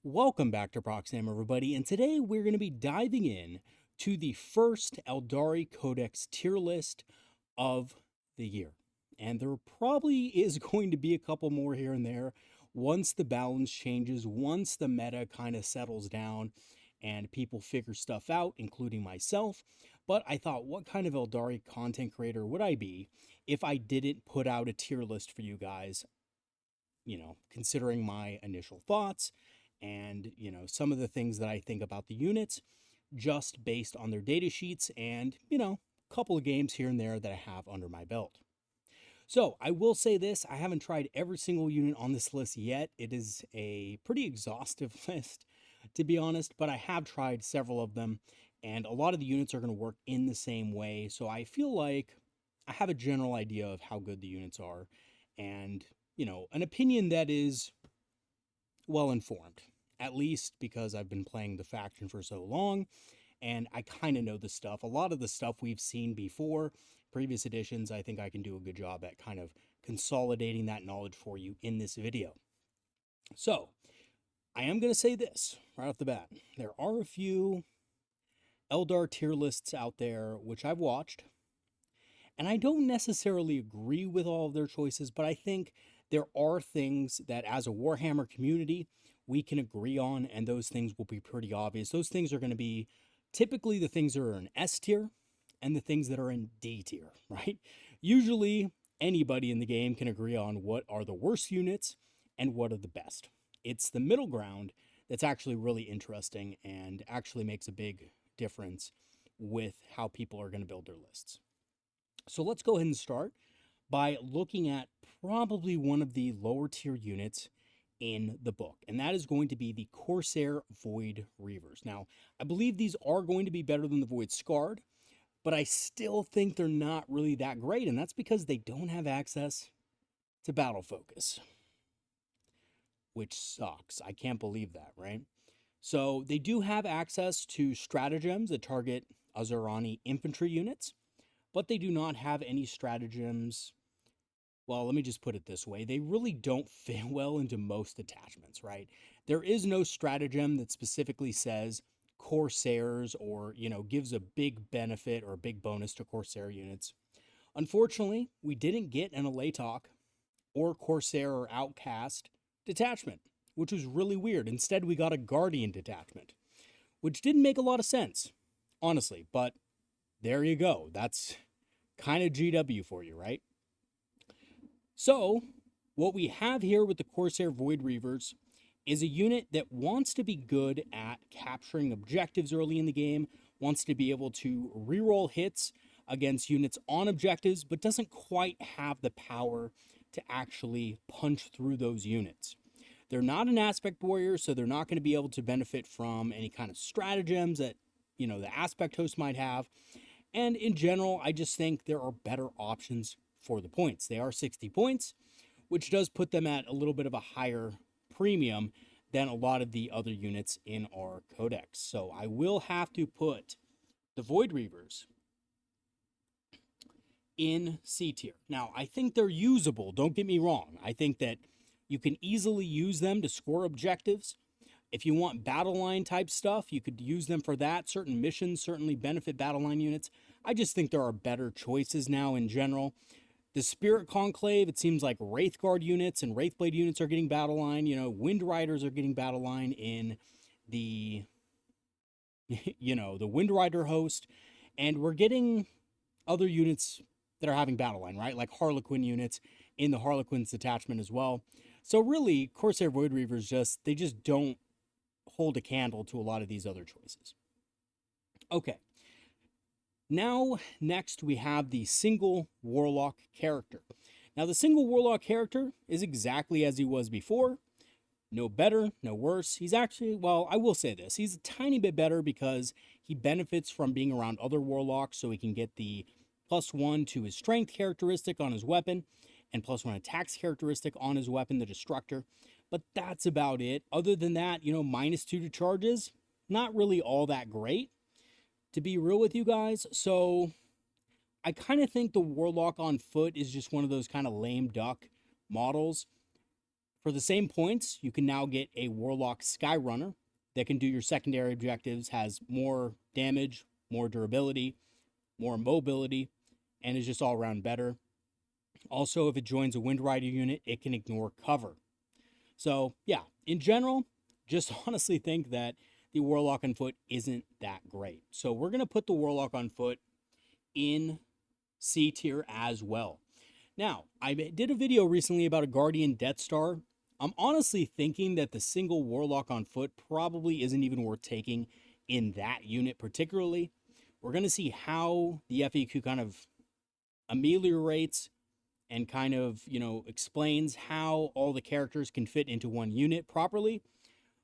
Welcome back to Proxy, everybody, and today we're going to be diving in to the first Aeldari Codex tier list of the year. And there probably is going to be a couple more here and there once the balance changes, once the meta kind of settles down and people figure stuff out, including myself. But I thought, what kind of Aeldari content creator would I be if I didn't put out a tier list for you guys, considering my initial thoughts and, some of the things that I think about the units just based on their data sheets and, a couple of games here and there that I have under my belt. So I will say this, I haven't tried every single unit on this list yet. It is a pretty exhaustive list, to be honest, but I have tried several of them, and a lot of the units are going to work in the same way. So I feel like I have a general idea of how good the units are and, an opinion that is well informed, at least because I've been playing the faction for so long and I kind of know the stuff. A lot of the stuff we've seen before, previous editions, I think I can do a good job at kind of consolidating that knowledge for you in this video. So, I am going to say this right off the bat. There are a few Eldar tier lists out there which I've watched, and I don't necessarily agree with all of their choices, but I think there are things that as a Warhammer community we can agree on, and those things will be pretty obvious. Those things are going to be typically the things that are in S tier and the things that are in D tier, right? Usually anybody in the game can agree on what are the worst units and what are the best. It's the middle ground that's actually really interesting and actually makes a big difference with how people are going to build their lists. So let's go ahead and start by looking at probably one of the lower tier units in the book, and that is going to be the Corsair Void Reavers. Now, I believe these are going to be better than the Void Scarred, but I still think they're not really that great, and that's because they don't have access to battle focus, which sucks. I can't believe that, right? So they do have access to stratagems that target Azerani infantry units, but they do not have any stratagems. Well, let me just put it this way. They really don't fit well into most attachments, right? There is no stratagem that specifically says Corsairs or, gives a big benefit or a big bonus to Corsair units. Unfortunately, we didn't get an Autarch or Corsair or Outcast detachment, which was really weird. Instead, we got a Guardian detachment, which didn't make a lot of sense, honestly, but there you go. That's kind of GW for you, right? So, what we have here with the Corsair Void Reavers is a unit that wants to be good at capturing objectives early in the game, wants to be able to reroll hits against units on objectives, but doesn't quite have the power to actually punch through those units. They're not an aspect warrior, so they're not going to be able to benefit from any kind of stratagems that, the aspect host might have. And in general, I just think there are better options for the points. They are 60 points, which does put them at a little bit of a higher premium than a lot of the other units in our codex. So I will have to put the Void Reavers in C tier. Now, I think they're usable, don't get me wrong. I think that you can easily use them to score objectives. If you want battle line type stuff, you could use them for that. Certain missions certainly benefit battle line units. I just think there are better choices now in general. The Spirit Conclave, it seems like Wraithguard units and Wraithblade units are getting battle line. Windriders are getting battle line in the, the Windrider host. And we're getting other units that are having battle line, right? Like Harlequin units in the Harlequin's detachment as well. So really, Corsair Void Reavers they just don't hold a candle to a lot of these other choices. Okay. Now, next we have the single Warlock character. Now, the single Warlock character is exactly as he was before. No better, no worse. He's actually, well, I will say this. He's a tiny bit better because he benefits from being around other Warlocks, so he can get the +1 to his strength characteristic on his weapon and +1 attacks characteristic on his weapon, the Destructor. But that's about it. Other than that, -2 to charges, not really all that great, to be real with you guys. So I kind of think the Warlock on foot is just one of those kind of lame duck models. For the same points, you can now get a Warlock skyrunner that can do your secondary objectives, has more damage, more durability, more mobility, and is just all around better. Also, if it joins a Windrider unit, it can ignore cover. So, yeah, in general, just honestly think that the Warlock on foot isn't that great. So we're going to put the Warlock on foot in C tier as well. Now, I did a video recently about a Guardian Death Star. I'm honestly thinking that the single Warlock on foot probably isn't even worth taking in that unit particularly. We're going to see how the FAQ kind of ameliorates and kind of, explains how all the characters can fit into one unit properly.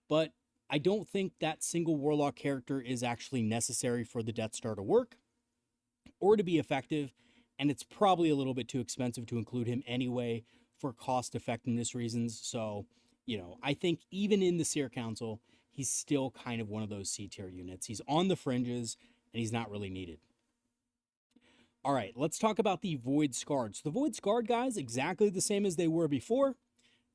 But I don't think that single Warlock character is actually necessary for the Death Star to work or to be effective, and it's probably a little bit too expensive to include him anyway for cost effectiveness reasons. So, I think even in the Seer Council, he's still kind of one of those C tier units. He's on the fringes, and he's not really needed. All right, let's talk about the Void Scarred. So the Void Scarred guys, exactly the same as they were before.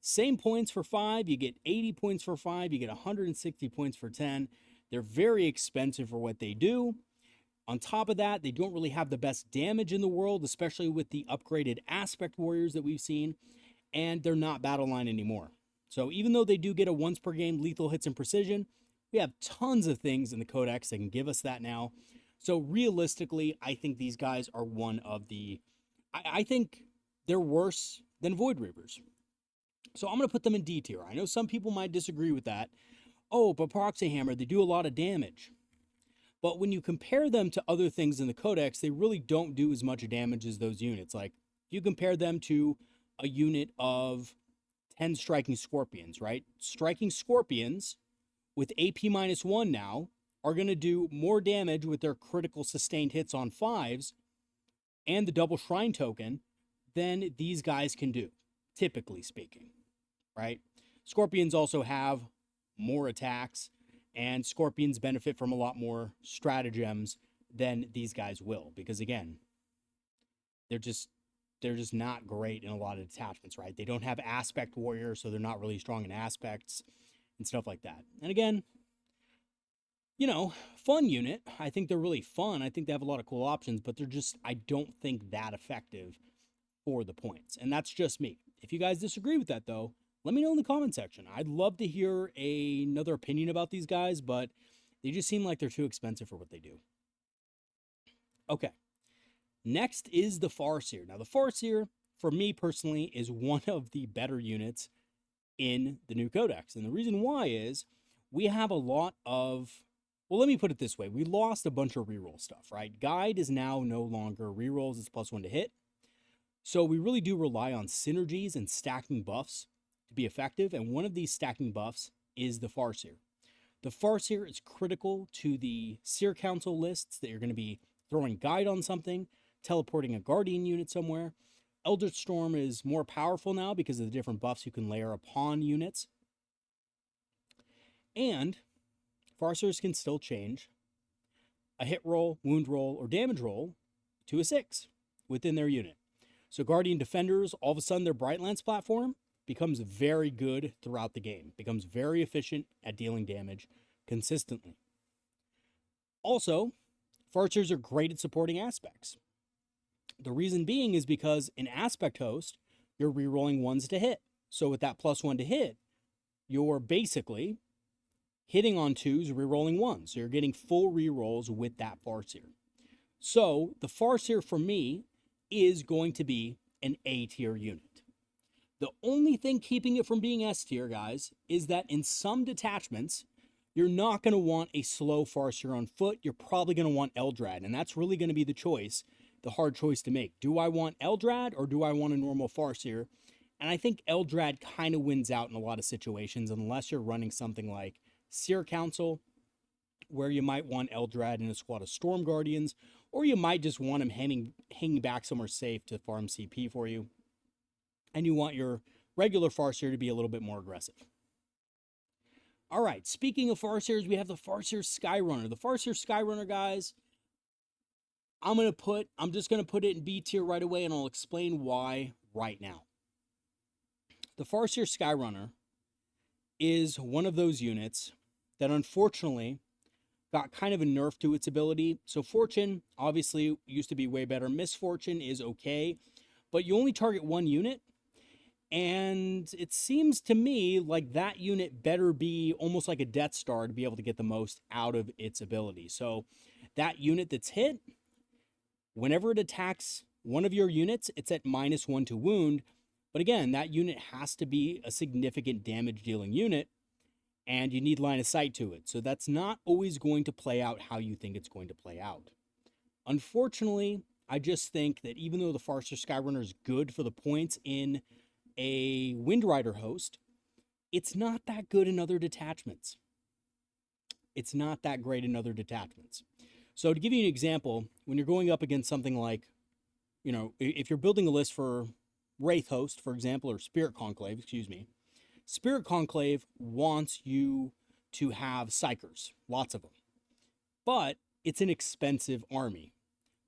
Same points for 5. You get 80 points for 5. You get 160 points for 10. They're very expensive for what they do. On top of that, they don't really have the best damage in the world, especially with the upgraded Aspect Warriors that we've seen. And they're not battle line anymore. So even though they do get a once per game lethal hits and precision, we have tons of things in the Codex that can give us that now. So realistically, I think these guys are one of the... I think they're worse than Void Reavers. So I'm going to put them in D tier. I know some people might disagree with that. Oh, but Proxy Hammer, they do a lot of damage. But when you compare them to other things in the Codex, they really don't do as much damage as those units. Like, you compare them to a unit of 10 Striking Scorpions, right? Striking Scorpions with AP -1 now are going to do more damage with their critical sustained hits on 5s and the double shrine token than these guys can do, typically speaking, right? Scorpions also have more attacks, and Scorpions benefit from a lot more stratagems than these guys will, because again, they're just not great in a lot of detachments, right? They don't have Aspect Warrior, so they're not really strong in aspects and stuff like that. And again, fun unit. I think they're really fun. I think they have a lot of cool options, but they're just, I don't think that effective for the points. And that's just me. If you guys disagree with that, though, let me know in the comment section. I'd love to hear another opinion about these guys, but they just seem like they're too expensive for what they do. Okay. Next is the Farseer. Now, the Farseer, for me personally, is one of the better units in the new Codex. And the reason why is we have a lot of... Well, let me put it this way. We lost a bunch of reroll stuff, right? Guide is now no longer rerolls. It's +1 to hit. So we really do rely on synergies and stacking buffs to be effective. And one of these stacking buffs is the Farseer. The Farseer is critical to the Seer Council lists that you're going to be throwing Guide on something, teleporting a Guardian unit somewhere. Eldritch Storm is more powerful now because of the different buffs you can layer upon units. And Farseers can still change a hit roll, wound roll, or damage roll to a 6 within their unit. So Guardian Defenders, all of a sudden their Brightlands platform becomes very good throughout the game, becomes very efficient at dealing damage consistently. Also, Farseers are great at supporting aspects. The reason being is because in Aspect Host, you're rerolling 1s to hit. So with that +1 to hit, you're basically hitting on 2s, rerolling 1s. So you're getting full rerolls with that Farseer. So the Farseer for me is going to be an A tier unit. The only thing keeping it from being S tier, guys, is that in some detachments, you're not going to want a slow Farseer on foot. You're probably going to want Eldrad, and that's really going to be the choice, the hard choice to make. Do I want Eldrad or do I want a normal Farseer? And I think Eldrad kind of wins out in a lot of situations unless you're running something like Seer Council, where you might want Eldrad in a squad of Storm Guardians, or you might just want him hanging back somewhere safe to farm CP for you. And you want your regular Farseer to be a little bit more aggressive. All right, speaking of Farseers, we have the Farseer Skyrunner. The Farseer Skyrunner, guys, I'm just going to put it in B tier right away, and I'll explain why right now. the Farseer Skyrunner is one of those units that unfortunately got kind of a nerf to its ability. So Fortune obviously used to be way better. Misfortune is okay, but you only target one unit. And it seems to me like that unit better be almost like a Death Star to be able to get the most out of its ability. So that unit that's hit, whenever it attacks one of your units, it's at -1 to wound. But again, that unit has to be a significant damage dealing unit, and you need line of sight to it. So that's not always going to play out how you think it's going to play out. Unfortunately, I just think that even though the Farseer Skyrunner is good for the points in a Windrider host, it's not that good in other detachments. It's not that great in other detachments. So to give you an example, when you're going up against something like, you know, if you're building a list for Wraith Host, for example, or Spirit Conclave, Spirit Conclave wants you to have Psychers, lots of them. But it's an expensive army.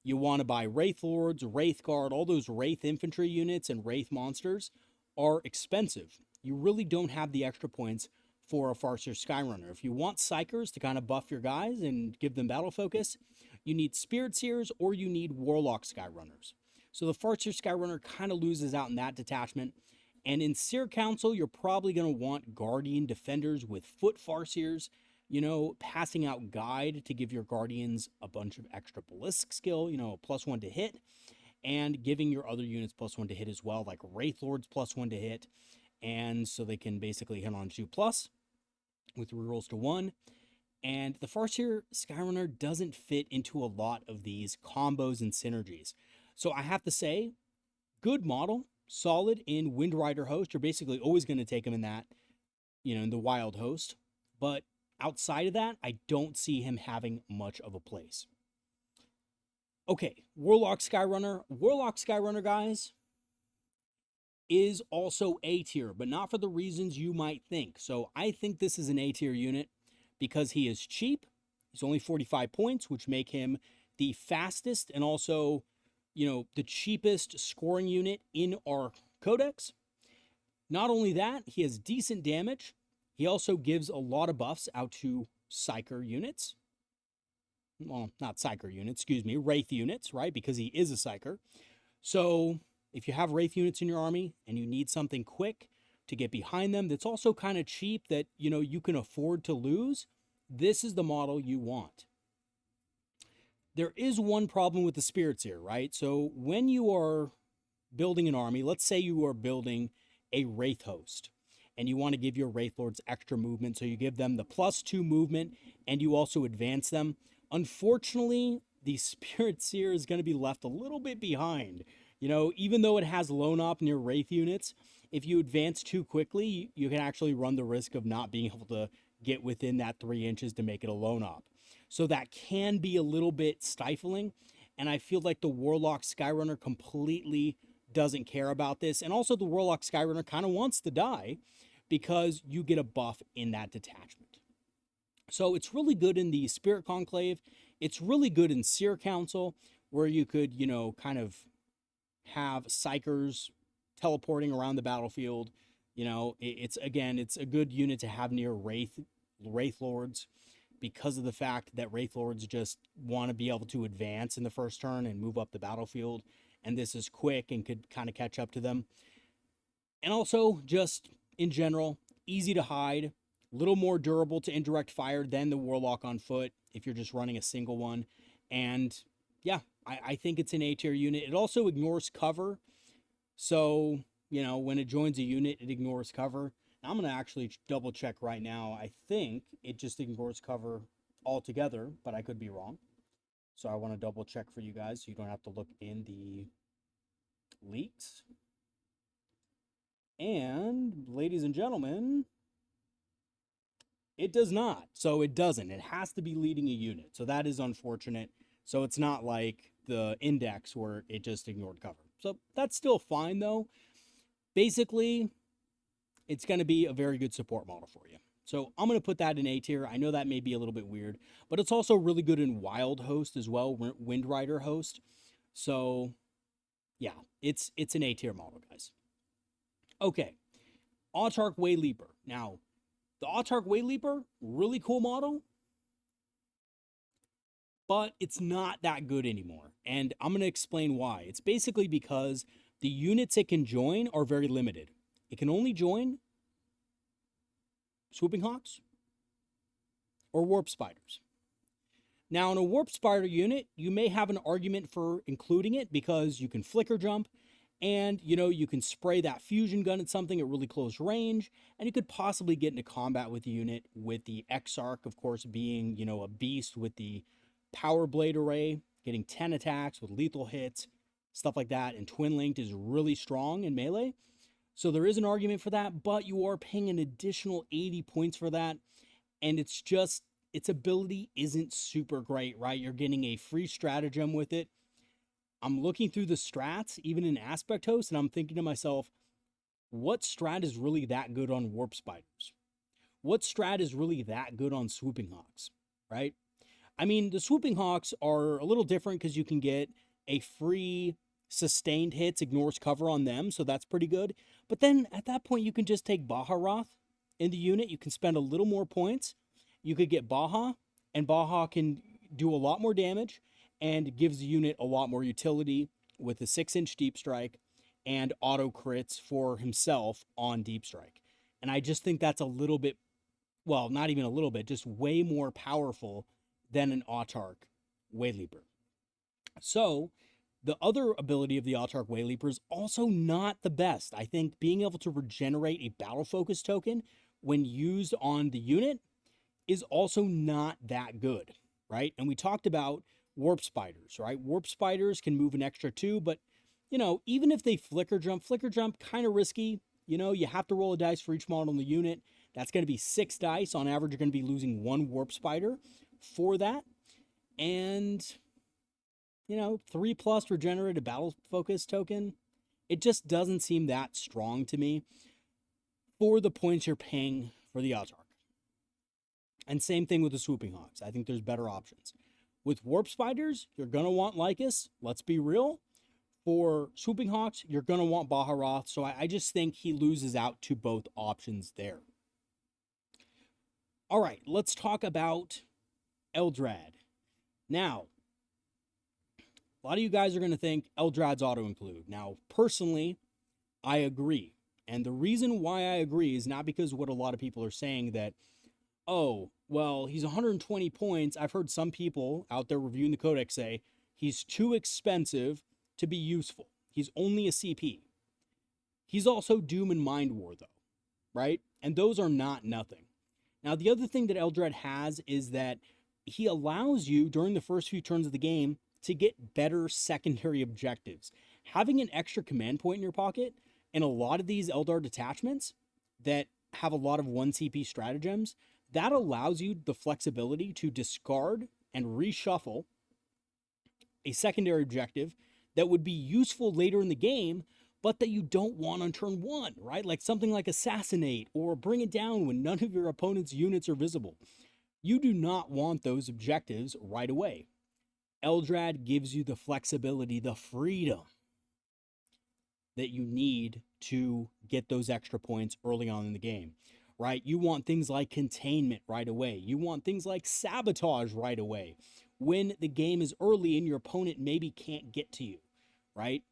You want to buy Wraithlords, Wraithguard, all those Wraith infantry units and Wraith monsters are expensive. You really don't have the extra points for a Farseer Skyrunner. If you want Psychers to kind of buff your guys and give them battle focus, you need Spiritseers or you need Warlock Skyrunners. So the Farseer Skyrunner kind of loses out in that detachment. And in Seer Council, you're probably going to want Guardian Defenders with Foot Farseers, you know, passing out Guide to give your Guardians a bunch of extra ballistic skill, you know, +1 to hit, and giving your other units +1 to hit as well, like Wraithlords +1 to hit, and so they can basically hit on 2+ with rerolls to 1. And the Farseer Skyrunner doesn't fit into a lot of these combos and synergies. So I have to say, good model, solid in Windrider host. You're basically always going to take him in that, you know, in the wild host. But outside of that, I don't see him having much of a place. Okay, Warlock Skyrunner. Warlock Skyrunner, guys, is also A tier, but not for the reasons you might think. So I think this is an A tier unit because he is cheap. He's only 45 points, which make him the fastest and also, you know, the cheapest scoring unit in our codex. Not only that, he has decent damage. He also gives a lot of buffs out to Psyker units. Well, not Psyker units, excuse me, Wraith units, right? Because he is a Psyker. So if you have Wraith units in your army and you need something quick to get behind them that's also kind of cheap that, you know, you can afford to lose, this is the model you want. There is one problem with the Spiritseer, right? So when you are building an army, let's say you are building a Wraith host and you want to give your Wraithlords extra movement, so you give them the +2 movement and you also advance them. Unfortunately, the Spiritseer is going to be left a little bit behind. You know, even though it has lone op near Wraith units, if you advance too quickly, you can actually run the risk of not being able to get within that 3 inches to make it a lone op. So that can be a little bit stifling, and I feel like the Warlock Skyrunner completely doesn't care about this. And also the Warlock Skyrunner kind of wants to die because you get a buff in that detachment. So it's really good in the Spirit Conclave. It's really good in Seer Council, where you could, you know, kind of have Psychers teleporting around the battlefield. You know, it's a good unit to have near Wraithlords, because of the fact that Wraithlords just want to be able to advance in the first turn and move up the battlefield. And this is quick and could kind of catch up to them. And also, just in general, easy to hide, a little more durable to indirect fire than the Warlock on foot if you're just running a single one. And yeah, I think it's an A tier unit. It also ignores cover. So, you know, when it joins a unit, it ignores cover. Now, I'm going to actually double check right now. I think it just ignores cover altogether, but I could be wrong. So I want to double check for you guys so you don't have to look in the leaks. And ladies and gentlemen, it does not. So it doesn't. It has to be leading a unit. So that is unfortunate. So it's not like the index where it just ignored cover. So that's still fine though. Basically, it's going to be a very good support model for you. So I'm going to put that in A tier. I know that may be a little bit weird, but it's also really good in Wild Host as well, Windrider Host. So yeah, it's an A tier model, guys. Okay, Autarch Wayleaper. Now, the Autarch Wayleaper, really cool model, but it's not that good anymore. And I'm going to explain why. It's basically because the units it can join are very limited. It can only join Swooping Hawks or Warp Spiders. Now, in a Warp Spider unit, you may have an argument for including it because you can flicker jump and, you can spray that fusion gun at something at really close range, and you could possibly get into combat with the unit with the Exarch, of course, being, a beast with the Power Blade array, getting 10 attacks with lethal hits, stuff like that, and Twin Linked is really strong in melee. So there is an argument for that, but you are paying an additional 80 points for that, and it's just, its ability isn't super great, right? You're getting a free stratagem with it. I'm looking through the strats, even in Aspect Host, and I'm thinking to myself, what strat is really that good on Warp Spiders? What strat is really that good on Swooping Hawks, right? I mean, the Swooping Hawks are a little different because you can get a free sustained hits, ignores cover on them, so that's pretty good. But then at that point, you can just take Baja in the unit. You can spend a little more points. You could get Baja, and Baja can do a lot more damage and gives the unit a lot more utility with a 6-inch deep strike and auto crits for himself on deep strike. And I just think that's a little bit, well, not even a little bit, just way more powerful than an Autarch Wayleaper. So the other ability of the Autarch Wayleaper is also not the best. I think being able to regenerate a battle focus token when used on the unit is also not that good, right? And we talked about Warp Spiders, right? Warp Spiders can move an extra 2, but, even if they flicker jump kind of risky. You have to roll a dice for each model in the unit. That's going to be 6 dice. On average, you're going to be losing 1 Warp Spider for that. And, 3+ regenerated battle focus token. It just doesn't seem that strong to me for the points you're paying for the Autarch. And same thing with the Swooping Hawks. I think there's better options. With Warp Spiders, you're going to want Lycus. Let's be real. For Swooping Hawks, you're going to want Baja. So I just think he loses out to both options there. All right, let's talk about Eldrad. Now, a lot of you guys are going to think Eldrad's auto-include. Now, personally, I agree. And the reason why I agree is not because what a lot of people are saying that, oh, well, he's 120 points. I've heard some people out there reviewing the Codex say he's too expensive to be useful. He's only a CP. He's also Doom and Mind War, though, right? And those are not nothing. Now, the other thing that Eldrad has is that he allows you, during the first few turns of the game, to get better secondary objectives. Having an extra command point in your pocket, and a lot of these Eldar detachments that have a lot of 1 CP stratagems, that allows you the flexibility to discard and reshuffle a secondary objective that would be useful later in the game, but that you don't want on turn 1, right? Like something like Assassinate or Bring It Down when none of your opponent's units are visible. You do not want those objectives right away. Eldrad gives you the flexibility, the freedom that you need to get those extra points early on in the game, right? You want things like containment right away. You want things like sabotage right away when the game is early and your opponent maybe can't get to you, right?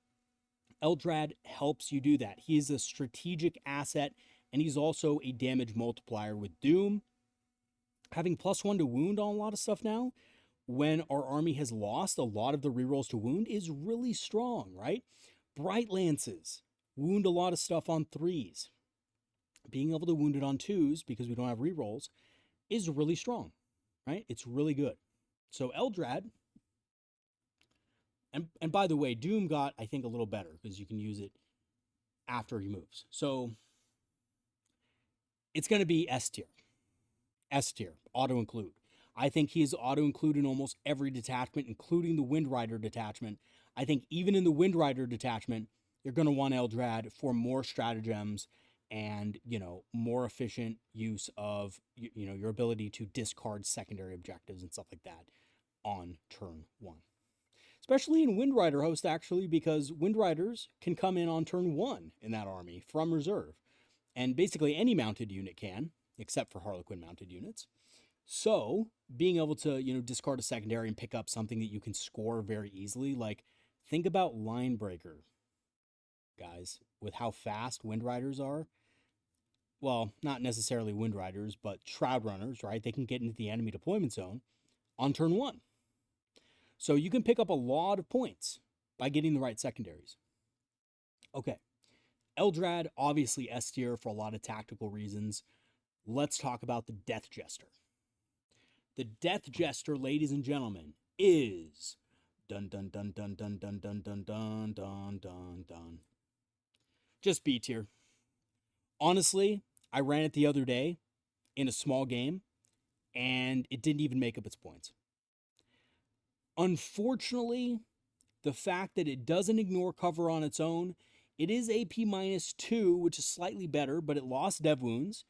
Eldrad helps you do that. He is a strategic asset, and he's also a damage multiplier with Doom. Having +1 to wound on a lot of stuff now, when our army has lost a lot of the rerolls to wound, is really strong, right? Bright Lances wound a lot of stuff on 3s. Being able to wound it on 2s, because we don't have rerolls, is really strong, right? It's really good. So Eldrad, and by the way, Doom got, I think, a little better, because you can use it after he moves. So it's going to be S tier. S tier, auto-include. I think he is auto-include in almost every detachment, including the Windrider detachment. I think even in the Windrider detachment, you're going to want Eldrad for more stratagems and, more efficient use of, your ability to discard secondary objectives and stuff like that on turn 1. Especially in Windrider host, actually, because Windriders can come in on turn 1 in that army from reserve. And basically any mounted unit can, except for Harlequin mounted units. So being able to, discard a secondary and pick up something that you can score very easily, like think about Linebreaker, guys, with how fast Windriders are. Well, not necessarily Windriders, but Shroud Runners, right? They can get into the enemy deployment zone on turn 1. So you can pick up a lot of points by getting the right secondaries. Okay. Eldrad, obviously S tier for a lot of tactical reasons. Let's talk about the Death Jester. The Death Jester, ladies and gentlemen, is dun dun dun dun dun dun dun dun dun dun dun dun. Just B tier. Honestly, I ran it the other day in a small game, and it didn't even make up its points. Unfortunately, the fact that it doesn't ignore cover on its own, it is AP -2, which is slightly better, but it lost dev wounds,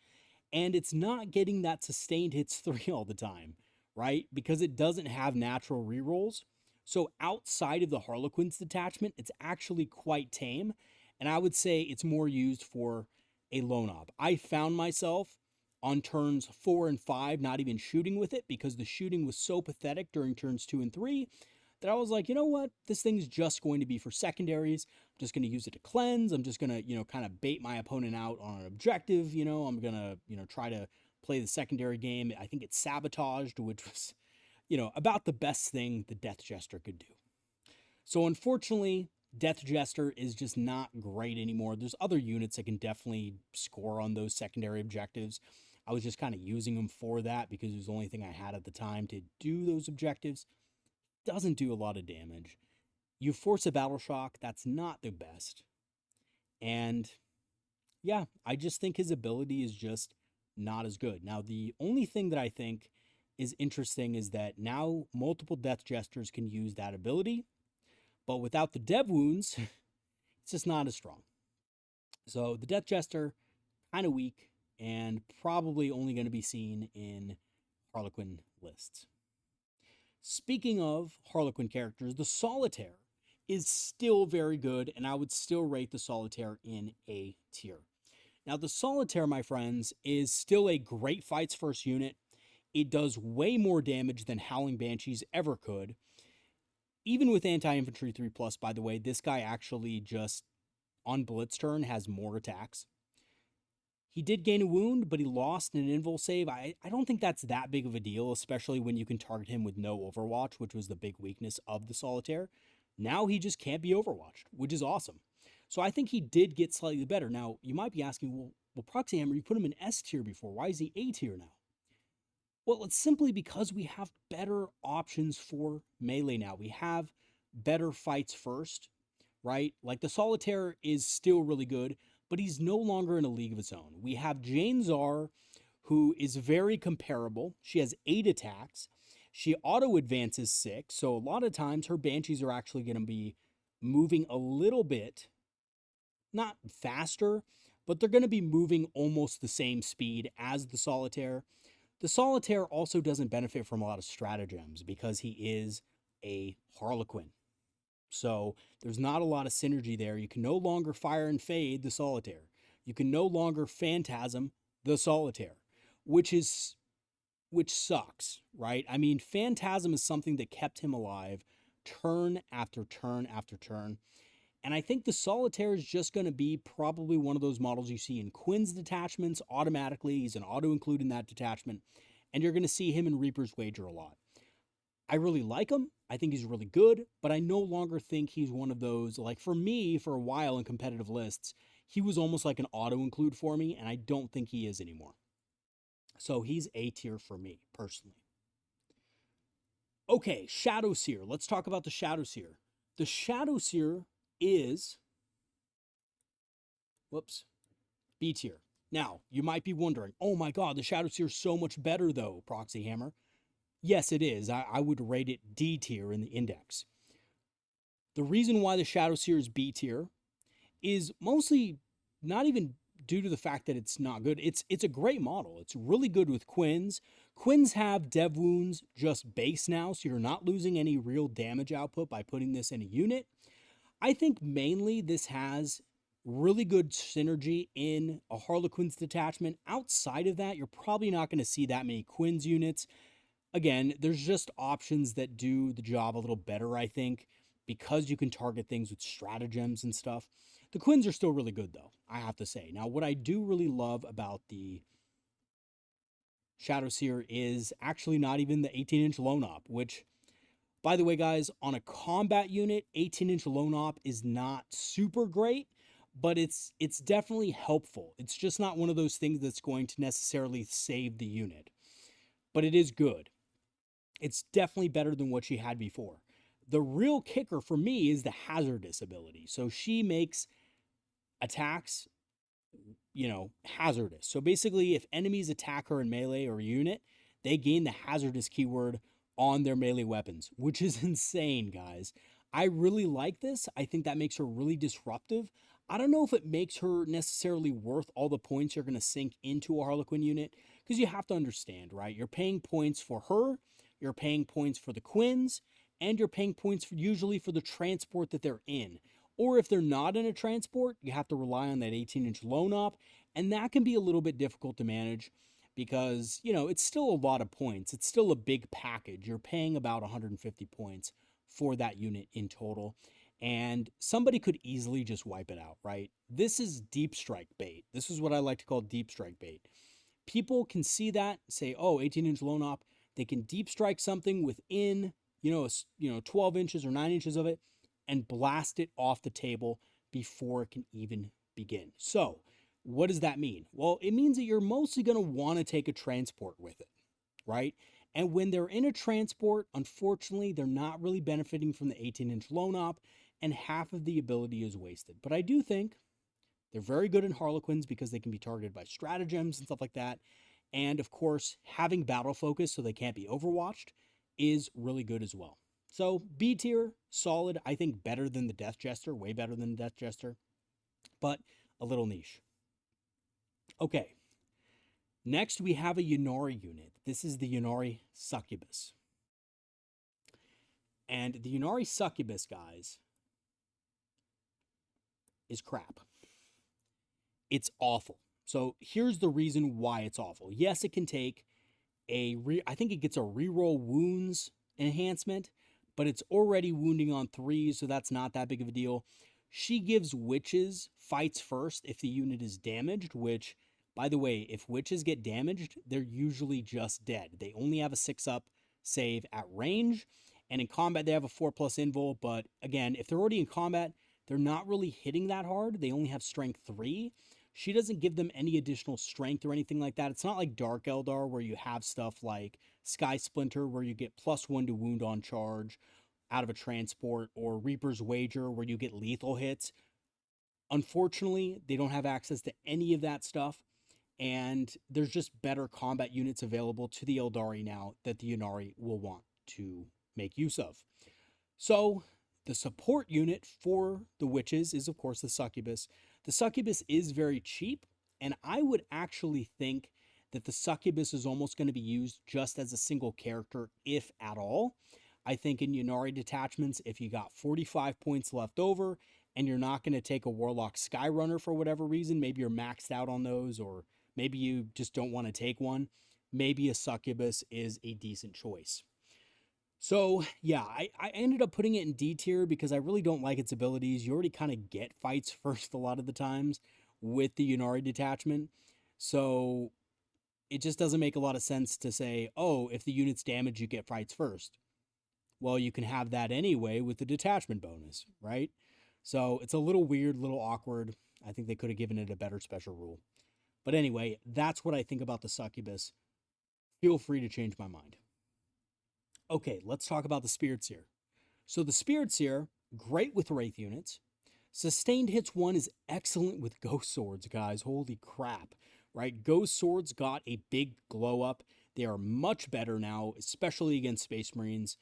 and it's not getting that sustained hits 3 all the time, right? Because it doesn't have natural rerolls. So outside of the Harlequin's detachment, it's actually quite tame, and I would say it's more used for a lone op. I found myself on turns 4 and 5 not even shooting with it because the shooting was so pathetic during turns 2 and 3 that I was like, you know what? This thing's just going to be for secondaries. I'm just going to use it to cleanse. I'm just going to, kind of bait my opponent out on an objective. I'm going to, try to play the secondary game. I think it's sabotaged, which was, about the best thing the Death Jester could do. So unfortunately, Death Jester is just not great anymore. There's other units that can definitely score on those secondary objectives. I was just kind of using them for that because it was the only thing I had at the time to do those objectives. Doesn't do a lot of damage. You force a battle shock, that's not the best. And yeah, I just think his ability is just not as good. Now, the only thing that I think is interesting is that now multiple Death Jesters can use that ability, but without the dev wounds, it's just not as strong. So the Death Jester, kind of weak, and probably only going to be seen in Harlequin lists. Speaking of Harlequin characters, the Solitaire is still very good, and I would still rate the Solitaire in A tier. Now, the Solitaire, my friends, is still a great fights first unit. It does way more damage than Howling Banshees ever could. Even with anti-infantry 3+, by the way, this guy actually just, on Blitz turn, has more attacks. He did gain a wound, but he lost an invul save. I don't think that's that big of a deal, especially when you can target him with no Overwatch, which was the big weakness of the Solitaire. Now he just can't be Overwatched, which is awesome. So I think he did get slightly better. Now, you might be asking, well, Proxy Hammer, you put him in S tier before. Why is he A tier now? Well, it's simply because we have better options for melee now. We have better fights first, right? Like the Solitaire is still really good, but he's no longer in a league of his own. We have Jain Zar, who is very comparable. She has 8 attacks. She auto-advances 6, so a lot of times her Banshees are actually going to be moving a little bit, not faster, but they're going to be moving almost the same speed as the Solitaire. The Solitaire also doesn't benefit from a lot of stratagems because he is a Harlequin. So there's not a lot of synergy there. You can no longer fire and fade the Solitaire. You can no longer phantasm the Solitaire, which sucks, right? I mean, phantasm is something that kept him alive turn after turn after turn. And I think the Solitaire is just going to be probably one of those models you see in Quinn's detachments automatically. He's an auto-include in that detachment. And you're going to see him in Reaper's Wager a lot. I really like him. I think he's really good, but I no longer think he's one of those, like for me, for a while in competitive lists, he was almost like an auto-include for me, and I don't think he is anymore. So he's A tier for me, personally. Okay, Shadowseer. Let's talk about the Shadowseer. The Shadowseer is, B tier. Now, you might be wondering, oh my god, the Shadowseer is so much better though, Proxy Hammer. Yes, it is. I would rate it D tier in the index. The reason why the Shadowseer is B tier is mostly not even due to the fact that it's not good. It's a great model. It's really good with Quinns. Quinns have dev wounds just base now, so you're not losing any real damage output by putting this in a unit. I think mainly this has really good synergy in a Harlequin's detachment. Outside of that, you're probably not going to see that many Quinns units. Again, there's just options that do the job a little better, I think, because you can target things with stratagems and stuff. The Quinns are still really good, though, I have to say. Now, what I do really love about the Shadowseer is actually not even the 18-inch lone op, which, by the way, guys, on a combat unit, 18-inch lone op is not super great, but it's definitely helpful. It's just not one of those things that's going to necessarily save the unit, but it is good. It's definitely better than what she had before. The real kicker for me is the hazardous ability. So she makes attacks, hazardous. So basically, if enemies attack her in melee or unit, they gain the hazardous keyword on their melee weapons, which is insane, guys. I really like this. I think that makes her really disruptive. I don't know if it makes her necessarily worth all the points you're going to sink into a Harlequin unit, because you have to understand, right? You're paying points for her, you're paying points for the Quinns, and you're paying points usually for the transport that they're in. Or if they're not in a transport, you have to rely on that 18-inch lone op, and that can be a little bit difficult to manage because, it's still a lot of points. It's still a big package. You're paying about 150 points for that unit in total, and somebody could easily just wipe it out, right? This is deep strike bait. This is what I like to call deep strike bait. People can see that, say, oh, 18-inch lone op, they can deep strike something within, 12 inches or 9 inches of it, and blast it off the table before it can even begin. So, what does that mean? Well, it means that you're mostly going to want to take a transport with it, right? And when they're in a transport, unfortunately, they're not really benefiting from the 18-inch lone op, and half of the ability is wasted. But I do think they're very good in Harlequins because they can be targeted by stratagems and stuff like that. And of course, having battle focus so they can't be overwatched is really good as well. So B tier, solid. I think better than the Death Jester, way better than the Death Jester, but a little niche. Okay, next we have a Ynnari unit. This is the Ynnari Succubus. And the Ynnari Succubus, guys, is crap. It's awful. So here's the reason why it's awful. Yes, it can take I think it gets a reroll wounds enhancement, but it's already wounding on 3, so that's not that big of a deal. She gives witches fights first if the unit is damaged, which, by the way, if witches get damaged, they're usually just dead. They only have a 6-up save at range, and in combat they have a 4+ invul, but again, if they're already in combat, they're not really hitting that hard. They only have strength 3. She doesn't give them any additional strength or anything like that. It's not like Dark Eldar where you have stuff like Sky Splinter where you get +1 to wound on charge out of a transport, or Reaper's Wager where you get lethal hits. Unfortunately, they don't have access to any of that stuff, and there's just better combat units available to the Aeldari now that the Ynnari will want to make use of. So the support unit for the witches is, of course, the Succubus. The Succubus is very cheap, and I would actually think that the Succubus is almost going to be used just as a single character, if at all. I think in Ynnari detachments, if you got 45 points left over and you're not going to take a Warlock Skyrunner for whatever reason, maybe you're maxed out on those, or maybe you just don't want to take one, maybe a Succubus is a decent choice. So, yeah, I ended up putting it in D tier because I really don't like its abilities. You already kind of get fights first a lot of the times with the Ynnari detachment. So, it just doesn't make a lot of sense to say, oh, if the unit's damaged, you get fights first. Well, you can have that anyway with the detachment bonus, right? So, it's a little weird, a little awkward. I think they could have given it a better special rule. But anyway, that's what I think about the Succubus. Feel free to change my mind. Okay, let's talk about the Spiritseer. So the Spiritseer, great with Wraith units. Sustained hits 1 is excellent with Ghost Swords, guys. Holy crap, right? Ghost Swords got a big glow up. They are much better now, especially against Space Marines.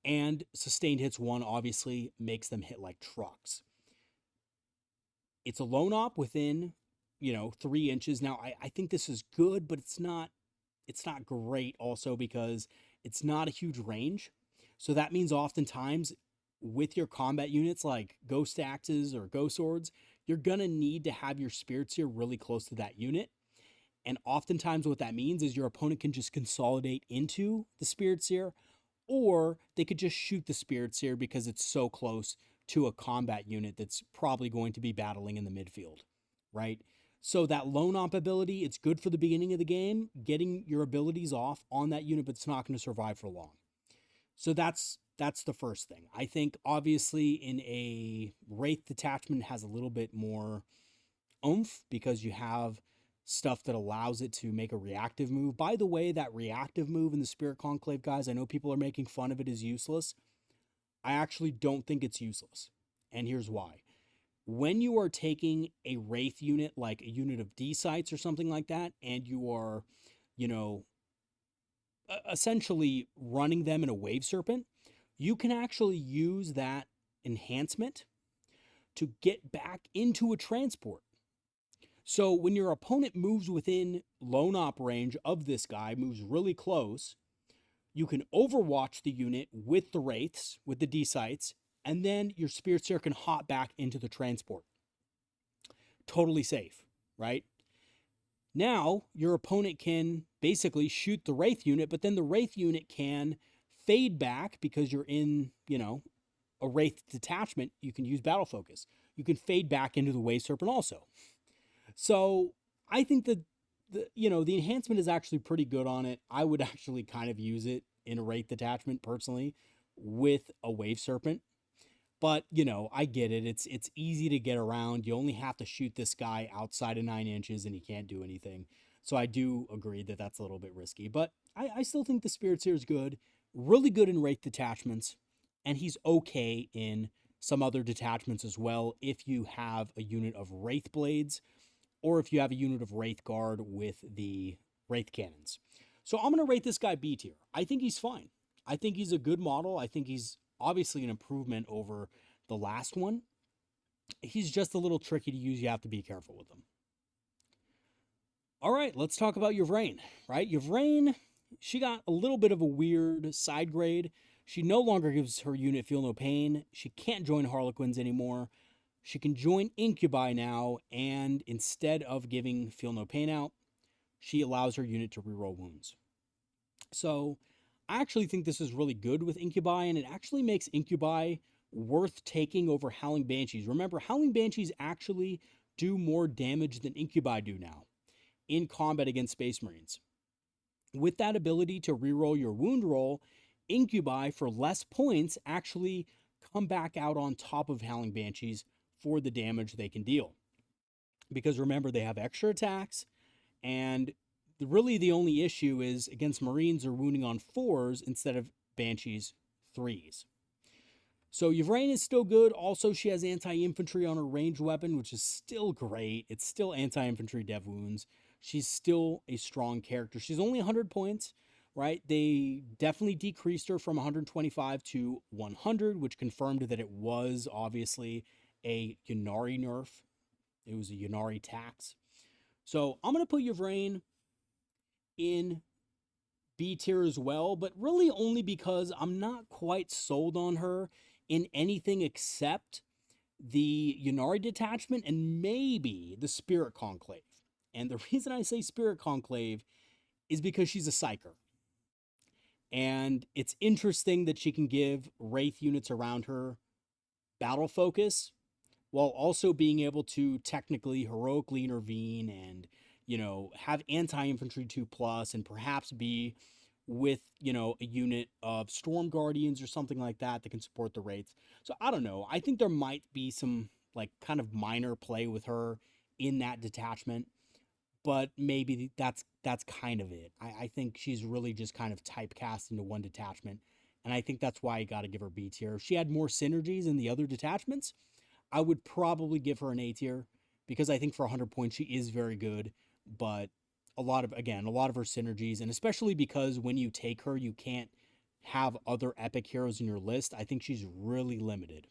And Sustained hits 1 obviously makes them hit like trucks. It's a lone op within, 3 inches. Now, I think this is good, but it's not great also because it's not a huge range. So that means oftentimes with your combat units like Ghost Axes or Ghost Swords, you're going to need to have your Spiritseer really close to that unit. And oftentimes what that means is your opponent can just consolidate into the Spiritseer, or they could just shoot the Spiritseer because it's so close to a combat unit that's probably going to be battling in the midfield, right? So that lone op ability, it's good for the beginning of the game, getting your abilities off on that unit, but it's not going to survive for long. So that's the first thing. I think obviously in a Wraith detachment has a little bit more oomph because you have stuff that allows it to make a reactive move. By the way, that reactive move in the Spirit Conclave, guys, I know people are making fun of it as useless. I actually don't think it's useless. And here's why. When you are taking a Wraith unit, like a unit of D-sites or something like that, and you are, essentially running them in a Wave Serpent, you can actually use that enhancement to get back into a transport. So when your opponent moves within lone op range of this guy, moves really close, you can overwatch the unit with the Wraiths, with the D-sites, and then your Spiritseer can hop back into the transport. Totally safe, right? Now, your opponent can basically shoot the Wraith unit, but then the Wraith unit can fade back because you're in, a Wraith detachment. You can use Battle Focus. You can fade back into the Wave Serpent also. So I think that the enhancement is actually pretty good on it. I would actually kind of use it in a Wraith detachment personally with a Wave Serpent. But, I get it. It's easy to get around. You only have to shoot this guy outside of 9 inches and he can't do anything. So I do agree that that's a little bit risky. But I still think the Spiritseer is good. Really good in Wraith detachments. And he's okay in some other detachments as well if you have a unit of Wraith Blades or if you have a unit of Wraith Guard with the Wraith Cannons. So I'm going to rate this guy B tier. I think he's fine. I think he's a good model. I think he's obviously an improvement over the last one. He's just a little tricky to use. You have to be careful with him. All right, let's talk about Yvraine, right? Yvraine, she got a little bit of a weird side grade. She no longer gives her unit Feel No Pain. She can't join Harlequins anymore. She can join Incubi now, and instead of giving Feel No Pain out, she allows her unit to reroll wounds. So I actually think this is really good with Incubi, and it actually makes Incubi worth taking over Howling Banshees. Remember, Howling Banshees actually do more damage than Incubi do now in combat against Space Marines. With that ability to reroll your wound roll, Incubi, for less points, actually come back out on top of Howling Banshees for the damage they can deal. Because remember, they have extra attacks, and really the only issue is against Marines are wounding on 4s instead of Banshees 3s. So Yvraine is still good. Also, she has anti-infantry on her ranged weapon, which is still great. It's still anti-infantry dev wounds. She's still a strong character. She's only 100 points, right? They definitely decreased her from 125 to 100, which confirmed that it was obviously a Ynnari nerf. It was a Ynnari tax. So I'm going to put Yvraine in B tier as well, but really only because I'm not quite sold on her in anything except the Ynnari detachment and maybe the Spirit Conclave. And the reason I say Spirit Conclave is because she's a psyker. And it's interesting that she can give Wraith units around her battle focus while also being able to technically heroically intervene and, have anti-infantry 2+ and perhaps be with, a unit of Storm Guardians or something like that that can support the Wraiths. So I don't know. I think there might be some kind of minor play with her in that detachment, but maybe that's kind of it. I think she's really just kind of typecast into one detachment, and I think that's why I got to give her B tier. If she had more synergies in the other detachments, I would probably give her an A tier because I think for 100 points she is very good, but a lot of her synergies, and especially because when you take her, you can't have other epic heroes in your list. I think she's really limited.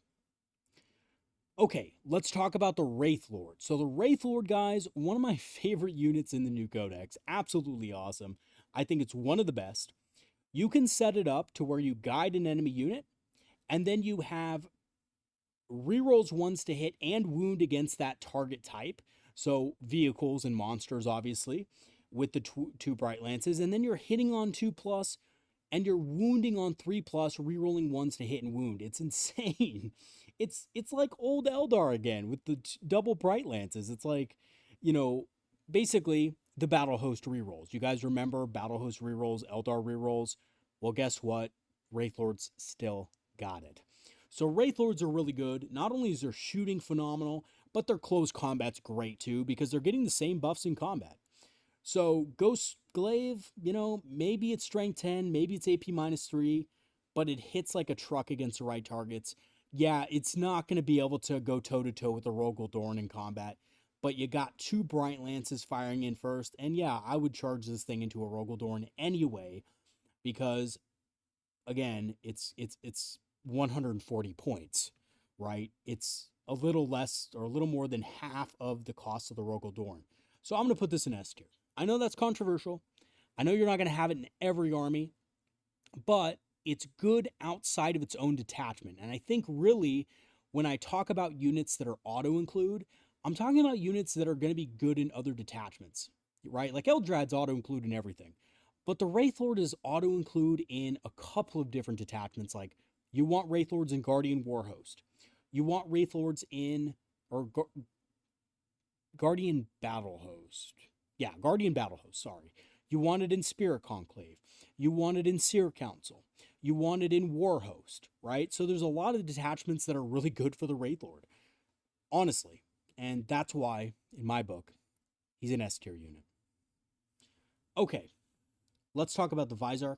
Okay, let's talk about the Wraithlord. So the Wraithlord, guys, one of my favorite units in the new codex. Absolutely awesome. I think it's one of the best. You can set it up to where you guide an enemy unit, and then you have rerolls ones to hit and wound against that target type. So vehicles and monsters, obviously, with the two Bright Lances. And then you're hitting on 2+, and you're wounding on 3+, rerolling ones to hit and wound. It's insane. It's like old Eldar again with the double Bright Lances. It's like, you know, basically the Battle Host rerolls. You guys remember Battle Host rerolls, Eldar rerolls? Well, guess what? Wraithlords still got it. So Wraithlords are really good. Not only is their shooting phenomenal, but their close combat's great too, because they're getting the same buffs in combat. So Ghost Glaive, you know, maybe it's strength 10, maybe it's AP -3, but it hits like a truck against the right targets. Yeah, it's not going to be able to go toe-to-toe with the Rogue Dorn in combat, but you got 2 Bright Lances firing in first, and yeah, I would charge this thing into a Rogue Dorn anyway, because, again, it's 140 points, right? It's a little less or a little more than half of the cost of the Rogue Dorn. So I'm going to put this in S tier. I know that's controversial. I know you're not going to have it in every army, but it's good outside of its own detachment. And I think really when I talk about units that are auto-include, I'm talking about units that are going to be good in other detachments, right? Like Eldrad's auto-include in everything. But the Wraithlord is auto-include in a couple of different detachments. Like you want Wraithlords in Guardian Warhost. You want Wraithlords in, or Guardian Battle Host. Yeah, Guardian Battle Host, sorry. You want it in Spirit Conclave. You want it in Seer Council. You want it in Warhost, right? So there's a lot of detachments that are really good for the Wraithlord, honestly. And that's why, in my book, he's an S tier unit. Okay, let's talk about the Visarch.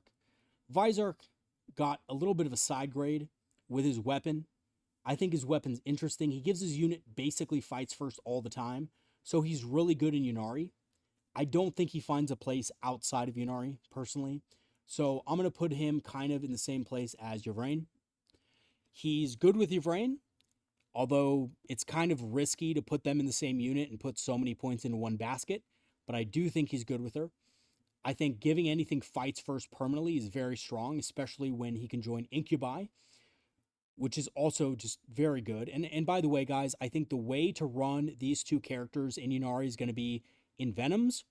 Visarch got a little bit of a side grade with his weapon. I think his weapon's interesting. He gives his unit basically fights first all the time, so he's really good in Ynnari. I don't think he finds a place outside of Ynnari, personally. So I'm going to put him kind of in the same place as Yvraine. He's good with Yvraine, although it's kind of risky to put them in the same unit and put so many points into one basket. But I do think he's good with her. I think giving anything fights first permanently is very strong, especially when he can join Incubi, which is also just very good. And by the way, guys, I think the way to run these two characters in Ynnari is going to be in Venoms.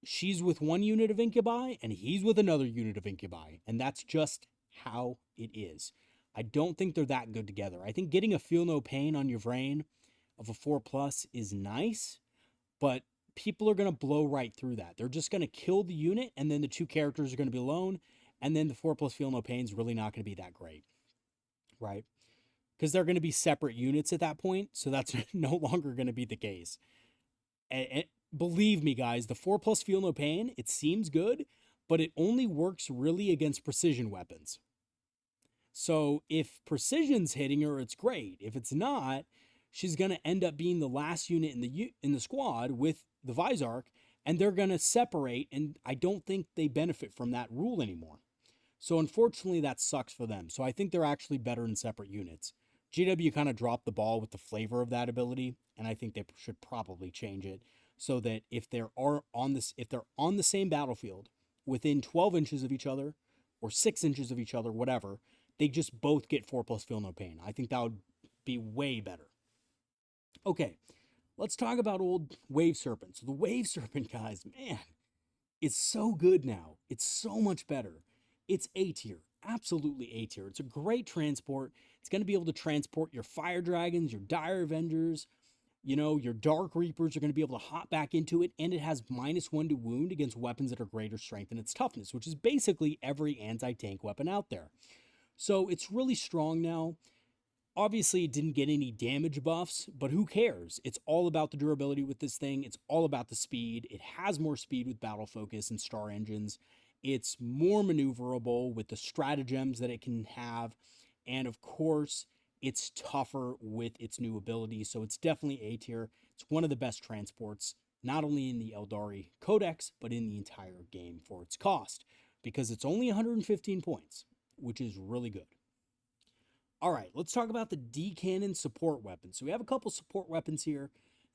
She's with one unit of Incubi, and he's with another unit of Incubi. And that's just how it is. I don't think they're that good together. I think getting a Feel No Pain on your Yvraine of a 4+ is nice, but people are going to blow right through that. They're just going to kill the unit, and then the two characters are going to be alone, and then the 4+ Feel No Pain is really not going to be that great, right? Because they're going to be separate units at that point, so that's no longer going to be the case. And believe me, guys, the 4+ Feel No Pain, it seems good, but it only works really against precision weapons. So if precision's hitting her, it's great. If it's not, she's going to end up being the last unit in the squad with the Visarch, and they're going to separate, and I don't think they benefit from that rule anymore. So unfortunately, that sucks for them. So I think they're actually better in separate units. GW kind of dropped the ball with the flavor of that ability, and I think they should probably change it so that if they're on the same battlefield within 12 inches of each other or 6 inches of each other, whatever, they just both get 4+ Feel No Pain. I think that would be way better. Okay, let's talk about old Wave Serpent. So the Wave Serpent, guys, man, it's so good now. It's so much better. It's A tier, absolutely A tier. It's a great transport. It's going to be able to transport your Fire Dragons, your Dire Avengers, you know, your Dark Reapers are going to be able to hop back into it, and it has -1 to wound against weapons that are greater strength than its toughness, which is basically every anti-tank weapon out there. So it's really strong now. Obviously, it didn't get any damage buffs, but who cares? It's all about the durability with this thing. It's all about the speed. It has more speed with Battle Focus and Star Engines. It's more maneuverable with the stratagems that it can have. And of course, it's tougher with its new abilities. So it's definitely A tier. It's one of the best transports, not only in the Aeldari Codex, but in the entire game for its cost, because it's only 115 points, which is really good. All right, let's talk about the D-Cannon support weapons. So we have a couple support weapons here.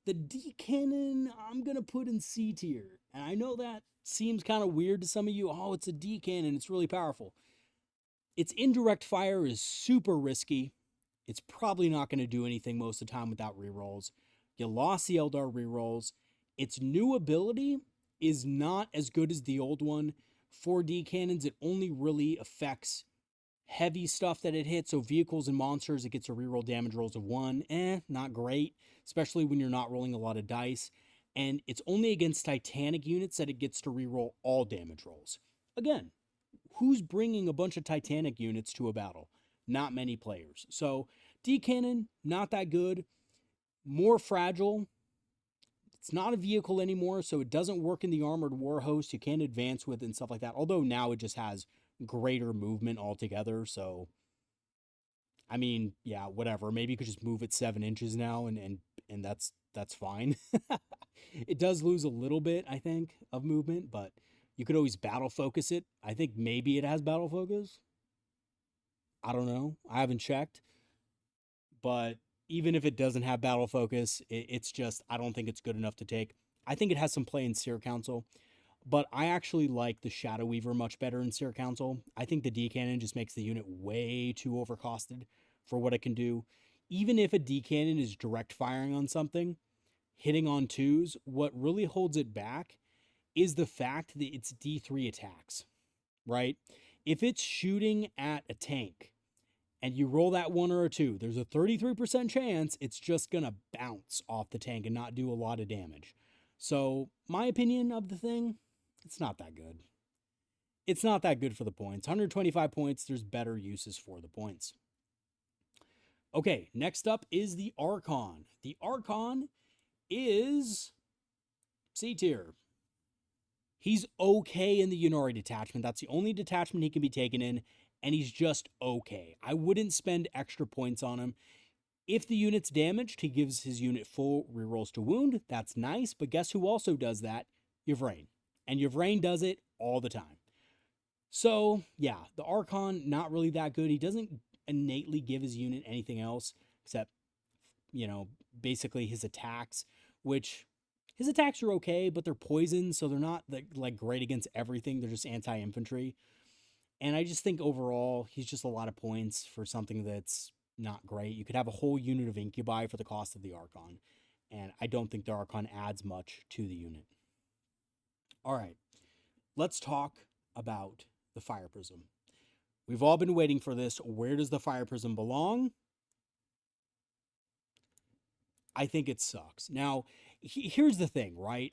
The D-Cannon, I'm going to put in C tier. And I know that seems kind of weird to some of you. Oh, it's a D-Cannon. It's really powerful. Its indirect fire is super risky. It's probably not going to do anything most of the time without rerolls. You lost the Eldar rerolls. Its new ability is not as good as the old one. 4D cannons, it only really affects heavy stuff that it hits. So vehicles and monsters, it gets a reroll damage rolls of 1. Not great, especially when you're not rolling a lot of dice. And it's only against Titanic units that it gets to reroll all damage rolls. Again, who's bringing a bunch of Titanic units to a battle? Not many players. So D-Cannon, not that good. More fragile. It's not a vehicle anymore, so it doesn't work in the Armored War Host. You can't advance with it and stuff like that. Although now it just has greater movement altogether. So, I mean, yeah, whatever. Maybe you could just move it 7 inches now, and that's fine. It does lose a little bit, I think, of movement, but you could always battle focus it. I think maybe it has battle focus. I don't know. I haven't checked. But even if it doesn't have battle focus, it's just, I don't think it's good enough to take. I think it has some play in Seer Council, but I actually like the Shadow Weaver much better in Seer Council. I think the D-Cannon just makes the unit way too overcosted for what it can do. Even if a D-Cannon is direct firing on something, hitting on 2s, what really holds it back is the fact that it's D3 attacks, right? If it's shooting at a tank and you roll that 1 or a 2, there's a 33% chance it's just going to bounce off the tank and not do a lot of damage. So my opinion of the thing, it's not that good. It's not that good for the points. 125 points, there's better uses for the points. Okay, next up is the Archon. The Archon is C tier. He's okay in the Ynnari detachment. That's the only detachment he can be taken in, and he's just okay. I wouldn't spend extra points on him. If the unit's damaged, he gives his unit full rerolls to wound. That's nice, but guess who also does that? Yvraine. And Yvraine does it all the time. So, yeah, the Archon, not really that good. He doesn't innately give his unit anything else except, basically his attacks, which his attacks are okay, but they're poison, so they're not like great against everything. They're just anti-infantry. And I just think overall, he's just a lot of points for something that's not great. You could have a whole unit of Incubi for the cost of the Archon. And I don't think the Archon adds much to the unit. All right, let's talk about the Fire Prism. We've all been waiting for this. Where does the Fire Prism belong? I think it sucks. Now, here's the thing, right?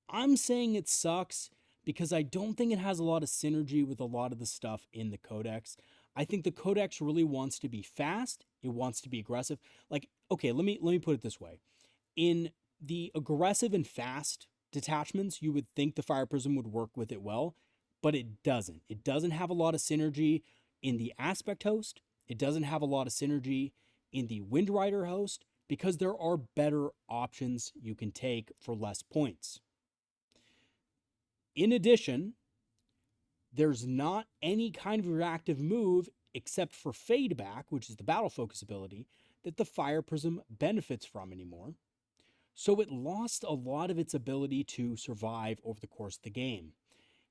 I'm saying it sucks because I don't think it has a lot of synergy with a lot of the stuff in the Codex. I think the Codex really wants to be fast. It wants to be aggressive. Like, okay, let me put it this way. In the aggressive and fast detachments, you would think the Fire Prism would work with it well, but it doesn't. It doesn't have a lot of synergy in the Aspect Host. It doesn't have a lot of synergy in the Windrider Host because there are better options you can take for less points. In addition, there's not any kind of reactive move except for Fade Back, which is the battle focus ability, that the Fire Prism benefits from anymore. So it lost a lot of its ability to survive over the course of the game.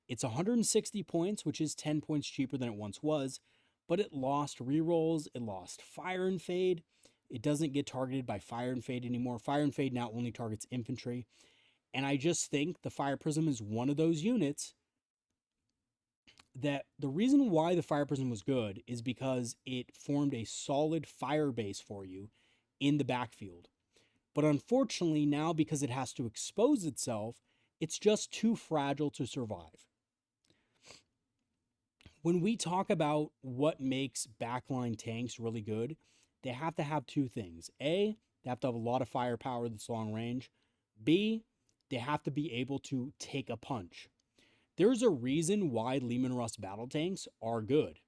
It's 160 points, which is 10 points cheaper than it once was, but it lost rerolls, it lost Fire and Fade. It doesn't get targeted by Fire and Fade anymore. Fire and Fade now only targets infantry. And I just think the Fire Prism is one of those units that the reason why the Fire Prism was good is because it formed a solid fire base for you in the backfield. But unfortunately, now because it has to expose itself, it's just too fragile to survive. When we talk about what makes backline tanks really good, they have to have two things. A, they have to have a lot of firepower that's long range. B, they have to be able to take a punch. There's a reason why Leman Russ battle tanks are good.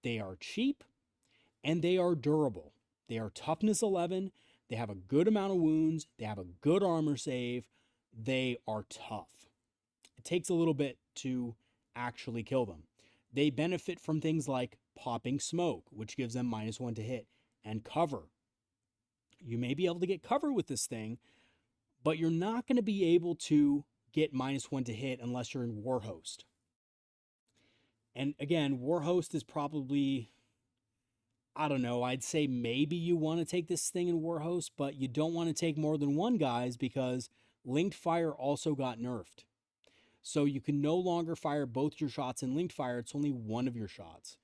They are cheap and they are durable. They are toughness 11. They have a good amount of wounds. They have a good armor save. They are tough. It takes a little bit to actually kill them. They benefit from things like popping smoke, which gives them -1 to hit, and cover. You may be able to get cover with this thing, but you're not going to be able to get -1 to hit unless you're in Warhost. And again, Warhost is probably, I don't know. I'd say maybe you want to take this thing in Warhost, but you don't want to take more than one, guys, because linked fire also got nerfed. So you can no longer fire both your shots in linked fire. It's only one of your shots.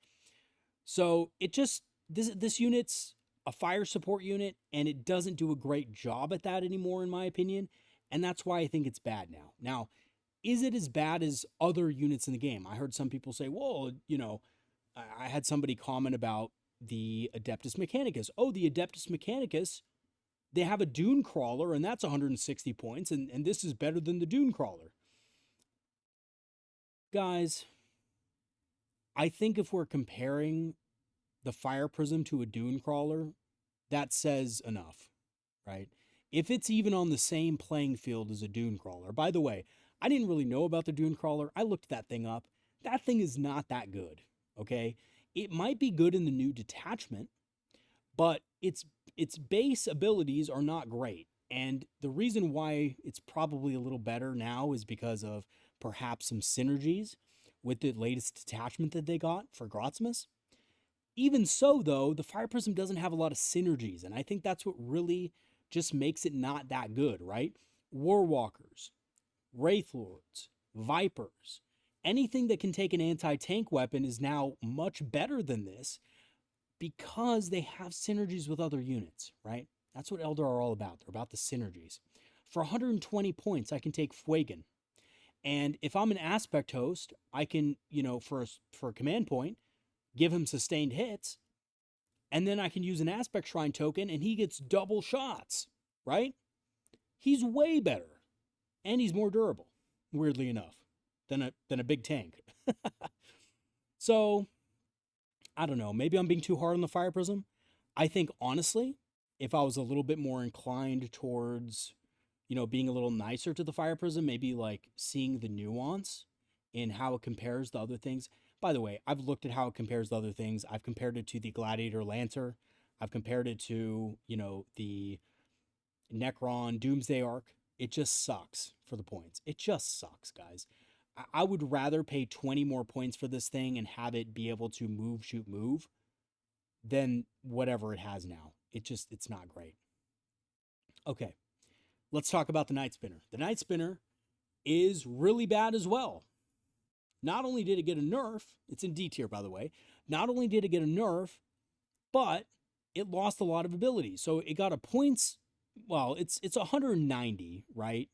So it just, this unit's a fire support unit, and it doesn't do a great job at that anymore, in my opinion. And that's why I think it's bad now. Now, is it as bad as other units in the game? I heard some people say, well, you know, I had somebody comment about the Adeptus Mechanicus. Oh, the Adeptus Mechanicus, they have a Dune Crawler, and that's 160 points, and this is better than the Dune Crawler. Guys, I think if we're comparing the Fire Prism to a Dune Crawler, that says enough, right? If it's even on the same playing field as a Dune Crawler. By the way, I didn't really know about the Dune Crawler. I looked that thing up. That thing is not that good, okay? It might be good in the new detachment, but its base abilities are not great. And the reason why it's probably a little better now is because of perhaps some synergies with the latest detachment that they got for Grotsmas. Even so, though, the Fire Prism doesn't have a lot of synergies, and I think that's what really just makes it not that good, right? Warwalkers, Wraithlords, Vipers, anything that can take an anti-tank weapon is now much better than this because they have synergies with other units, right? That's what Eldar are all about. They're about the synergies. For 120 points, I can take Fuegan. And if I'm an aspect host, I can, you know, for a command point, give him sustained hits, and then I can use an aspect shrine token and he gets double shots, right? He's way better. And he's more durable, weirdly enough, than a big tank. So, I don't know. Maybe I'm being too hard on the Fire Prism. I think, honestly, if I was a little bit more inclined towards, you know, being a little nicer to the Fire Prism, maybe like seeing the nuance in how it compares to other things. By the way, I've looked at how it compares to other things. I've compared it to the Gladiator Lancer. I've compared it to, you know, the Necron Doomsday Arc. It just sucks for the points. It just sucks, guys. I would rather pay 20 more points for this thing and have it be able to move, shoot, move than whatever it has now. It's not great. Okay, let's talk about the Night Spinner. The Night Spinner is really bad as well. Not only did it get a nerf, it's in D tier, by the way. Not only did it get a nerf, but it lost a lot of abilities. So it got a points, well, it's 190, right?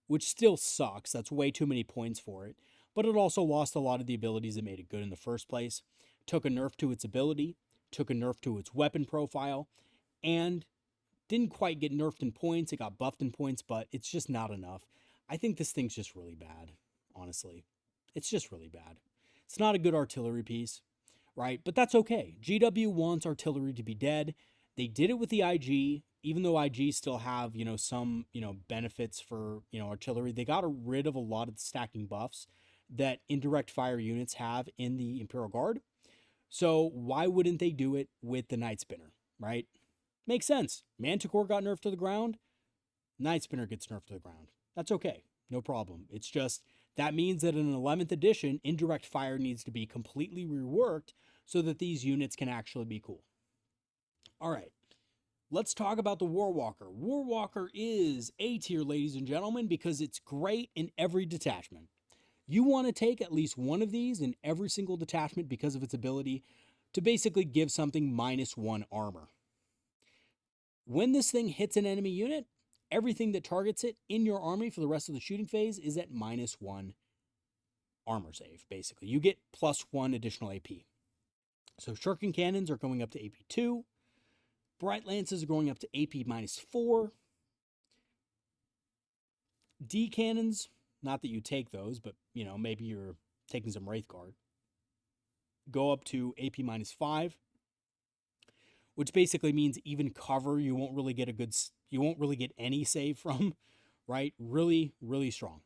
Which still sucks. That's way too many points for it. But it also lost a lot of the abilities that made it good in the first place. Took a nerf to its ability, took a nerf to its weapon profile, and didn't quite get nerfed in points. It got buffed in points, but it's just not enough. I think this thing's just really bad, honestly. It's just really bad. It's not a good artillery piece, right? But that's okay. GW wants artillery to be dead. They did it with the IG, even though IG still have, you know, some, you know, benefits for, you know, artillery. They got rid of a lot of the stacking buffs that indirect fire units have in the Imperial Guard. So why wouldn't they do it with the Night Spinner, right? Makes sense. Manticore got nerfed to the ground. Night Spinner gets nerfed to the ground. That's okay. No problem. It's just, that means that in an 11th edition, indirect fire needs to be completely reworked so that these units can actually be cool. All right, let's talk about the Warwalker. Warwalker is A tier, ladies and gentlemen, because it's great in every detachment. You want to take at least one of these in every single detachment because of its ability to basically give something -1 armor. When this thing hits an enemy unit, everything that targets it in your army for the rest of the shooting phase is at -1 armor save, basically. You get +1 additional AP. So shuriken cannons are going up to AP 2. Bright lances are going up to AP -4. D cannons, not that you take those, but, you know, maybe you're taking some Wraithguard, go up to AP -5, which basically means even cover you won't really get you won't really get any save from, right? Really, really strong.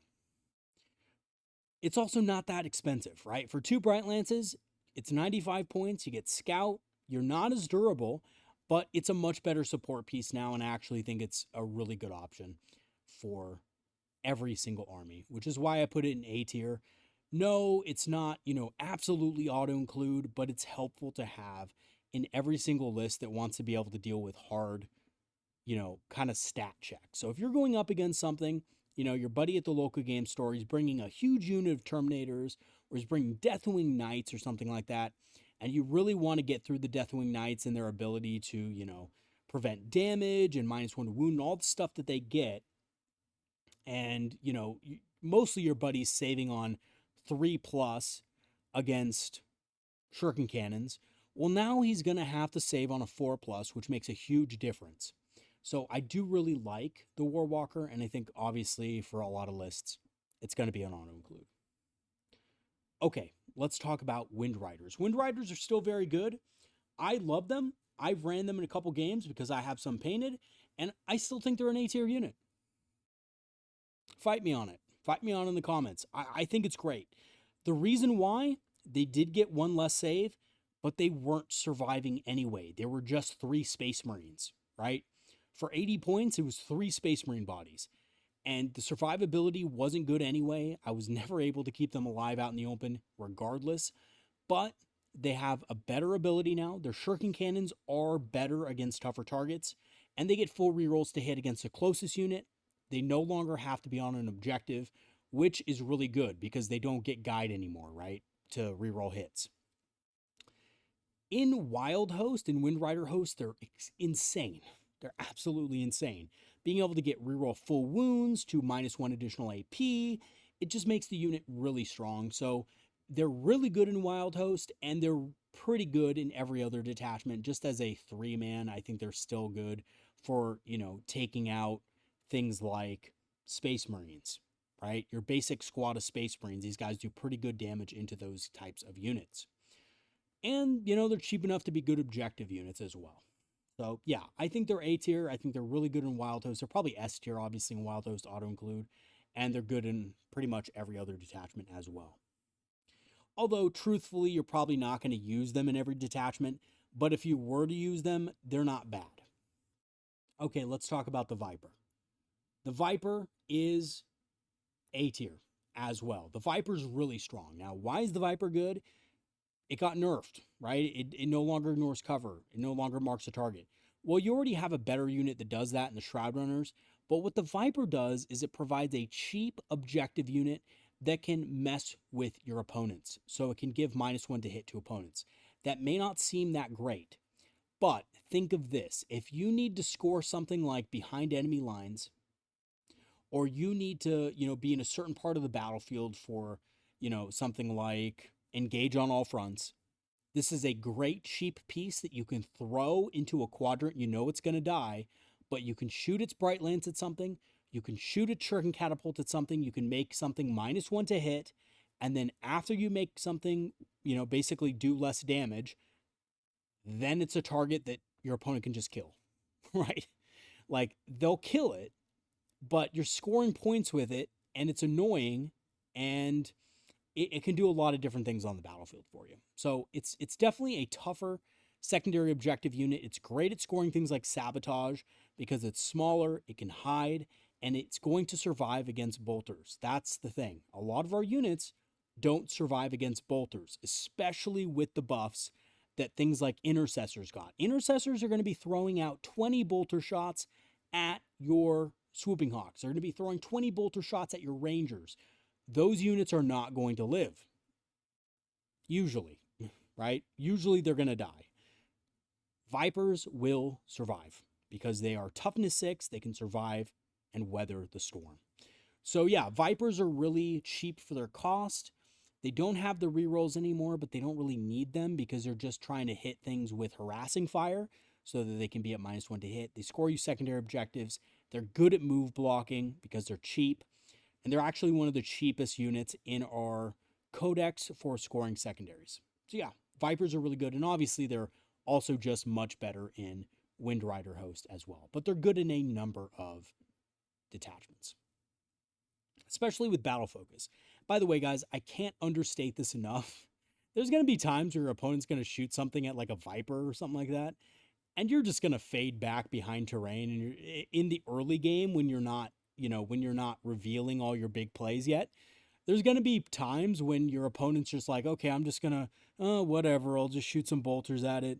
It's also not that expensive, right? For 2 Bright Lances, it's 95 points. You get Scout. You're not as durable, but it's a much better support piece now, and I actually think it's a really good option for every single army, which is why I put it in A tier. No, it's not, you know, absolutely auto-include, but it's helpful to have in every single list that wants to be able to deal with hard, kind of stat check. So if you're going up against something, your buddy at the local game store, he's bringing a huge unit of Terminators, or he's bringing Deathwing Knights or something like that, and you really want to get through the Deathwing Knights and their ability to, prevent damage and -1 to wound and all the stuff that they get, and, mostly your buddy's saving on 3+ against shuriken cannons. Well, now he's going to have to save on a 4+, which makes a huge difference. So I do really like the Warwalker, and I think obviously for a lot of lists, it's going to be an auto-include. Okay, let's talk about Windriders. Windriders are still very good. I love them. I've ran them in a couple games because I have some painted, and I still think they're an A-tier unit. Fight me on it. Fight me on in the comments. I think it's great. The reason why, they did get one less save, but they weren't surviving anyway. They were just 3 Space Marines, right? For 80 points, it was 3 Space Marine bodies. And the survivability wasn't good anyway. I was never able to keep them alive out in the open regardless. But they have a better ability now. Their shuriken cannons are better against tougher targets. And they get full rerolls to hit against the closest unit. They no longer have to be on an objective, which is really good because they don't get guide anymore, right? To reroll hits. In Wild Host and Windrider Host, they're insane. They're absolutely insane. Being able to get reroll full wounds to -1 additional AP, it just makes the unit really strong. So they're really good in Wild Host, and they're pretty good in every other detachment. Just as a 3-man, I think they're still good for, taking out things like Space Marines, right? Your basic squad of Space Marines, these guys do pretty good damage into those types of units. And, they're cheap enough to be good objective units as well. So, yeah, I think they're A-tier. I think they're really good in Wild Host. They're probably S-tier, obviously, in Wild Host auto-include. And they're good in pretty much every other detachment as well. Although, truthfully, you're probably not going to use them in every detachment. But if you were to use them, they're not bad. Okay, let's talk about the Viper. The Viper is A-tier as well. The Viper's really strong. Now, why is the Viper good? It got nerfed, right? It no longer ignores cover. It no longer marks a target. Well, you already have a better unit that does that in the Shroud Runners, but what the Viper does is it provides a cheap objective unit that can mess with your opponents. So it can give -1 to hit to opponents. That may not seem that great, but think of this. If you need to score something like behind enemy lines, or you need to, be in a certain part of the battlefield for, something like engage on all fronts, this is a great cheap piece that you can throw into a quadrant. It's going to die, but you can shoot its Bright Lance at something. You can shoot a Shuriken Catapult at something. You can make something -1 to hit. And then after you make something, basically do less damage, then it's a target that your opponent can just kill, right? Like, they'll kill it, but you're scoring points with it, and it's annoying, and it can do a lot of different things on the battlefield for you. So it's definitely a tougher secondary objective unit. It's great at scoring things like Sabotage because it's smaller, it can hide, and it's going to survive against bolters. That's the thing. A lot of our units don't survive against bolters, especially with the buffs that things like Intercessors got. Intercessors are going to be throwing out 20 bolter shots at your Swooping Hawks. They're going to be throwing 20 bolter shots at your Rangers. Those units are not going to live. Usually, right? Usually they're going to die. Vipers will survive because they are toughness 6. They can survive and weather the storm. So yeah, Vipers are really cheap for their cost. They don't have the rerolls anymore, but they don't really need them because they're just trying to hit things with harassing fire so that they can be at -1 to hit. They score you secondary objectives. They're good at move blocking because they're cheap. And they're actually one of the cheapest units in our codex for scoring secondaries. So yeah, Vipers are really good. And obviously they're also just much better in Windrider Host as well. But they're good in a number of detachments, especially with battle focus. By the way, guys, I can't understate this enough. There's going to be times where your opponent's going to shoot something at like a Viper or something like that, and you're just going to fade back behind terrain. And you're in the early game when you're not, when you're not revealing all your big plays yet. There's going to be times when your opponent's just like, okay, I'm just going to, whatever, I'll just shoot some bolters at it.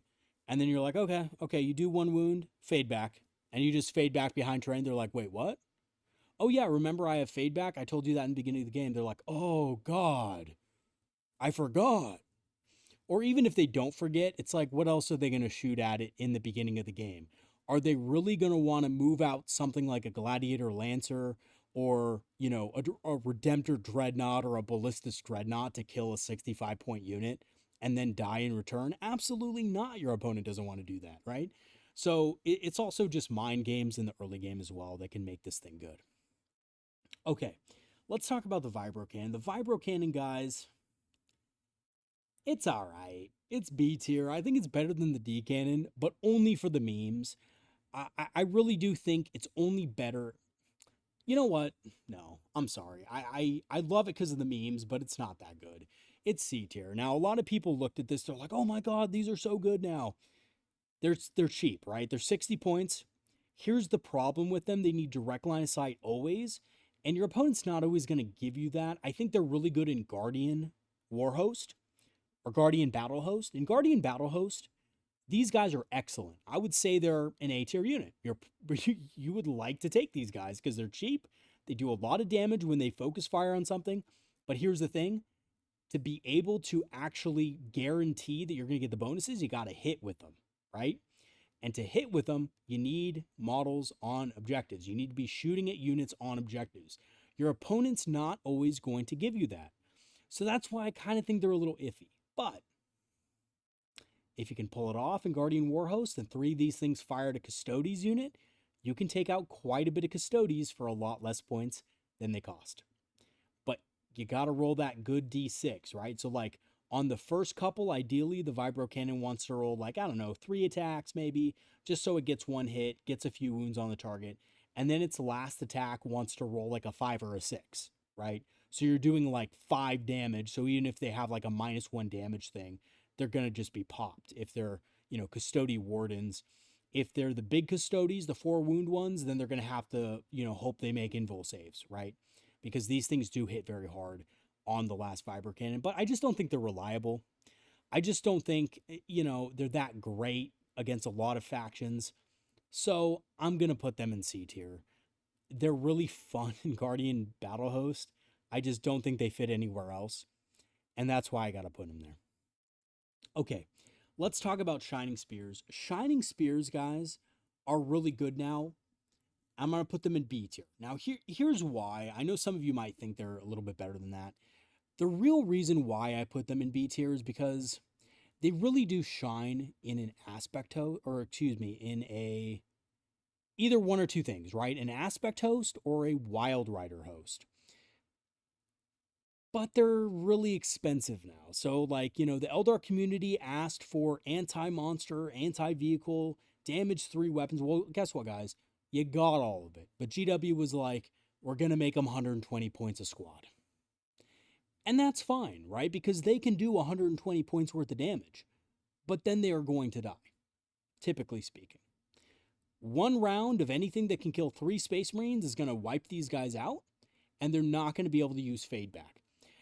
And then you're like, okay, you do 1 wound, fade back. And you just fade back behind terrain. They're like, wait, what? Oh, yeah, remember I have fade back? I told you that in the beginning of the game. They're like, oh, God, I forgot. Or even if they don't forget, it's like, what else are they going to shoot at it in the beginning of the game? Are they really going to want to move out something like a Gladiator Lancer or, you know, a Redemptor Dreadnought or a Ballistus Dreadnought to kill a 65-point unit and then die in return? Absolutely not. Your opponent doesn't want to do that, right? So it's also just mind games in the early game as well that can make this thing good. Okay, let's talk about the Vibro Cannon. The Vibro Cannon, guys, it's all right. It's B tier. I think it's better than the D Cannon, but only for the memes. I really do think it's only better. You know what? No, I'm sorry. I love it because of the memes, but it's not that good. It's C tier. Now, a lot of people looked at this. They're like, oh my God, these are so good now. They're cheap, right? They're 60 points. Here's the problem with them. They need direct line of sight always. And your opponent's not always going to give you that. I think they're really good in Guardian Warhost or Guardian Battle Host. In Guardian Battle Host, these guys are excellent. I would say they're an A tier unit. You would like to take these guys because they're cheap. They do a lot of damage when they focus fire on something. But here's the thing. To be able to actually guarantee that you're going to get the bonuses, you got to hit with them, right? And to hit with them, you need models on objectives. You need to be shooting at units on objectives. Your opponent's not always going to give you that. So that's why I kind of think they're a little iffy. But if you can pull it off in Guardian Warhost and 3 of these things fire at a Custodes unit, you can take out quite a bit of Custodes for a lot less points than they cost. But you got to roll that good D6, right? So like on the first couple, ideally, the Vibro Cannon wants to roll like, I don't know, 3 attacks maybe, just so it gets 1 hit, gets a few wounds on the target. And then its last attack wants to roll like a 5 or a 6, right? So you're doing like 5 damage. So even if they have like a -1 damage thing, they're going to just be popped. If they're, you know, Custody Wardens. If they're the big Custodes, the 4 wound ones, then they're going to have to, you know, hope they make invul saves, right? Because these things do hit very hard on the last Vibro Cannon. But I just don't think they're reliable. I just don't think, you know, they're that great against a lot of factions. So I'm going to put them in C tier. They're really fun in Guardian Battle Host. I just don't think they fit anywhere else. And that's why I got to put them there. Okay, let's talk about Shining Spears. Shining Spears, guys, are really good now. I'm going to put them in B tier. Now, here's why. I know some of you might think they're a little bit better than that. The real reason why I put them in B tier is because they really do shine in an aspect host, or excuse me, in a either one or two things, right? An aspect host or a wild rider host. But they're really expensive now. So, like, you know, the Eldar community asked for anti-monster, anti-vehicle, damage 3 weapons. Well, guess what, guys? You got all of it. But GW was like, we're going to make them 120 points a squad. And that's fine, right? Because they can do 120 points worth of damage. But then they are going to die, typically speaking. 1 round of anything that can kill 3 Space Marines is going to wipe these guys out. And they're not going to be able to use fade back.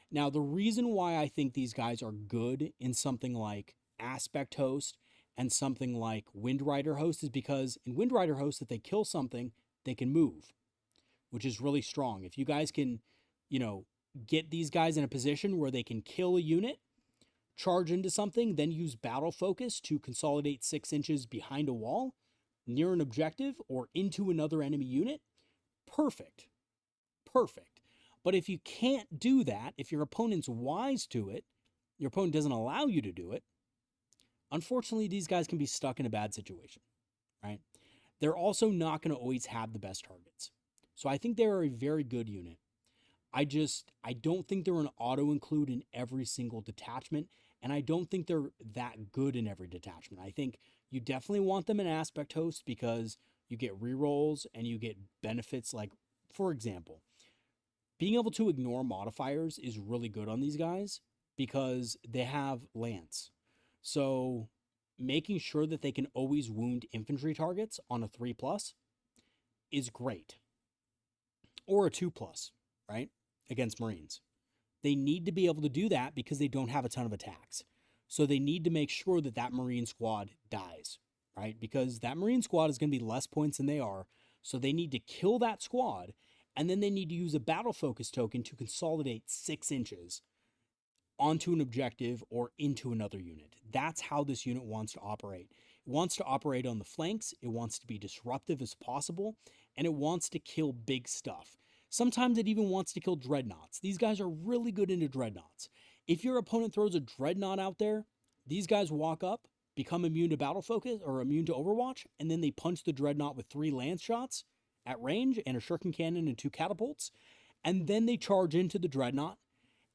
Now, the reason why I think these guys are good in something like Aspect Host and something like Windrider Host is because in Windrider Host, if they kill something, they can move, which is really strong. If you guys can, you know, get these guys in a position where they can kill a unit, charge into something, then use Battle Focus to consolidate 6 inches behind a wall, near an objective, or into another enemy unit, perfect. Perfect. But if you can't do that, if your opponent's wise to it, your opponent doesn't allow you to do it, unfortunately, these guys can be stuck in a bad situation, right? They're also not going to always have the best targets. So I think they're a very good unit. I don't think they're an auto-include in every single detachment, and I don't think they're that good in every detachment. I think you definitely want them in Aspect Host because you get rerolls and you get benefits like, for example, being able to ignore modifiers is really good on these guys because they have Lance. So making sure that they can always wound infantry targets on a 3+ is great. Or a 2+, right? Against Marines. They need to be able to do that because they don't have a ton of attacks. So they need to make sure that that Marine squad dies, right? Because that Marine squad is going to be less points than they are. So they need to kill that squad, and then they need to use a battle focus token to consolidate 6 inches onto an objective or into another unit. That's how this unit wants to operate. It wants to operate on the flanks, it wants to be disruptive as possible, and it wants to kill big stuff. Sometimes it even wants to kill dreadnoughts. These guys are really good into dreadnoughts. If your opponent throws a dreadnought out there, these guys walk up, become immune to battle focus or immune to Overwatch, and then they punch the dreadnought with 3 lance shots at range and a shuriken cannon and 2 catapults, and then they charge into the dreadnought.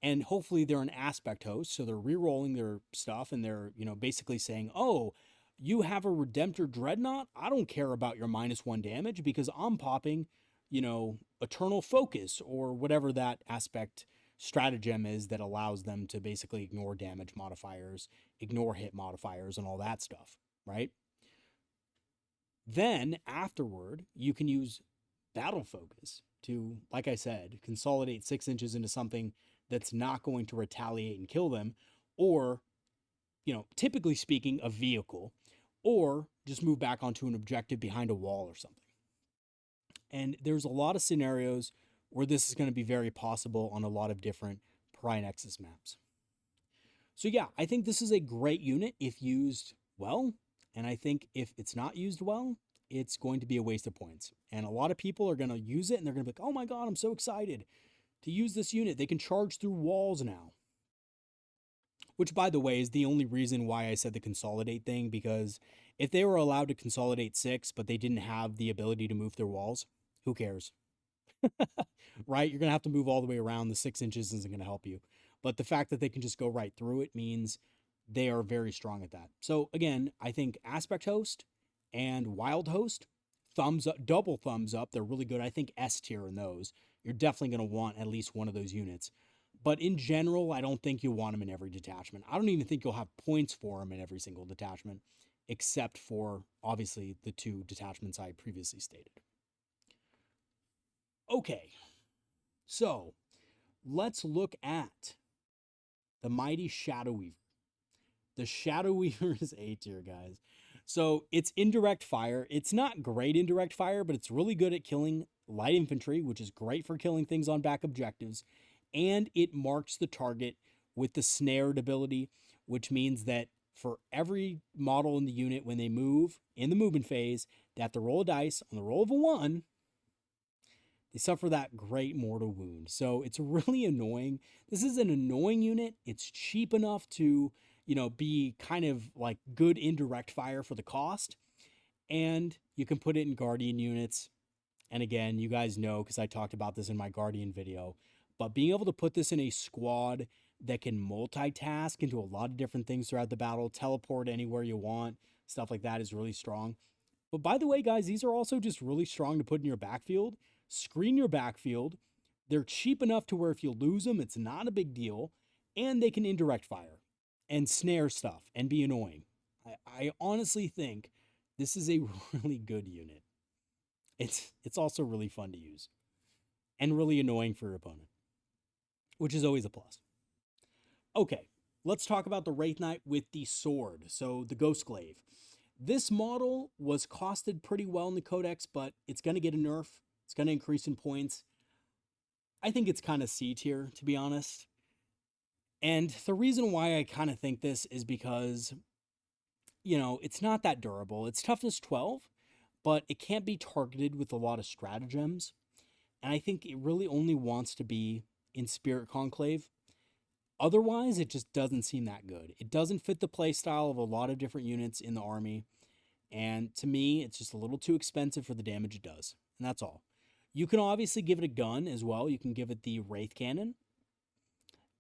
And hopefully they're an aspect host, so they're re-rolling their stuff, and they're, basically saying, oh, you have a Redemptor Dreadnought? I don't care about your -1 damage because I'm popping, Eternal Focus or whatever that aspect stratagem is that allows them to basically ignore damage modifiers, ignore hit modifiers, and all that stuff, right? Then, afterward, you can use Battle Focus to, like I said, consolidate 6 inches into something that's not going to retaliate and kill them, or, typically speaking, a vehicle, or just move back onto an objective behind a wall or something. And there's a lot of scenarios where this is going to be very possible on a lot of different Pariah Nexus maps. So yeah, I think this is a great unit if used well, and I think if it's not used well, it's going to be a waste of points. And a lot of people are going to use it, and they're going to be like, oh my god, I'm so excited to use this unit. They can charge through walls now. Which, by the way, is the only reason why I said the consolidate thing, because if they were allowed to consolidate 6, but they didn't have the ability to move their walls, who cares? Right? You're going to have to move all the way around. The 6 inches isn't going to help you. But the fact that they can just go right through it means they are very strong at that. So, again, I think Aspect Host and Wild Host, thumbs up, double thumbs up. They're really good. I think S tier in those. You're definitely going to want at least one of those units. But in general, I don't think you'll want them in every detachment. I don't even think you'll have points for them in every single detachment, except for, obviously, the 2 detachments I previously stated. Okay, so let's look at the mighty Shadow Weaver. The Shadow Weaver is A tier, guys. So it's indirect fire. It's not great indirect fire, but it's really good at killing light infantry, which is great for killing things on back objectives. And it marks the target with the snared ability, which means that for every model in the unit, when they move in the movement phase, they have to roll a dice. On the roll of a 1, they suffer that great mortal wound. So it's really annoying. This is an annoying unit. It's cheap enough to, be kind of like good indirect fire for the cost. And you can put it in Guardian units. And again, you guys know, because I talked about this in my Guardian video, but being able to put this in a squad that can multitask into a lot of different things throughout the battle, teleport anywhere you want, stuff like that is really strong. But by the way, guys, these are also just really strong to put in your backfield. Screen your backfield. They're cheap enough to where if you lose them, it's not a big deal. And they can indirect fire and snare stuff and be annoying. I honestly think this is a really good unit. It's also really fun to use and really annoying for your opponent, which is always a plus. Okay, let's talk about the Wraithknight with the sword. So the Ghostglaive. This model was costed pretty well in the Codex, but it's going to get a nerf. It's going to increase in points. I think it's kind of C tier, to be honest. And the reason why I kind of think this is because, it's not that durable. It's toughness 12, but it can't be targeted with a lot of stratagems. And I think it really only wants to be in Spirit Conclave. Otherwise, it just doesn't seem that good. It doesn't fit the playstyle of a lot of different units in the army. And to me, it's just a little too expensive for the damage it does. And that's all. You can obviously give it a gun as well. You can give it the Wraith Cannon.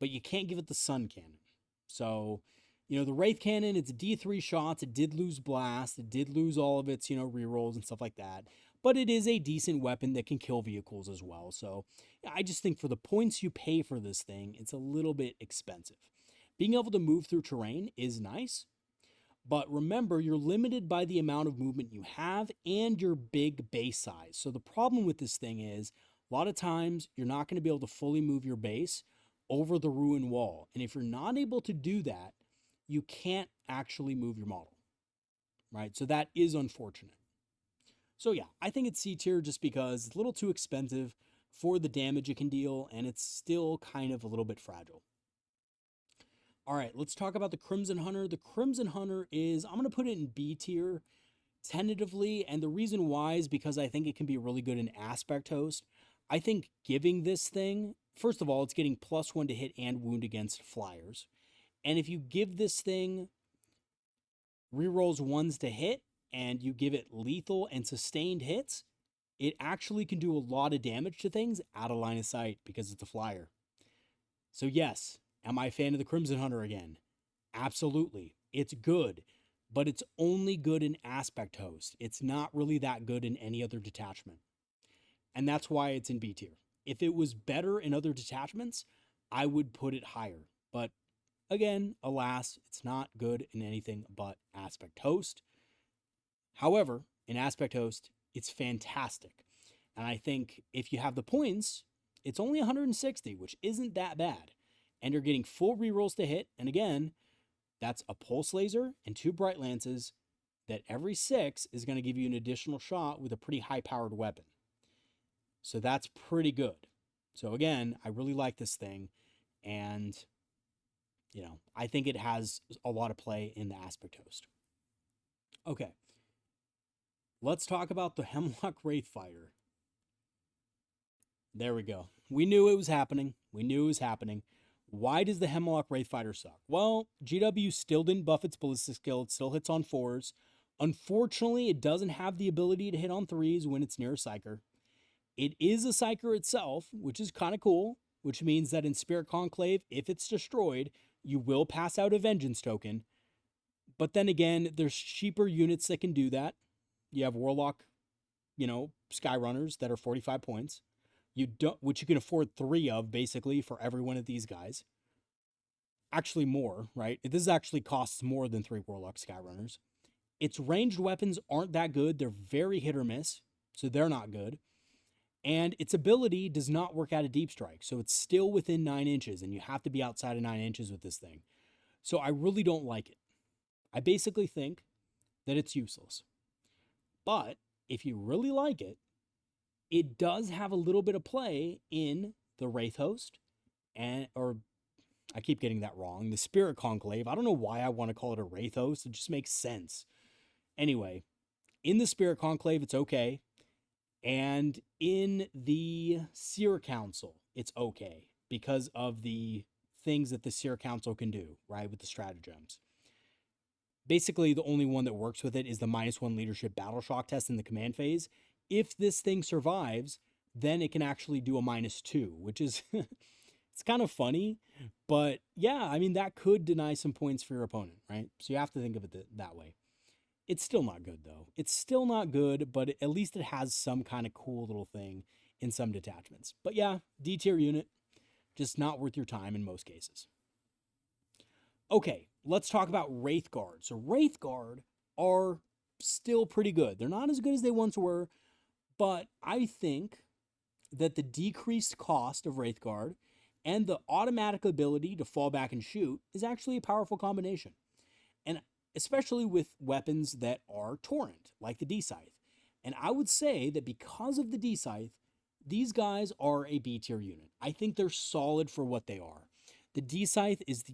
But you can't give it the Sun Cannon. So, the Wraith Cannon, it's D3 shots. It did lose blast. It did lose all of its, rerolls and stuff like that. But it is a decent weapon that can kill vehicles as well. So I just think for the points you pay for this thing, it's a little bit expensive. Being able to move through terrain is nice. But remember, you're limited by the amount of movement you have and your big base size. So the problem with this thing is, a lot of times, you're not going to be able to fully move your base over the ruin wall. And if you're not able to do that, you can't actually move your model, right? So that is unfortunate. So yeah, I think it's C tier just because it's a little too expensive for the damage it can deal, and it's still kind of a little bit fragile. All right, let's talk about the Crimson Hunter. The Crimson Hunter is, I'm going to put it in B tier tentatively, and the reason why is because I think it can be really good in Aspect Host. I think giving this thing, first of all, it's getting +1 to hit and wound against flyers. And if you give this thing rerolls 1s to hit, and you give it lethal and sustained hits, it actually can do a lot of damage to things out of line of sight because it's a flyer. So yes, am I a fan of the Crimson Hunter again? Absolutely. It's good, but it's only good in Aspect Host. It's not really that good in any other detachment. And that's why it's in B tier. If it was better in other detachments, I would put it higher. But again, alas, it's not good in anything but Aspect Host. However, in Aspect Host, it's fantastic. And I think if you have the points, it's only 160, which isn't that bad. And you're getting full rerolls to hit. And again, that's a pulse laser and 2 bright lances that every 6 is going to give you an additional shot with a pretty high-powered weapon. So that's pretty good. So again, I really like this thing. And, you know, I think it has a lot of play in the Aspect Host. Okay. Let's talk about the Hemlock Wraithfighter. There we go. We knew it was happening. Why does the Hemlock Wraithfighter suck? Well, GW still didn't buff its ballistic skill. It still hits on 4s. Unfortunately, it doesn't have the ability to hit on 3s when it's near a Psyker. It is a Psyker itself, which is kind of cool, which means that in Spirit Conclave, if it's destroyed, you will pass out a Vengeance token. But then again, there's cheaper units that can do that. You have Warlock, Skyrunners that are 45 points. Which you can afford 3 of, basically, for every one of these guys. Actually more, right? This actually costs more than 3 Warlock Skyrunners. Its ranged weapons aren't that good. They're very hit or miss, so they're not good. And its ability does not work out of Deep Strike, so it's still within 9 inches, and you have to be outside of 9 inches with this thing. So I really don't like it. I basically think that it's useless. But if you really like it, it does have a little bit of play in the Wraith Host, or I keep getting that wrong, the Spirit Conclave. I don't know why I want to call it a Wraith Host. It just makes sense. Anyway, in the Spirit Conclave, it's okay. And in the Seer Council, it's okay because of the things that the Seer Council can do, right, with the stratagems. Basically, the only one that works with it is the -1 leadership battle shock test in the command phase. If this thing survives, then it can actually do a -2, which is, it's kind of funny. But yeah, I mean, that could deny some points for your opponent, right? So you have to think of it that way. It's still not good, though. It's still not good, but at least it has some kind of cool little thing in some detachments. But yeah, D tier unit, just not worth your time in most cases. Okay, let's talk about Wraithguard. So Wraithguard are still pretty good. They're not as good as they once were, but I think that the decreased cost of Wraithguard and the automatic ability to fall back and shoot is actually a powerful combination. And especially with weapons that are Torrent, like the D-Scythe. And I would say that because of the D-Scythe, these guys are a B tier unit. I think they're solid for what they are. The D-Scythe is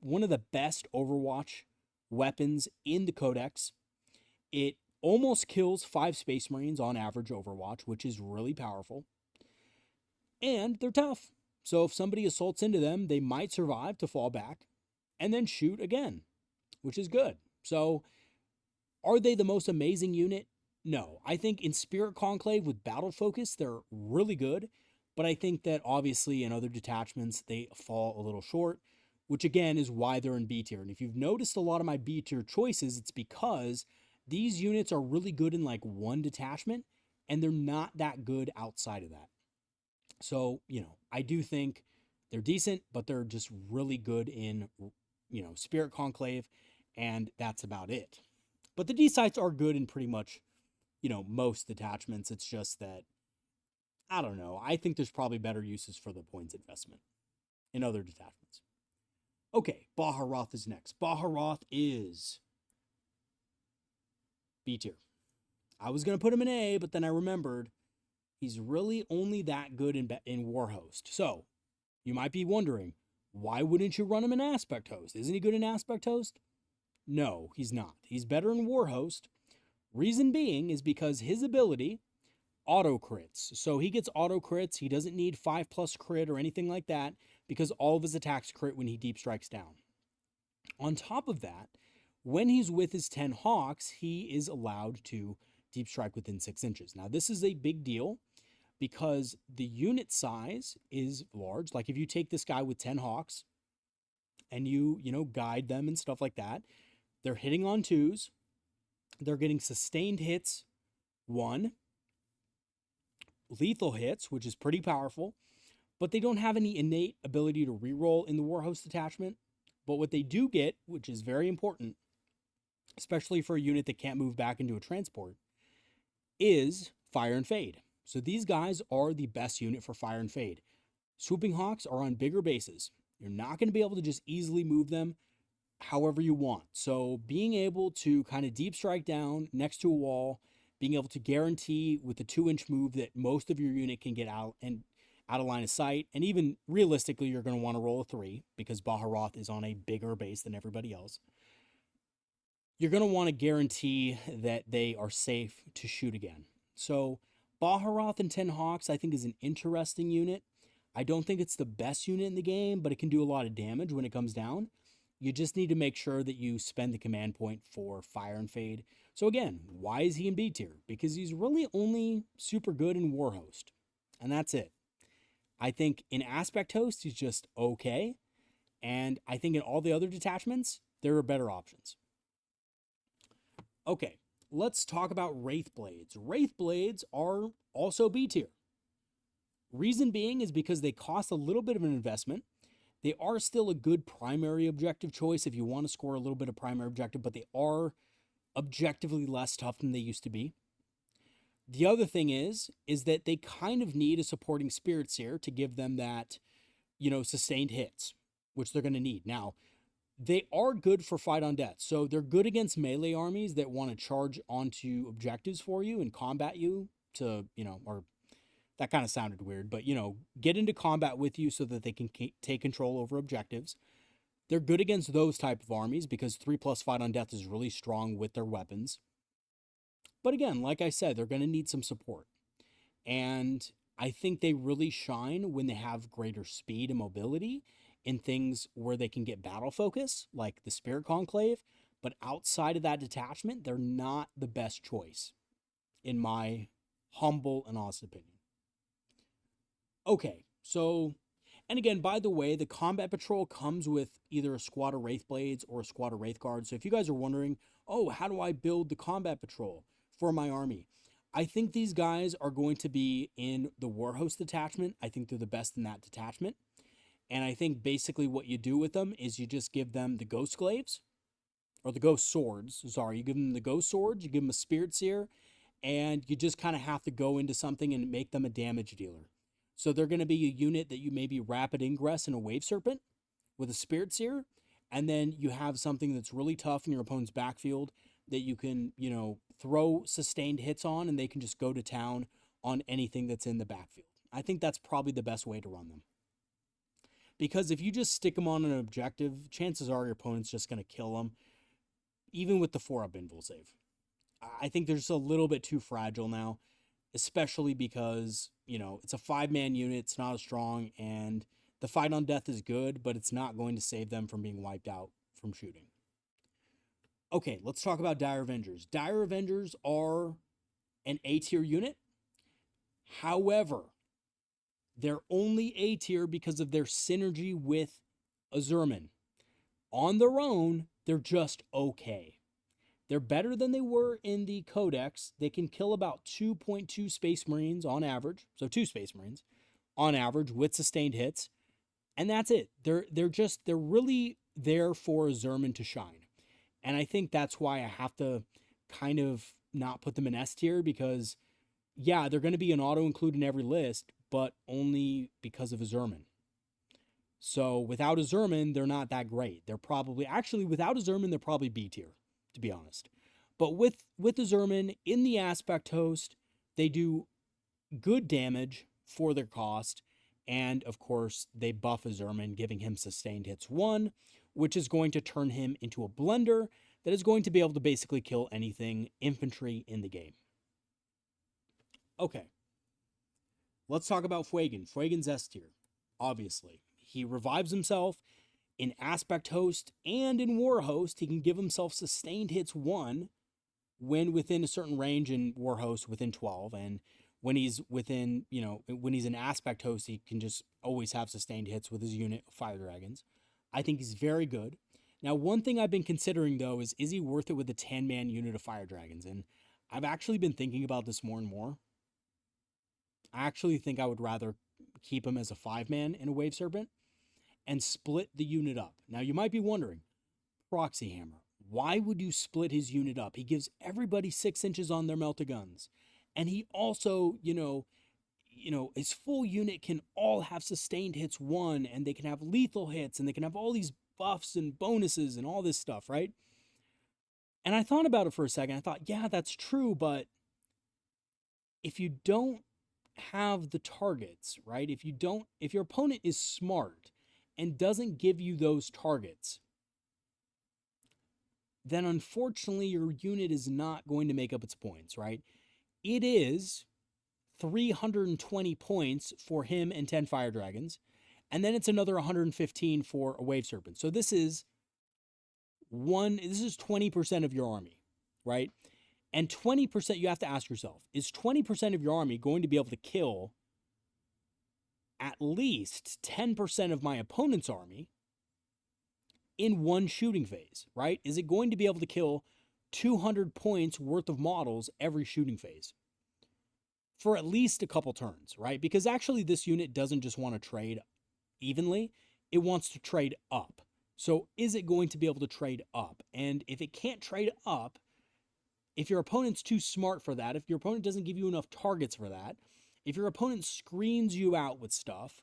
one of the best Overwatch weapons in the Codex. It almost kills 5 Space Marines on average Overwatch, which is really powerful. And they're tough. So if somebody assaults into them, they might survive to fall back and then shoot again, which is good. So are they the most amazing unit? No. I think in Spirit Conclave with Battle Focus, they're really good. But I think that obviously in other detachments, they fall a little short, which again is why they're in B tier. And if you've noticed a lot of my B tier choices, it's because these units are really good in like one detachment, and they're not that good outside of that. So, I do think they're decent, but they're just really good in, Spirit Conclave, and that's about it. But the D-Sites are good in pretty much, most detachments. It's just that, I don't know. I think there's probably better uses for the points investment in other detachments. Okay, Baharoth is next. Baharoth is B tier. I was going to put him in A, but then I remembered he's really only that good in Warhost. So, you might be wondering, why wouldn't you run him in Aspect Host? Isn't he good in Aspect Host? No, he's not. He's better in Warhost. Reason being is because his ability auto crits. So he gets auto crits. He doesn't need 5+ crit or anything like that because all of his attacks crit when he deep strikes down. On top of that, when he's with his 10 Hawks, he is allowed to deep strike within 6 inches. Now, this is a big deal because the unit size is large. Like if you take this guy with 10 Hawks and you guide them and stuff like that, they're hitting on 2s. They're getting sustained hits, 1, lethal hits, which is pretty powerful, but they don't have any innate ability to reroll in the Warhost attachment. But what they do get, which is very important, especially for a unit that can't move back into a transport, is Fire and Fade. So these guys are the best unit for Fire and Fade. Swooping Hawks are on bigger bases. You're not going to be able to just easily move them however you want. So being able to kind of deep strike down next to a wall, being able to guarantee with a 2-inch move that most of your unit can get out of line of sight, and even realistically, you're going to want to roll a 3 because Baharoth is on a bigger base than everybody else. You're going to want to guarantee that they are safe to shoot again. So Baharoth and 10 Hawks, I think, is an interesting unit. I don't think it's the best unit in the game, but it can do a lot of damage when it comes down. You just need to make sure that you spend the command point for Fire and Fade. So again, why is he in B tier? Because he's really only super good in Warhost. And that's it. I think in Aspect Host, he's just okay. And I think in all the other detachments, there are better options. Okay, let's talk about Wraithblades. Wraithblades are also B tier. Reason being is because they cost a little bit of an investment. They are still a good primary objective choice if you want to score a little bit of primary objective, but they are objectively less tough than they used to be. The other thing is that they kind of need a supporting Spiritseer to give them that, sustained hits, which they're going to need. Now, they are good for fight on death. So they're good against melee armies that want to charge onto objectives for you and combat you to, or that kind of sounded weird, but, get into combat with you so that they can take control over objectives. They're good against those type of armies because 3+ fight on death is really strong with their weapons. But again, like I said, they're going to need some support. And I think they really shine when they have greater speed and mobility in things where they can get battle focus, like the Spirit Conclave. But outside of that detachment, they're not the best choice, in my humble and honest opinion. Okay, so, and again, by the way, the Combat Patrol comes with either a squad of Wraithblades or a squad of Wraithguards. So if you guys are wondering, oh, how do I build the Combat Patrol for my army? I think these guys are going to be in the Warhost detachment. I think they're the best in that detachment. And I think basically what you do with them is you just give them the Ghost Glaives, or the Ghost Swords. Sorry, you give them the Ghost Swords, you give them a Spiritseer, and you just kind of have to go into something and make them a damage dealer. So they're going to be a unit that you maybe Rapid Ingress in a Wave Serpent with a Spiritseer, and then you have something that's really tough in your opponent's backfield that you can, throw sustained hits on, and they can just go to town on anything that's in the backfield. I think that's probably the best way to run them. Because if you just stick them on an objective, chances are your opponent's just going to kill them, even with the 4-up invul save. I think they're just a little bit too fragile now, especially because, it's a 5-man unit, it's not as strong, and the fight on death is good, but it's not going to save them from being wiped out from shooting. Okay, let's talk about Dire Avengers. Dire Avengers are an A-tier unit. However, they're only A tier because of their synergy with Azurman. On their own, they're just okay. They're better than they were in the Codex. They can kill about 2.2 Space Marines on average. So 2 Space Marines on average with sustained hits. And that's it. They're really there for Azurman to shine. And I think that's why I have to kind of not put them in S tier because, yeah, they're going to be an auto-include in every list, but only because of Azurman. So without a Zerman, they're not that great. They're probably, actually, without a Zerman, they're probably B tier, to be honest. But with the Zerman in the aspect host, they do good damage for their cost. And of course, they buff a Zerman, giving him sustained hits 1, which is going to turn him into a blender that is going to be able to basically kill anything infantry in the game. Okay. Let's talk about Fuegan. Fuegan's S tier, obviously. He revives himself in Aspect Host and in War Host. He can give himself sustained hits 1 when within a certain range in War Host within 12. And when he's within, when he's in Aspect Host, he can just always have sustained hits with his unit of Fire Dragons. I think he's very good. Now, one thing I've been considering, though, is he worth it with a 10-man unit of Fire Dragons? And I've actually been thinking about this more and more. I actually think I would rather keep him as a 5-man in a Wave Serpent and split the unit up. Now, you might be wondering, Proxy Hammer, why would you split his unit up? He gives everybody 6 inches on their melta guns. And he also, his full unit can all have sustained hits 1, and they can have lethal hits, and they can have all these buffs and bonuses and all this stuff, right? And I thought about it for a second. I thought, yeah, that's true, but if you don't have the targets, right? If your opponent is smart and doesn't give you those targets, then unfortunately your unit is not going to make up its points, right? It is 320 points for him and 10 Fire Dragons, and then it's another 115 for a Wave Serpent. So this is 20% of your army, right? And 20%, you have to ask yourself, is 20% of your army going to be able to kill at least 10% of my opponent's army in one shooting phase, right? Is it going to be able to kill 200 points worth of models every shooting phase for at least a couple turns, right? Because actually this unit doesn't just want to trade evenly, it wants to trade up. So is it going to be able to trade up? And if it can't trade up, if your opponent's too smart for that, if your opponent doesn't give you enough targets for that, if your opponent screens you out with stuff,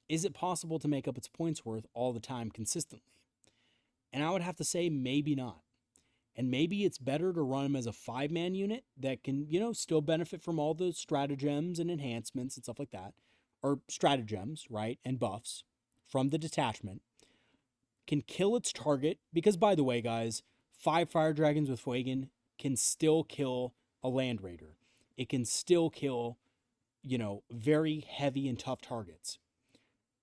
is it possible to make up its points worth all the time consistently? And I would have to say maybe not. And maybe it's better to run him as a 5-man unit that can, still benefit from all the stratagems and enhancements and stuff like that. Or stratagems, right? And buffs from the detachment. Can kill its target. Because, by the way, guys, 5 Fire Dragons with Fuegan can still kill a Land Raider. It can still kill, very heavy and tough targets.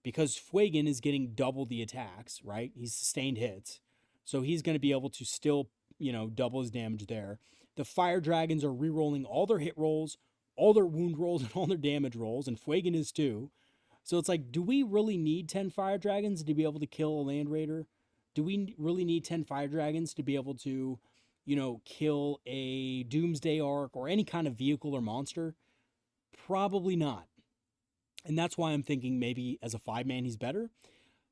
Because Fuegan is getting double the attacks, right? He's sustained hits. So he's going to be able to still, double his damage there. The Fire Dragons are rerolling all their hit rolls, all their wound rolls, and all their damage rolls. And Fuegan is too. So it's like, do we really need 10 Fire Dragons to be able to kill a Land Raider? Do we really need 10 Fire Dragons to be able to, kill a Doomsday Ark or any kind of vehicle or monster? Probably not. And that's why I'm thinking maybe as a 5-man he's better.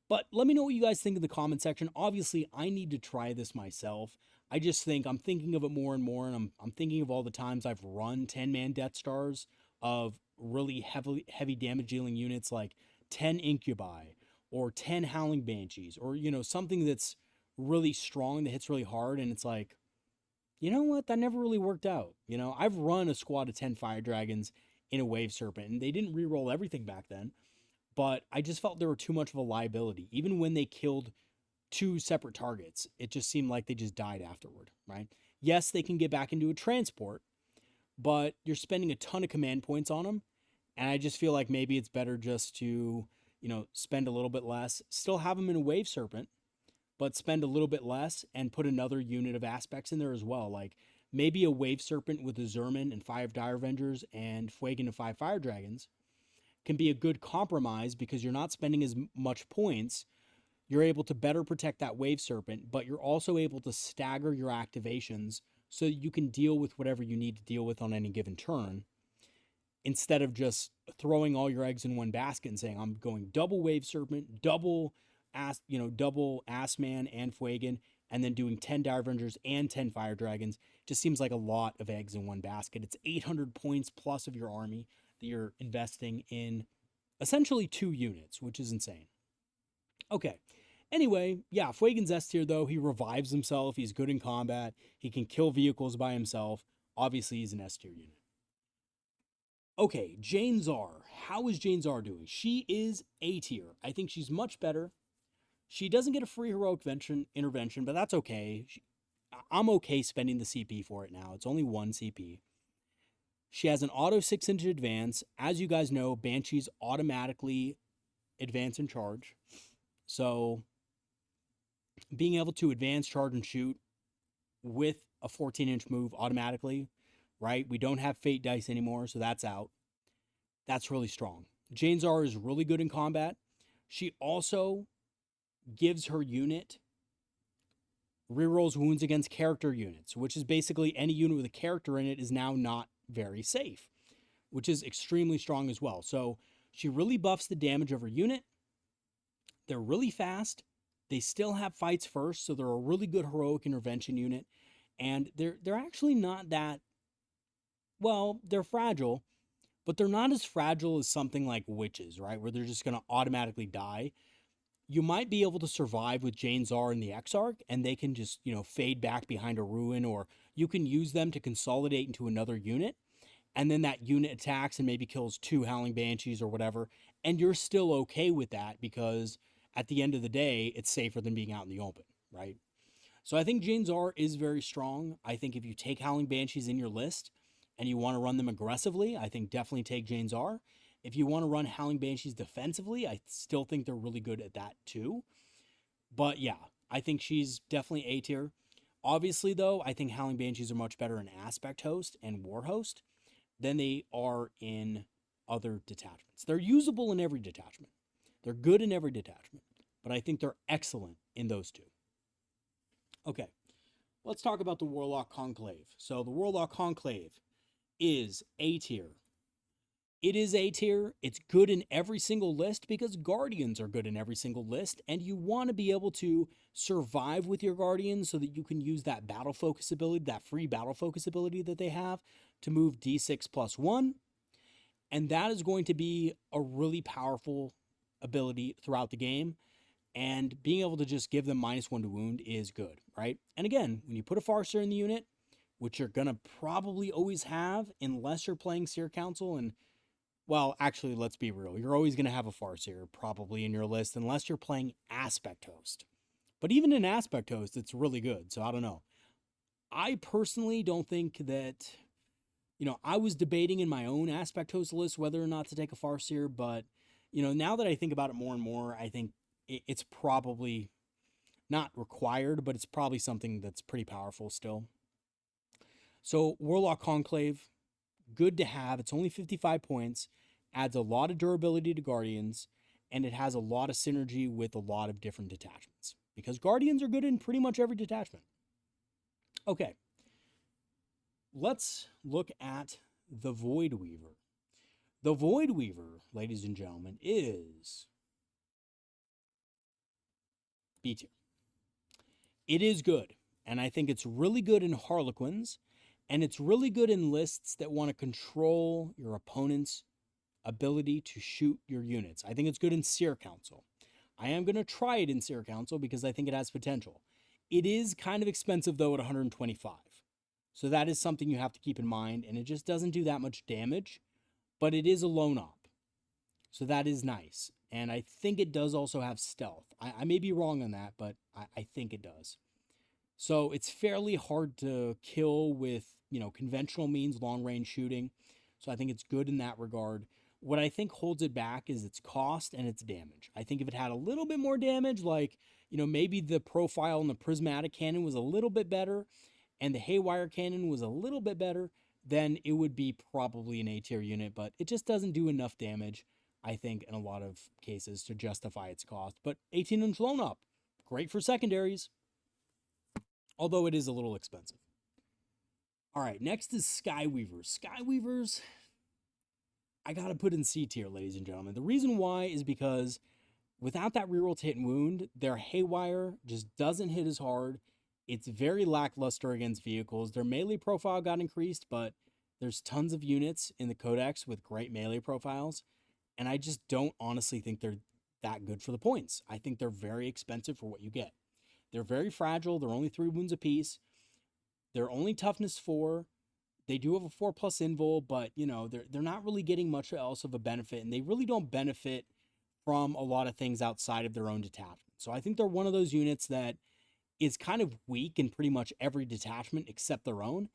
But let me know what you guys think in the comment section. Obviously, I need to try this myself. I just think I'm thinking of it more and more, and I'm thinking of all the times I've run 10-man Death Stars of really heavy damage dealing units like 10 Incubi or 10 Howling Banshees, or something that's really strong that hits really hard, and it's like, you know what, that never really worked out. I've run a squad of 10 Fire Dragons in a Wave Serpent, and they didn't reroll everything back then, but I just felt they were too much of a liability. Even when they killed 2 separate targets, it just seemed like they just died afterward, right? Yes, they can get back into a transport, but you're spending a ton of command points on them, and I just feel like maybe it's better just to, spend a little bit less, still have them in a Wave Serpent, but spend a little bit less and put another unit of aspects in there as well. Like maybe a Wave Serpent with a Zerman and 5 Dire Avengers and Fuegan and 5 Fire Dragons can be a good compromise because you're not spending as much points. You're able to better protect that Wave Serpent, but you're also able to stagger your activations so that you can deal with whatever you need to deal with on any given turn, instead of just throwing all your eggs in one basket and saying, I'm going double Wave Serpent, double Assman and Fuegan, and then doing 10 Dire Avengers and 10 Fire Dragons. Just seems like a lot of eggs in one basket. It's 800 points plus of your army that you're investing in essentially 2 units, which is insane. Okay. Anyway, yeah, Fuegan's S tier, though. He revives himself. He's good in combat. He can kill vehicles by himself. Obviously, he's an S tier unit. Okay, Jain Zar. How is Jain Zar doing? She is A tier. I think she's much better. She doesn't get a free heroic intervention, but that's okay. I'm okay spending the CP for it now. It's only 1 CP. She has an auto 6-inch advance. As you guys know, Banshees automatically advance and charge. So being able to advance, charge, and shoot with a 14-inch move automatically, right? We don't have fate dice anymore, so that's out. That's really strong. Jain Zar is really good in combat. She also gives her unit rerolls wounds against character units, which is basically any unit with a character in it is now not very safe, which is extremely strong as well. So she really buffs the damage of her unit. They're really fast. They still have fights first, so they're a really good heroic intervention unit. And they're actually not that, well, they're fragile, but they're not as fragile as something like witches, right? Where they're just going to automatically die. You might be able to survive with Jain Zar and the Exarch, and they can just, fade back behind a ruin, or you can use them to consolidate into another unit, and then that unit attacks and maybe kills 2 Howling Banshees or whatever, and you're still okay with that because at the end of the day, it's safer than being out in the open, right? So I think Jain Zar is very strong. I think if you take Howling Banshees in your list and you want to run them aggressively, I think definitely take Jain Zar. If you want to run Howling Banshees defensively, I still think they're really good at that too. But yeah, I think she's definitely A tier. Obviously, though, I think Howling Banshees are much better in Aspect Host and War Host than they are in other detachments. They're usable in every detachment. They're good in every detachment. But I think they're excellent in those two. Okay, let's talk about the Warlock Conclave. So the Warlock Conclave is A tier. It is A tier. It's good in every single list because Guardians are good in every single list, and you want to be able to survive with your Guardians so that you can use that battle focus ability, that free battle focus ability that they have to move D6 plus 1. And that is going to be a really powerful ability throughout the game. And being able to just give them -1 to wound is good, right? And again, when you put a Farseer in the unit, which you're going to probably always have unless you're playing Seer Council, and well, actually, let's be real. You're always going to have a Farseer probably in your list unless you're playing Aspect Host. But even in Aspect Host, it's really good. So I don't know. I personally don't think that, I was debating in my own Aspect Host list whether or not to take a Farseer. But, now that I think about it more and more, I think it's probably not required, but it's probably something that's pretty powerful still. So Warlock Conclave, good to have. It's only 55 points, adds a lot of durability to Guardians, and it has a lot of synergy with a lot of different detachments because Guardians are good in pretty much every detachment. Okay, let's look at the Void Weaver. The Void Weaver, ladies and gentlemen, is B tier. It is good, and I think it's really good in Harlequins, and it's really good in lists that want to control your opponent's ability to shoot your units. I think it's good in Seer Council. I am going to try it in Seer Council because I think it has potential. It is kind of expensive, though, at 125. So that is something you have to keep in mind, and it just doesn't do that much damage, but it is a lone op. So that is nice. And I think it does also have stealth. I may be wrong on that, but I think it does. So it's fairly hard to kill with, conventional means, long-range shooting. So I think it's good in that regard. What I think holds it back is its cost and its damage. I think if it had a little bit more damage, like, maybe the profile in the prismatic cannon was a little bit better and the haywire cannon was a little bit better, then it would be probably an A tier unit, but it just doesn't do enough damage, I think, in a lot of cases to justify its cost. But 18-inch lone up, great for secondaries, although it is a little expensive. All right, next is Skyweavers. Skyweavers, I got to put in C tier, ladies and gentlemen. The reason why is because without that reroll to hit and wound, their haywire just doesn't hit as hard. It's very lackluster against vehicles. Their melee profile got increased, but there's tons of units in the Codex with great melee profiles. And I just don't honestly think they're that good for the points. I think they're very expensive for what you get. They're very fragile. They're only 3 wounds apiece. They're only toughness 4. They do have a 4+ invul, but you know, they're not really getting much else of a benefit, and they really don't benefit from a lot of things outside of their own detachment. So I think they're one of those units that is kind of weak in pretty much every detachment except their own.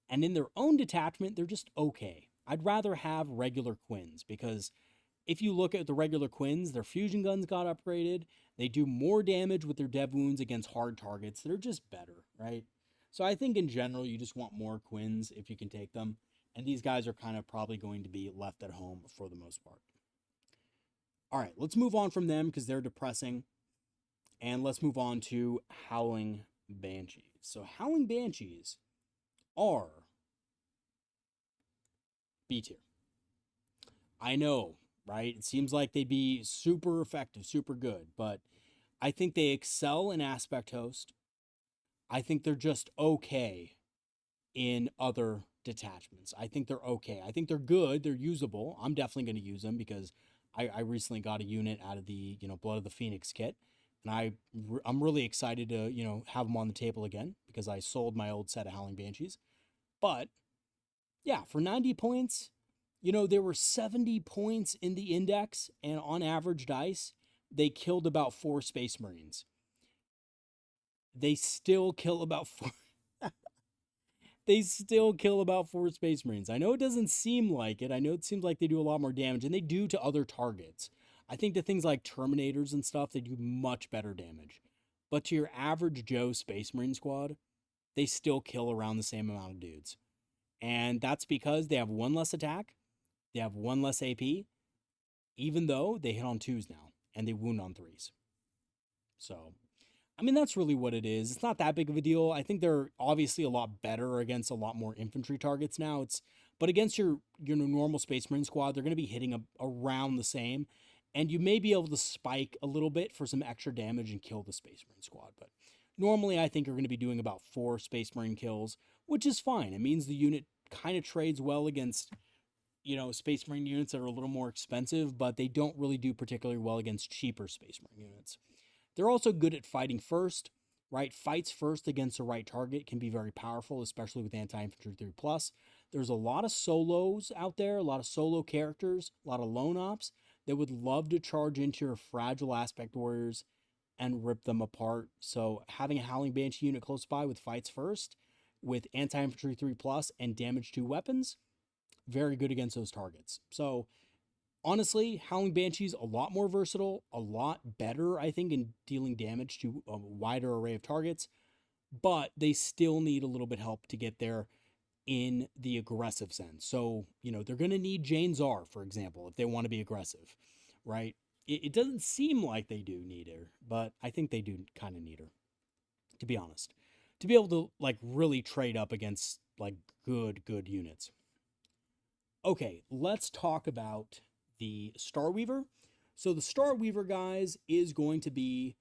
And in their own detachment, they're just okay. I'd rather have regular Quins, because if you look at the regular Quins, their fusion guns got upgraded. They do more damage with their dev wounds against hard targets. They're just better, right? So I think in general, you just want more Quins if you can take them. And these guys are kind of probably going to be left at home for the most part. All right, let's move on from them because they're depressing. And let's move on to Howling Banshees. So Howling Banshees are B tier. I know, right? It seems like they'd be super effective, super good, but I think they excel in Aspect Host. I think they're just okay in other detachments. I think they're okay. I think they're good. They're usable. I'm definitely going to use them because I recently got a unit out of the, Blood of the Phoenix kit. And I'm really excited to, have them on the table again because I sold my old set of Howling Banshees. But, yeah, for 90 points, there were 70 points in the index, and on average dice, they killed about 4 Space Marines. They still kill about 4... They still kill about 4 Space Marines. I know it doesn't seem like it. I know it seems like they do a lot more damage, and they do to other targets. I think to things like Terminators and stuff, they do much better damage. But to your average Joe Space Marine squad, they still kill around the same amount of dudes. And that's because they have 1 less attack, they have 1 less AP, even though they hit on 2s now, and they wound on 3s. So... that's really what it is. It's not that big of a deal. I think they're obviously a lot better against a lot more infantry targets now. But against your normal Space Marine squad, they're going to be hitting around the same, and you may be able to spike a little bit for some extra damage and kill the Space Marine squad. But normally, I think you're going to be doing about 4 Space Marine kills, which is fine. It means the unit kind of trades well against Space Marine units that are a little more expensive, but they don't really do particularly well against cheaper Space Marine units. They're also good at fighting first, right? Fights first against the right target can be very powerful, especially with anti-infantry 3+. There's a lot of solos out there, a lot of solo characters, a lot of lone ops that would love to charge into your fragile aspect warriors and rip them apart. So having a Howling Banshee unit close by with fights first, with anti-infantry 3+, and damage to weapons, very good against those targets. So honestly, Howling Banshee's a lot more versatile, a lot better, I think, in dealing damage to a wider array of targets, but they still need a little bit help to get there in the aggressive sense. So, they're going to need Jain Zar, for example, if they want to be aggressive, right? It doesn't seem like they do need her, but I think they do kind of need her, to be honest, to be able to, really trade up against, good units. Okay, let's talk about the Starweaver. So the Starweaver, guys, is going to be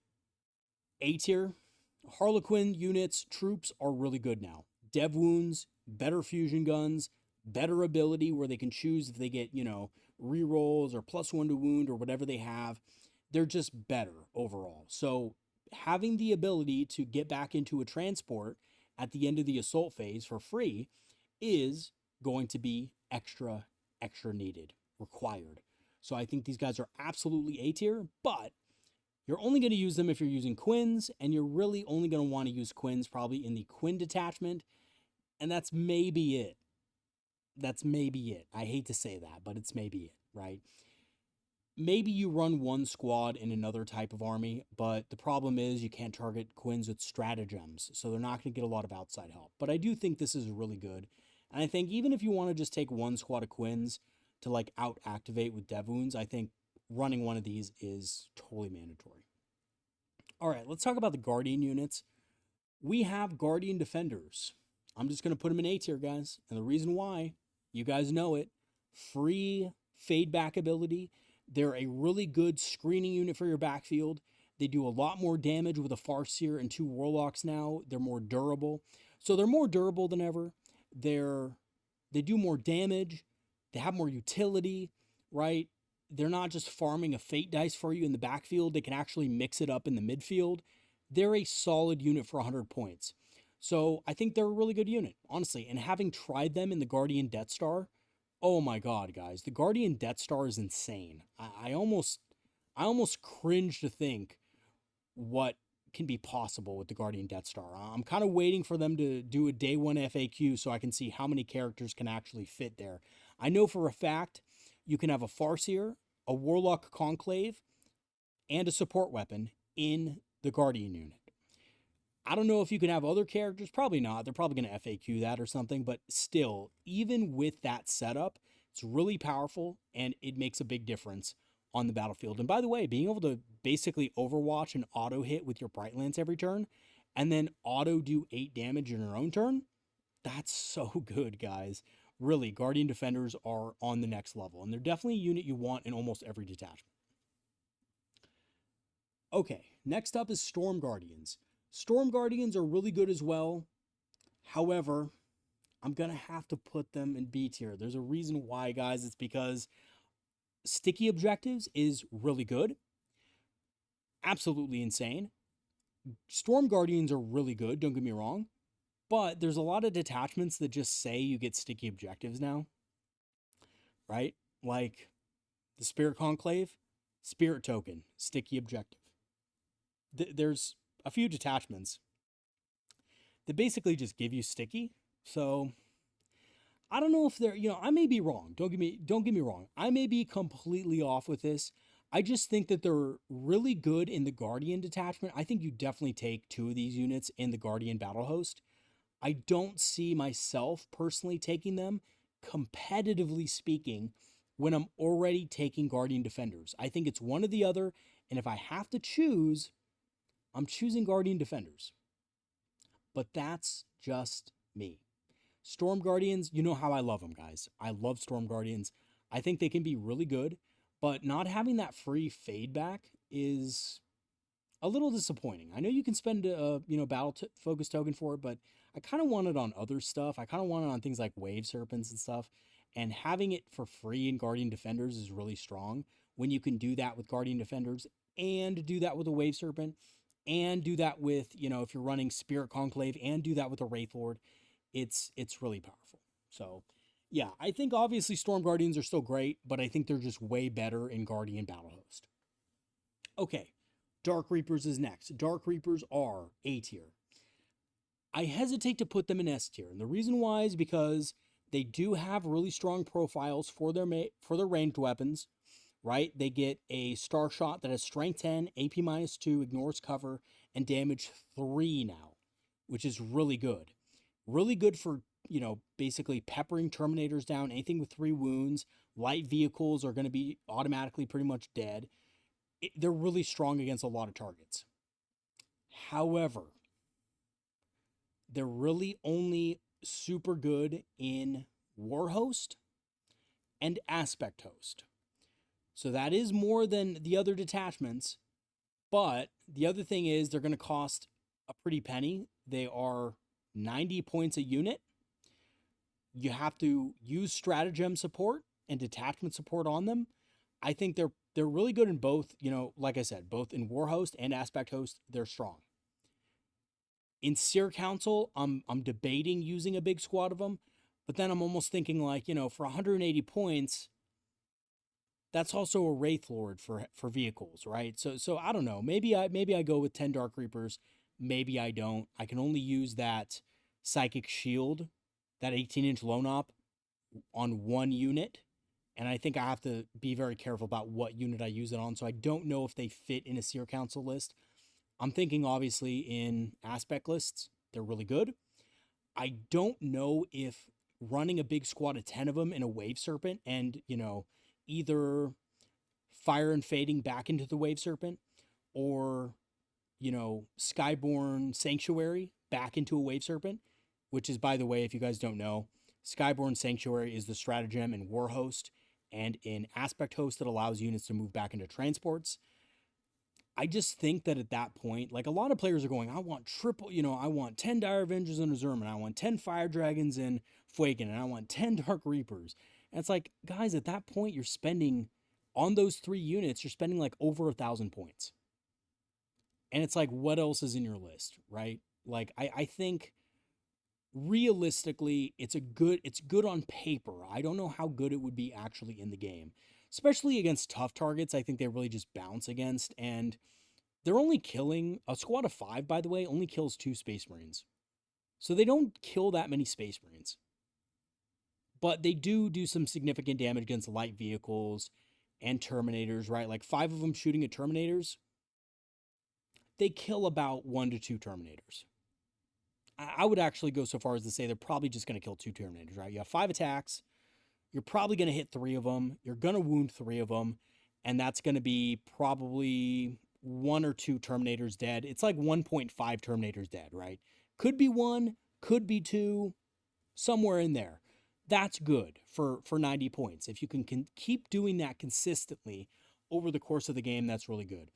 A tier. Harlequin units, troops are really good now. Dev wounds, better fusion guns, better ability where they can choose if they get, rerolls or +1 to wound or whatever they have. They're just better overall. So having the ability to get back into a transport at the end of the assault phase for free is going to be extra needed, required. So I think these guys are absolutely A tier, but you're only going to use them if you're using Quins, and you're really only going to want to use Quins probably in the Quinn detachment, and that's maybe it. That's maybe it. I hate to say that, but it's maybe it, right? Maybe you run one squad in another type of army, but the problem is you can't target Quins with stratagems, so they're not going to get a lot of outside help. But I do think this is really good, and I think even if you want to just take one squad of Quins to out activate with dev wounds, I think running one of these is totally mandatory. All right, let's talk about the Guardian units. We have Guardian Defenders. I'm just going to put them in A tier, guys. And the reason why, you guys know it, free fade back ability. They're a really good screening unit for your backfield. They do a lot more damage with a Farseer and 2 Warlocks now. They're more durable. So they're more durable than ever. They do more damage. They have more utility, right? they're not just farming a fate dice for you in the backfield, they can actually mix it up in the midfield. They're a solid unit for 100 points. So I think they're a really good unit, honestly. And having tried them in the Guardian Death Star, oh my god, guys, the Guardian Death Star is insane. I almost cringe to think what can be possible with the Guardian Death Star. I'm kind of waiting for them to do a day one FAQ so I can see how many characters can actually fit there. I know for a fact you can have a Farseer, a Warlock Conclave, and a support weapon in the Guardian unit. I don't know if you can have other characters. Probably not. They're probably going to FAQ that or something. But still, even with that setup, it's really powerful and it makes a big difference on the battlefield. And by the way, being able to basically overwatch and auto hit with your Bright Lance every turn and then auto do 8 damage in your own turn, that's so good, guys. Really, Guardian Defenders are on the next level. And they're definitely a unit you want in almost every detachment. Okay, next up is Storm Guardians. Storm Guardians are really good as well. However, I'm going to have to put them in B tier. There's a reason why, guys. It's because sticky objectives is really good. Absolutely insane. Storm Guardians are really good, don't get me wrong. But there's a lot of detachments that just say you get sticky objectives now. Right? Like the Spirit Conclave, Spirit Token, sticky objective. There's a few detachments that basically just give you sticky. So I don't know if they're, I may be wrong. Don't get me wrong. I may be completely off with this. I just think that they're really good in the Guardian detachment. I think you definitely take 2 of these units in the Guardian Battle Host. I don't see myself personally taking them, competitively speaking, when I'm already taking Guardian Defenders. I think it's one or the other, and if I have to choose, I'm choosing Guardian Defenders. But that's just me. Storm Guardians, you know how I love them, guys. I love Storm Guardians. I think they can be really good, but not having that free fade back is a little disappointing. I know you can spend a battle focus token for it, but I kind of want it on other stuff. I kind of want it on things like wave serpents and stuff, and having it for free in Guardian Defenders is really strong when you can do that with Guardian Defenders and do that with a wave serpent and do that with, if you're running Spirit Conclave and do that with a Wraithlord. It's really powerful. So yeah, I think obviously Storm Guardians are still great, but I think they're just way better in Guardian Battle Host. Okay, Dark Reapers is next. Dark Reapers are A tier. I hesitate to put them in S tier, and the reason why is because they do have really strong profiles for their ranged weapons, right? They get a Star Shot that has Strength 10, AP -2, ignores cover, and damage 3 now, which is really good. Really good for, basically peppering Terminators down. Anything with 3 wounds. Light vehicles are going to be automatically pretty much dead. They're really strong against a lot of targets. However, they're really only super good in War Host and Aspect Host. So that is more than the other detachments. But the other thing is they're going to cost a pretty penny. They are 90 points a unit. You have to use stratagem support and detachment support on them. I think they're really good in both, like I said, both in War Host and Aspect Host, they're strong. In Seer Council, I'm debating using a big squad of them, but then I'm almost thinking like, for 180 points, that's also a Wraithlord for vehicles, right? So I don't know. Maybe I go with 10 Dark Reapers. Maybe I don't. I can only use that Psychic Shield, that 18-inch lone op, on 1 unit. And I think I have to be very careful about what unit I use it on. So I don't know if they fit in a Seer Council list. I'm thinking obviously in aspect lists, they're really good. I don't know if running a big squad of 10 of them in a Wave Serpent and, either fire and fading back into the Wave Serpent or, Skyborn Sanctuary back into a Wave Serpent, which is, by the way, if you guys don't know, Skyborn Sanctuary is the stratagem in War Host and in Aspect Host that allows units to move back into transports. I just think that at that point, like a lot of players are going, I want triple, I want 10 Dire Avengers in Azurman, I want 10 Fire Dragons in Fuegan, and I want 10 Dark Reapers. And it's like, guys, at that point, you're spending on those 3 units, you're spending like over 1,000 points. And it's like, what else is in your list, right? Like, I think realistically, it's good on paper. I don't know how good it would be actually in the game, especially against tough targets. I think they really just bounce against, and they're only killing a squad of 5, by the way, only kills 2 Space Marines. So they don't kill that many Space Marines. But they do some significant damage against light vehicles and Terminators, right? Like 5 of them shooting at Terminators, they kill about 1 to 2 Terminators. I would actually go so far as to say they're probably just going to kill 2 Terminators, right? You have 5 attacks. You're probably going to hit 3 of them. You're going to wound 3 of them. And that's going to be probably 1 or 2 Terminators dead. It's like 1.5 Terminators dead, right? Could be 1, could be 2, somewhere in there. That's good for 90 points. If you can keep doing that consistently over the course of the game, that's really good.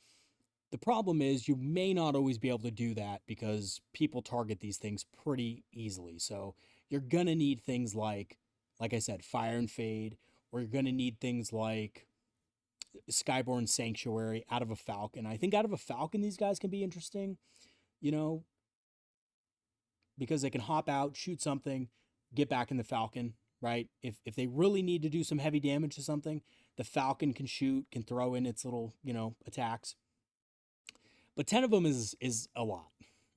The problem is you may not always be able to do that because people target these things pretty easily. So you're going to need things like I said, Fire and Fade, or you're going to need things like Skyborn Sanctuary out of a Falcon. I think out of a Falcon, these guys can be interesting, because they can hop out, shoot something, get back in the Falcon, right? If they really need to do some heavy damage to something, the Falcon can shoot, can throw in its little, attacks. But 10 of them is a lot,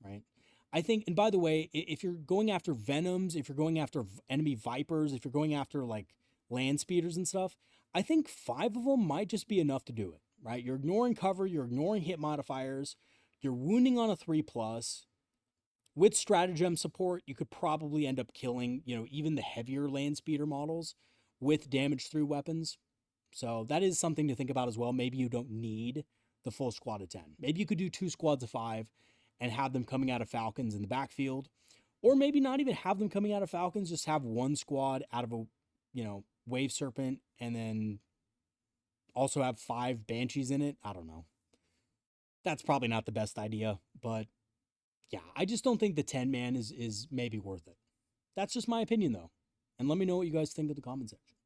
right? I think, and by the way, if you're going after Venoms, if you're going after enemy Vipers, if you're going after like land speeders and stuff, I think 5 of them might just be enough to do it, right? You're ignoring cover, you're ignoring hit modifiers, you're wounding on a 3+. With stratagem support, you could probably end up killing, even the heavier land speeder models with damage through weapons. So that is something to think about as well. Maybe you don't need the full squad of 10. Maybe you could do 2 squads of 5 and have them coming out of Falcons in the backfield. Or maybe not even have them coming out of Falcons, just have 1 squad out of a, Wave Serpent, and then also have 5 Banshees in it. I don't know. That's probably not the best idea, but yeah, I just don't think the 10-man is maybe worth it. That's just my opinion, though. And let me know what you guys think in the comment section.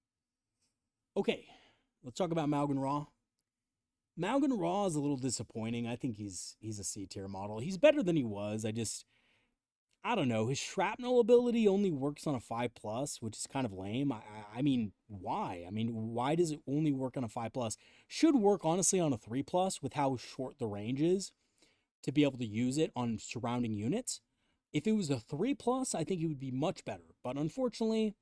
Okay, let's talk about Maugan Ra. Maugan Ra is a little disappointing. I think he's a C-tier model. He's better than he was. I don't know. His shrapnel ability only works on a 5+, which is kind of lame. I mean, why? Why does it only work on a 5+? Should work, honestly, on a 3+ with how short the range is to be able to use it on surrounding units. If it was a 3+, I think it would be much better. But unfortunately,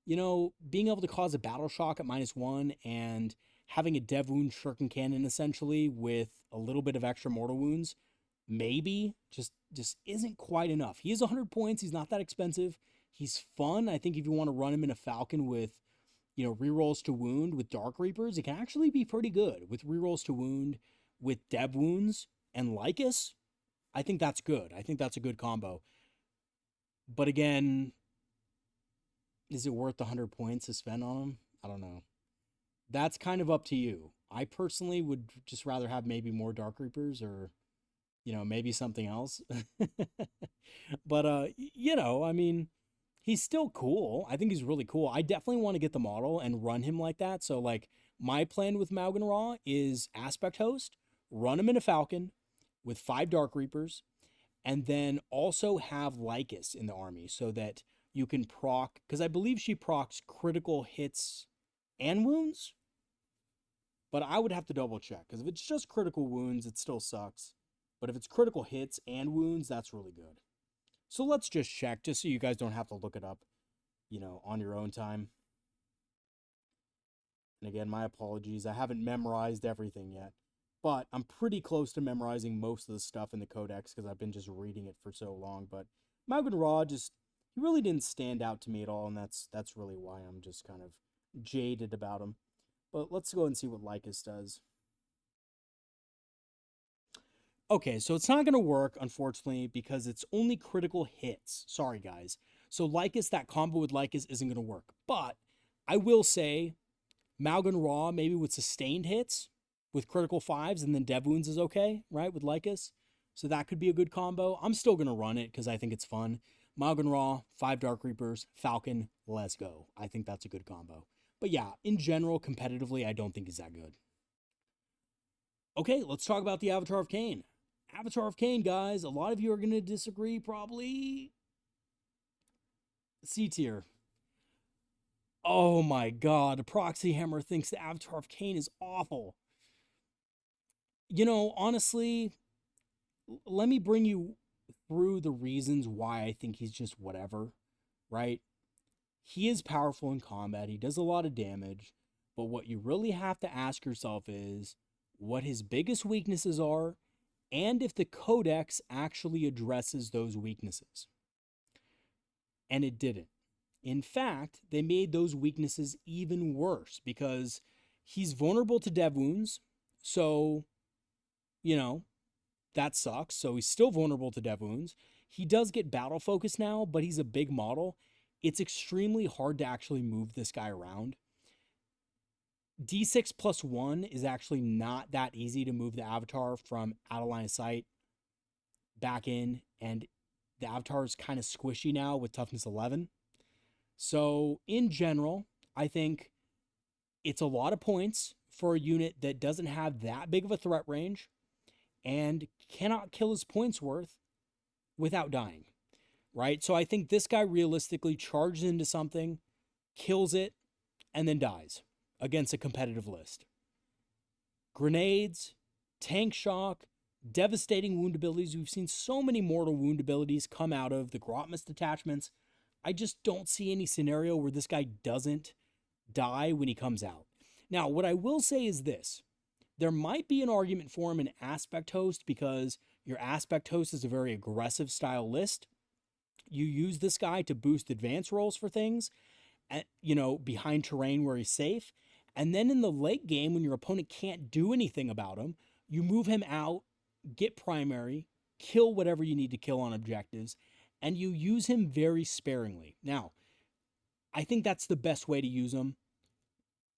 being able to cause a battle shock at -1 and having a dev wound shuriken cannon essentially with a little bit of extra mortal wounds, maybe just isn't quite enough. He is 100 points. He's not that expensive. He's fun. I think if you want to run him in a Falcon with, rerolls to wound with Dark Reapers, it can actually be pretty good with rerolls to wound with dev wounds and Lycus. I think that's good. I think that's a good combo. But again, is it worth the 100 points to spend on him? I don't know. That's kind of up to you. I personally would just rather have maybe more Dark Reapers or, maybe something else. But, he's still cool. I think he's really cool. I definitely want to get the model and run him like that. So, my plan with Maugan Ra is Aspect Host, run him in a Falcon with 5 Dark Reapers, and then also have Lycus in the army so that you can proc, because I believe she procs critical hits and wounds. But I would have to double check, because if it's just critical wounds, it still sucks. But if it's critical hits and wounds, that's really good. So let's just check, just so you guys don't have to look it up, on your own time. And again, my apologies. I haven't memorized everything yet. But I'm pretty close to memorizing most of the stuff in the Codex, because I've been just reading it for so long. But Maugan Ra he really didn't stand out to me at all, and that's really why I'm just kind of jaded about him. But let's go and see what Lycus does. Okay, so it's not going to work, unfortunately, because it's only critical hits. Sorry, guys. So Lycus, that combo with Lycus isn't going to work. But I will say Maugan Ra, maybe with sustained hits, with critical 5s, and then dev wounds is okay, right, with Lycus. So that could be a good combo. I'm still going to run it because I think it's fun. Maugan Ra, 5 Dark Reapers, Falcon, let's go. I think that's a good combo. But yeah, in general, competitively, I don't think he's that good. Okay, let's talk about the Avatar of Khaine. Avatar of Khaine, guys, a lot of you are going to disagree, probably. C tier. Oh my god, Proxy Hammer thinks the Avatar of Khaine is awful. You know, honestly, let me bring you through the reasons why I think he's just whatever, right? He is powerful in combat, he does a lot of damage, but what you really have to ask yourself is what his biggest weaknesses are, and if the Codex actually addresses those weaknesses. And it didn't. In fact, they made those weaknesses even worse because he's vulnerable to dev wounds. So, you know, that sucks. So he's still vulnerable to dev wounds. He does get battle focus now, but he's a big model. It's extremely hard to actually move this guy around. D6 plus 1 is actually not that easy to move the avatar from out of line of sight back in, and the avatar is kind of squishy now with toughness 11. So in general, I think it's a lot of points for a unit that doesn't have that big of a threat range and cannot kill his points worth without dying, right? So I think this guy realistically charges into something, kills it, and then dies against a competitive list. Grenades, tank shock, devastating wound abilities. We've seen so many mortal wound abilities come out of the Grotmus detachments. I just don't see any scenario where this guy doesn't die when he comes out. Now, what I will say is this. There might be an argument for him in Aspect Host because your Aspect Host is a very aggressive style list. You use this guy to boost advance rolls for things, at, you know, behind terrain where he's safe. And then in the late game, when your opponent can't do anything about him, you move him out, get primary, kill whatever you need to kill on objectives, and you use him very sparingly. Now, I think that's the best way to use him.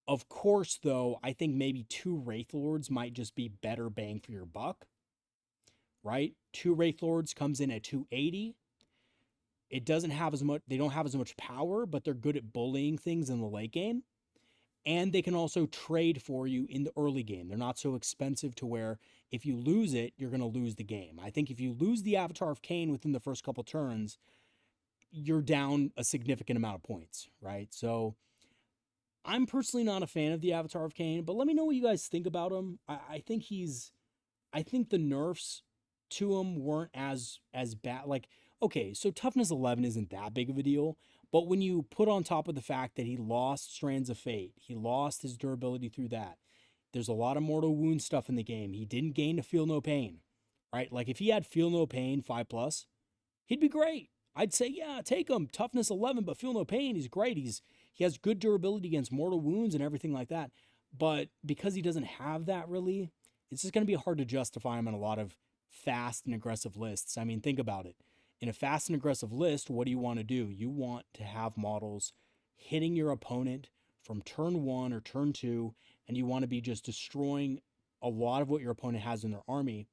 Of course, though, I think maybe 2 Wraithlords might just be better bang for your buck, right? 2 Wraithlords comes in at 280. It doesn't have as much, they don't have as much power, but they're good at bullying things in the late game. And they can also trade for you in the early game. They're not so expensive to where if you lose it, you're going to lose the game. I think if you lose the Avatar of Khaine within the first couple turns, you're down a significant amount of points, right? So I'm personally not a fan of the Avatar of Khaine, but let me know what you guys think about him. I think the nerfs to him weren't as bad. Like, okay, so toughness 11 isn't that big of a deal, but when you put on top of the fact that he lost Strands of Fate, he lost his durability through that, there's a lot of mortal wound stuff in the game. He didn't gain to Feel No Pain, right? Like if he had Feel No Pain 5+, he'd be great. I'd say, yeah, take him. Toughness 11, but Feel No Pain. He's great. He has good durability against mortal wounds and everything like that. But because he doesn't have that really, it's just going to be hard to justify him in a lot of fast and aggressive lists. I mean, think about it. In a fast and aggressive list, what do you want to do? You want to have models hitting your opponent from turn 1 or turn 2, and you want to be just destroying a lot of what your opponent has in their army.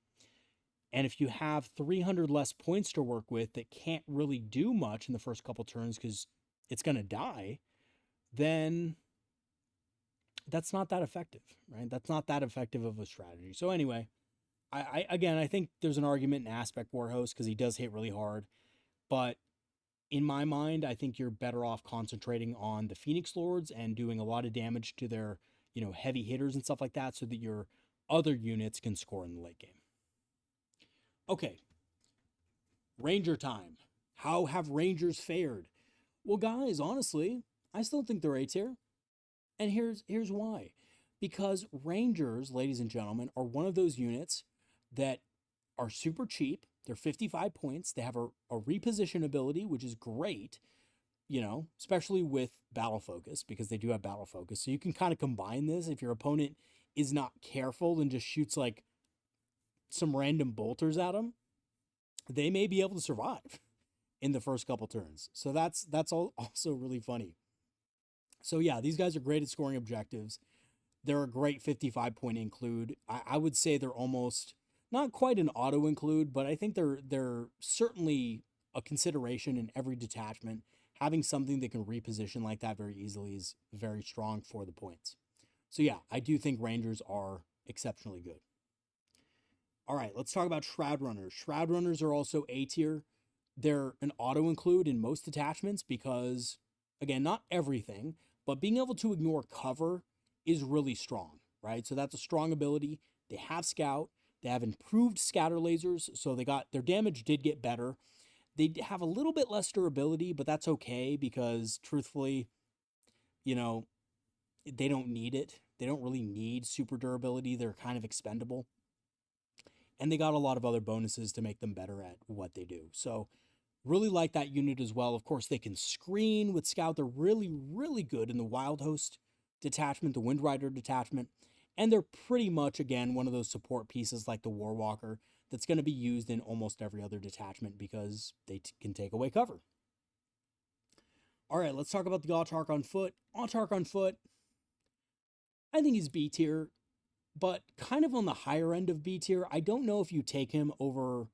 And if you have 300 less points to work with that can't really do much in the first couple turns because it's going to die, then that's not that effective, right? That's not that effective of a strategy. So anyway, I think there's an argument in Aspect Warhost because he does hit really hard. But in my mind, I think you're better off concentrating on the Phoenix Lords and doing a lot of damage to their, you know, heavy hitters and stuff like that so that your other units can score in the late game. Okay, Ranger time. How have Rangers fared? Well, guys, honestly, I still think they're A tier. And here's why. Because Rangers, ladies and gentlemen, are one of those units that are super cheap. They're 55 points. They have a reposition ability, which is great, you know, especially with battle focus, because they do have battle focus. So you can kind of combine this if your opponent is not careful and just shoots like some random bolters at them. They may be able to survive in the first couple turns. So that's also really funny. So yeah, these guys are great at scoring objectives. They're a great 55-point include. I would say they're almost not quite an auto include, but I think they're certainly a consideration in every detachment. Having something that can reposition like that very easily is very strong for the points. So yeah, I do think Rangers are exceptionally good. All right, let's talk about Shroud Runners. Shroud Runners are also A tier. They're an auto include in most attachments because, again, not everything, but being able to ignore cover is really strong, right? So that's a strong ability. They have Scout. They have improved scatter lasers, so their damage did get better. They have a little bit less durability, but that's okay because, truthfully, you know, they don't need it. They don't really need super durability. They're kind of expendable. And they got a lot of other bonuses to make them better at what they do. So really like that unit as well. Of course, they can screen with Scout. They're really, really good in the Wild Host detachment, the Windrider detachment. And they're pretty much, again, one of those support pieces like the Warwalker that's going to be used in almost every other detachment because they can take away cover. All right, let's talk about the Autarch on foot. Autarch on foot, I think he's B tier, but kind of on the higher end of B tier. I don't know if you take him over,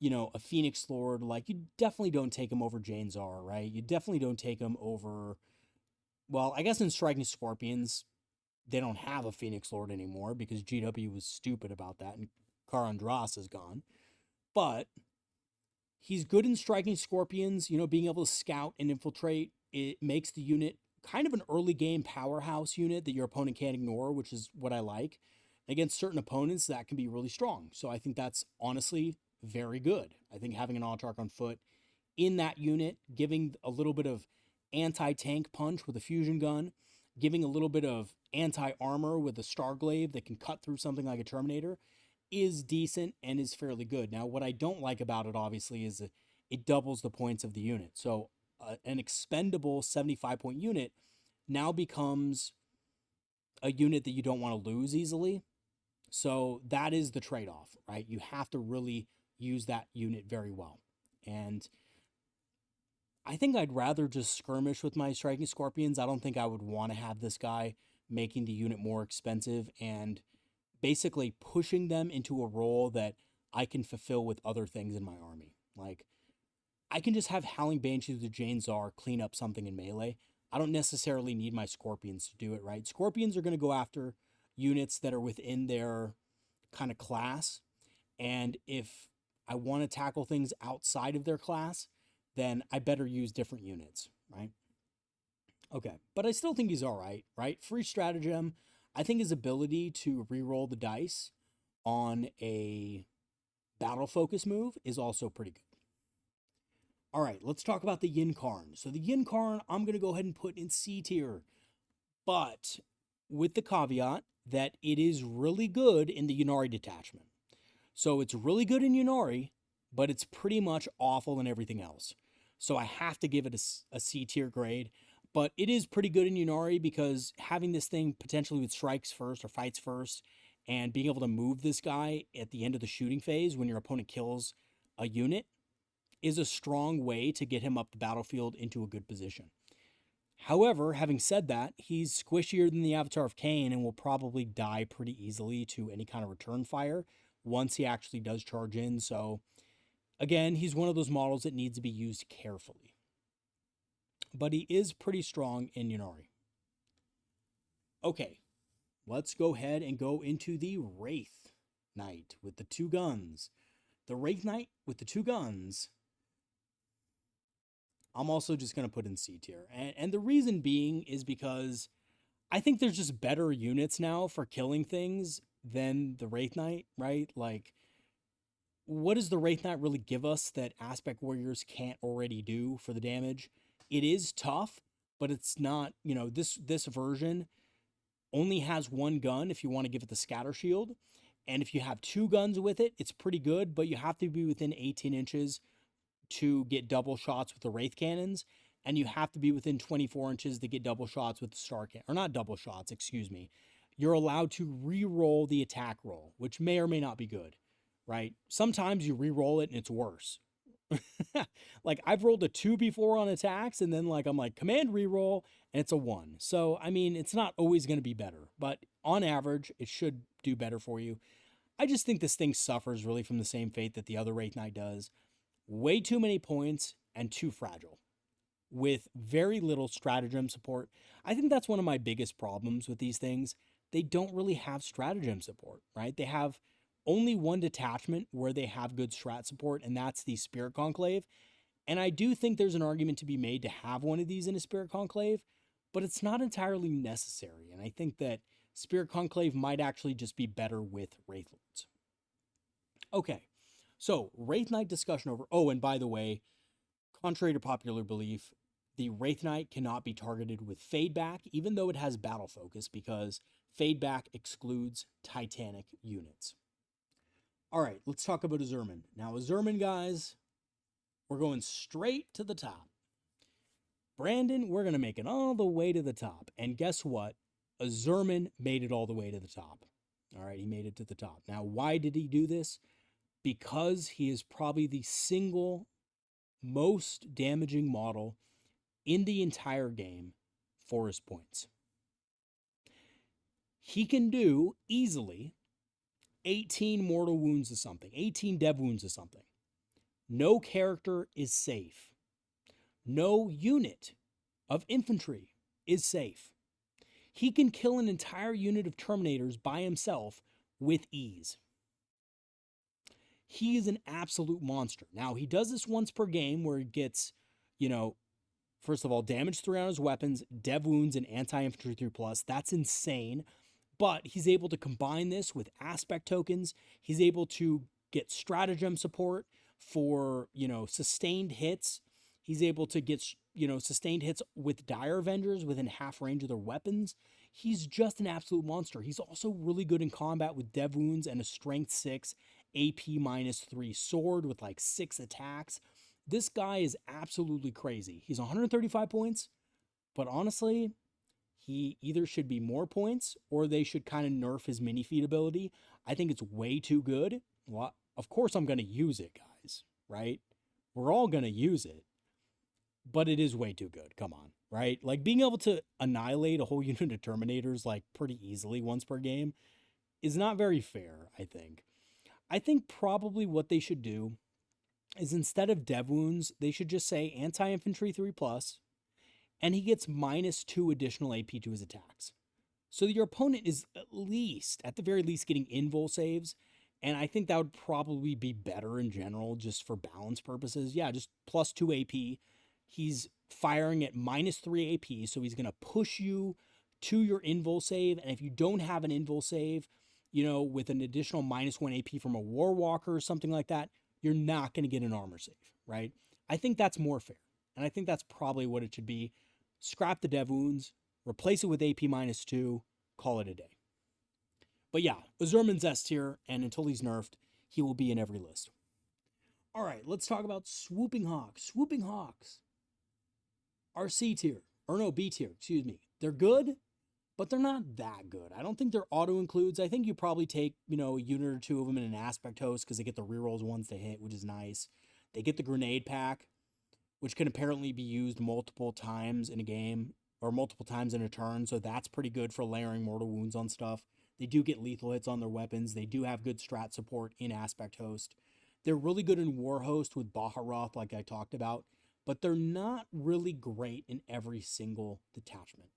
a Phoenix Lord. Like, you definitely don't take him over Jain Zar, right? You definitely don't take him over, well, I guess in Striking Scorpions, they don't have a Phoenix Lord anymore because GW was stupid about that and Karandras is gone. But he's good in Striking Scorpions, being able to scout and infiltrate. It makes the unit kind of an early game powerhouse unit that your opponent can't ignore, which is what I like. Against certain opponents, that can be really strong. So I think that's honestly very good. I think having an Autarch on foot in that unit, giving a little bit of anti-tank punch with a fusion gun, giving a little bit of anti-armor with a Starglaive that can cut through something like a Terminator, is decent and is fairly good. Now, what I don't like about it, obviously, is it doubles the points of the unit. So an expendable 75-point unit now becomes a unit that you don't want to lose easily. So that is the trade-off, right? You have to really use that unit very well. And I think I'd rather just skirmish with my Striking Scorpions. I don't think I would want to have this guy making the unit more expensive and basically pushing them into a role that I can fulfill with other things in my army. Like, I can just have Howling Banshees with Jain Zar clean up something in melee. I don't necessarily need my Scorpions to do it, right? Scorpions are going to go after units that are within their kind of class. And if I want to tackle things outside of their class, then I better use different units, right? Okay, but I still think he's all right? Free stratagem. I think his ability to reroll the dice on a battle focus move is also pretty good. All right, let's talk about the Yin Karn. So the Yin Karn, I'm going to go ahead and put in C tier, but with the caveat that it is really good in the Ynnari detachment. So it's really good in Ynnari, but it's pretty much awful in everything else. So I have to give it a C tier grade, but it is pretty good in Ynnari because having this thing potentially with strikes first or fights first and being able to move this guy at the end of the shooting phase when your opponent kills a unit is a strong way to get him up the battlefield into a good position. However, having said that, he's squishier than the Avatar of Cain and will probably die pretty easily to any kind of return fire once he actually does charge in. So again, he's one of those models that needs to be used carefully. But he is pretty strong in Ynnari. Okay, let's go ahead and go into the Wraithknight with the 2 guns. The Wraithknight with the 2 guns, I'm also just going to put in C tier. And the reason being is because I think there's just better units now for killing things than the Wraithknight, right? Like, what does the Wraithknight really give us that Aspect Warriors can't already do for the damage? It is tough, but it's not, this version only has 1 gun if you want to give it the scatter shield. And if you have 2 guns with it, it's pretty good, but you have to be within 18 inches to get double shots with the Wraith Cannons, and you have to be within 24 inches to get double shots with the Star Cannon. Or not double shots, excuse me. You're allowed to re-roll the attack roll, which may or may not be good, right? Sometimes you re-roll it and it's worse. Like, I've rolled a 2 before on attacks, and then I'm like, command re-roll, and it's a 1. So, I mean, it's not always going to be better, but on average, it should do better for you. I just think this thing suffers really from the same fate that the other Wraithknight does. Way too many points and too fragile with very little stratagem support. I think that's one of my biggest problems with these things. They don't really have stratagem support, right? They have only one detachment where they have good strat support, and that's the Spirit Conclave. And I do think there's an argument to be made to have one of these in a Spirit Conclave, but it's not entirely necessary. And I think that Spirit Conclave might actually just be better with Wraithlords. Okay, so Wraithknight discussion over. Oh, and by the way, contrary to popular belief, the Wraithknight cannot be targeted with Fade Back, even though it has battle focus, because Fade Back excludes Titanic units. All right, let's talk about Azurman. Now, Azurman, guys, we're going straight to the top. Brandon, we're going to make it all the way to the top. And guess what? Azurman made it all the way to the top. All right, he made it to the top. Now, why did he do this? Because he is probably the single most damaging model in the entire game for his points. He can do easily 18 mortal wounds to something, 18 dev wounds to something. No character is safe. No unit of infantry is safe. He can kill an entire unit of Terminators by himself with ease. He is an absolute monster. Now, he does this once per game where he gets, first of all, damage 3 on his weapons, dev wounds, and anti-infantry 3+. That's insane. But he's able to combine this with aspect tokens. He's able to get stratagem support for, sustained hits. He's able to get, sustained hits with Dire Avengers within half range of their weapons. He's just an absolute monster. He's also really good in combat with dev wounds and a strength 6, AP -3 sword with like 6 attacks. This guy is absolutely crazy. He's 135 points, but honestly, he either should be more points or they should kind of nerf his mini feat ability. I think it's way too good. Well, of course I'm going to use it, guys, right? We're all going to use it, but it is way too good. Come on, right? Like being able to annihilate a whole unit of Terminators like pretty easily once per game is not very fair, I think. I think probably what they should do is instead of dev wounds, they should just say anti-infantry 3+, and he gets -2 additional AP to his attacks. So your opponent is at the very least, getting invul saves, and I think that would probably be better in general, just for balance purposes. Yeah, just +2 AP. He's firing at -3 AP, so he's going to push you to your invul save, and if you don't have an invul save, with an additional -1 AP from a Warwalker or something like that, you're not going to get an armor save, right? I think that's more fair, and I think that's probably what it should be. Scrap the dev wounds, replace it with AP -2, call it a day. But yeah, Azurman's S tier, and until he's nerfed, he will be in every list. All right, let's talk about Swooping Hawks. Swooping Hawks are C tier, or no, B tier, excuse me. They're good, but they're not that good. I don't think they're auto-includes. I think you probably take, a unit or two of them in an aspect host because they get the rerolls once they hit, which is nice. They get the grenade pack, which can apparently be used multiple times in a game, or multiple times in a turn, so that's pretty good for layering mortal wounds on stuff. They do get lethal hits on their weapons. They do have good strat support in aspect host. They're really good in war host with Baharoth, like I talked about, but they're not really great in every single detachment.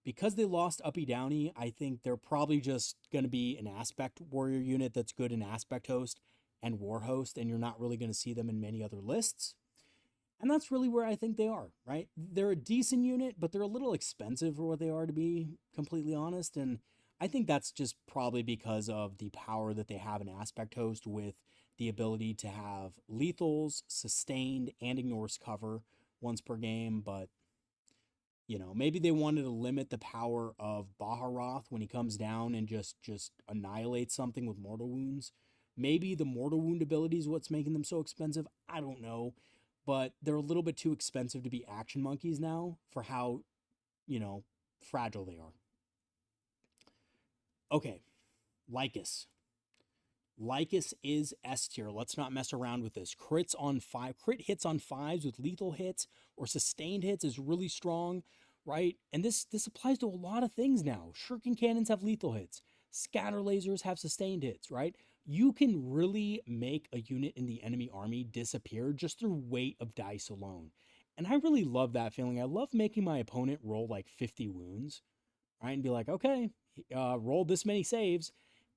Because they lost Uppy Downy, I think they're probably just going to be an aspect warrior unit that's good in aspect host and war host, and you're not really going to see them in many other lists. And that's really where I think they are, right? They're a decent unit, but they're a little expensive for what they are, to be completely honest. And I think that's just probably because of the power that they have in aspect host, with the ability to have lethals, sustained, and ignores cover once per game. But maybe they wanted to limit the power of Baharoth when he comes down and just annihilates something with mortal wounds. Maybe the mortal wound ability is what's making them so expensive. I don't know. But they're a little bit too expensive to be action monkeys now for how, fragile they are. Okay, Lycus. Lycus is S tier. Let's not mess around with this. Crit hits on 5s with lethal hits or sustained hits is really strong, right? And this applies to a lot of things now. Shuriken cannons have lethal hits. Scatter lasers have sustained hits, right? You can really make a unit in the enemy army disappear just through weight of dice alone. And I really love that feeling. I love making my opponent roll like 50 wounds, right? And be like, okay, roll this many saves.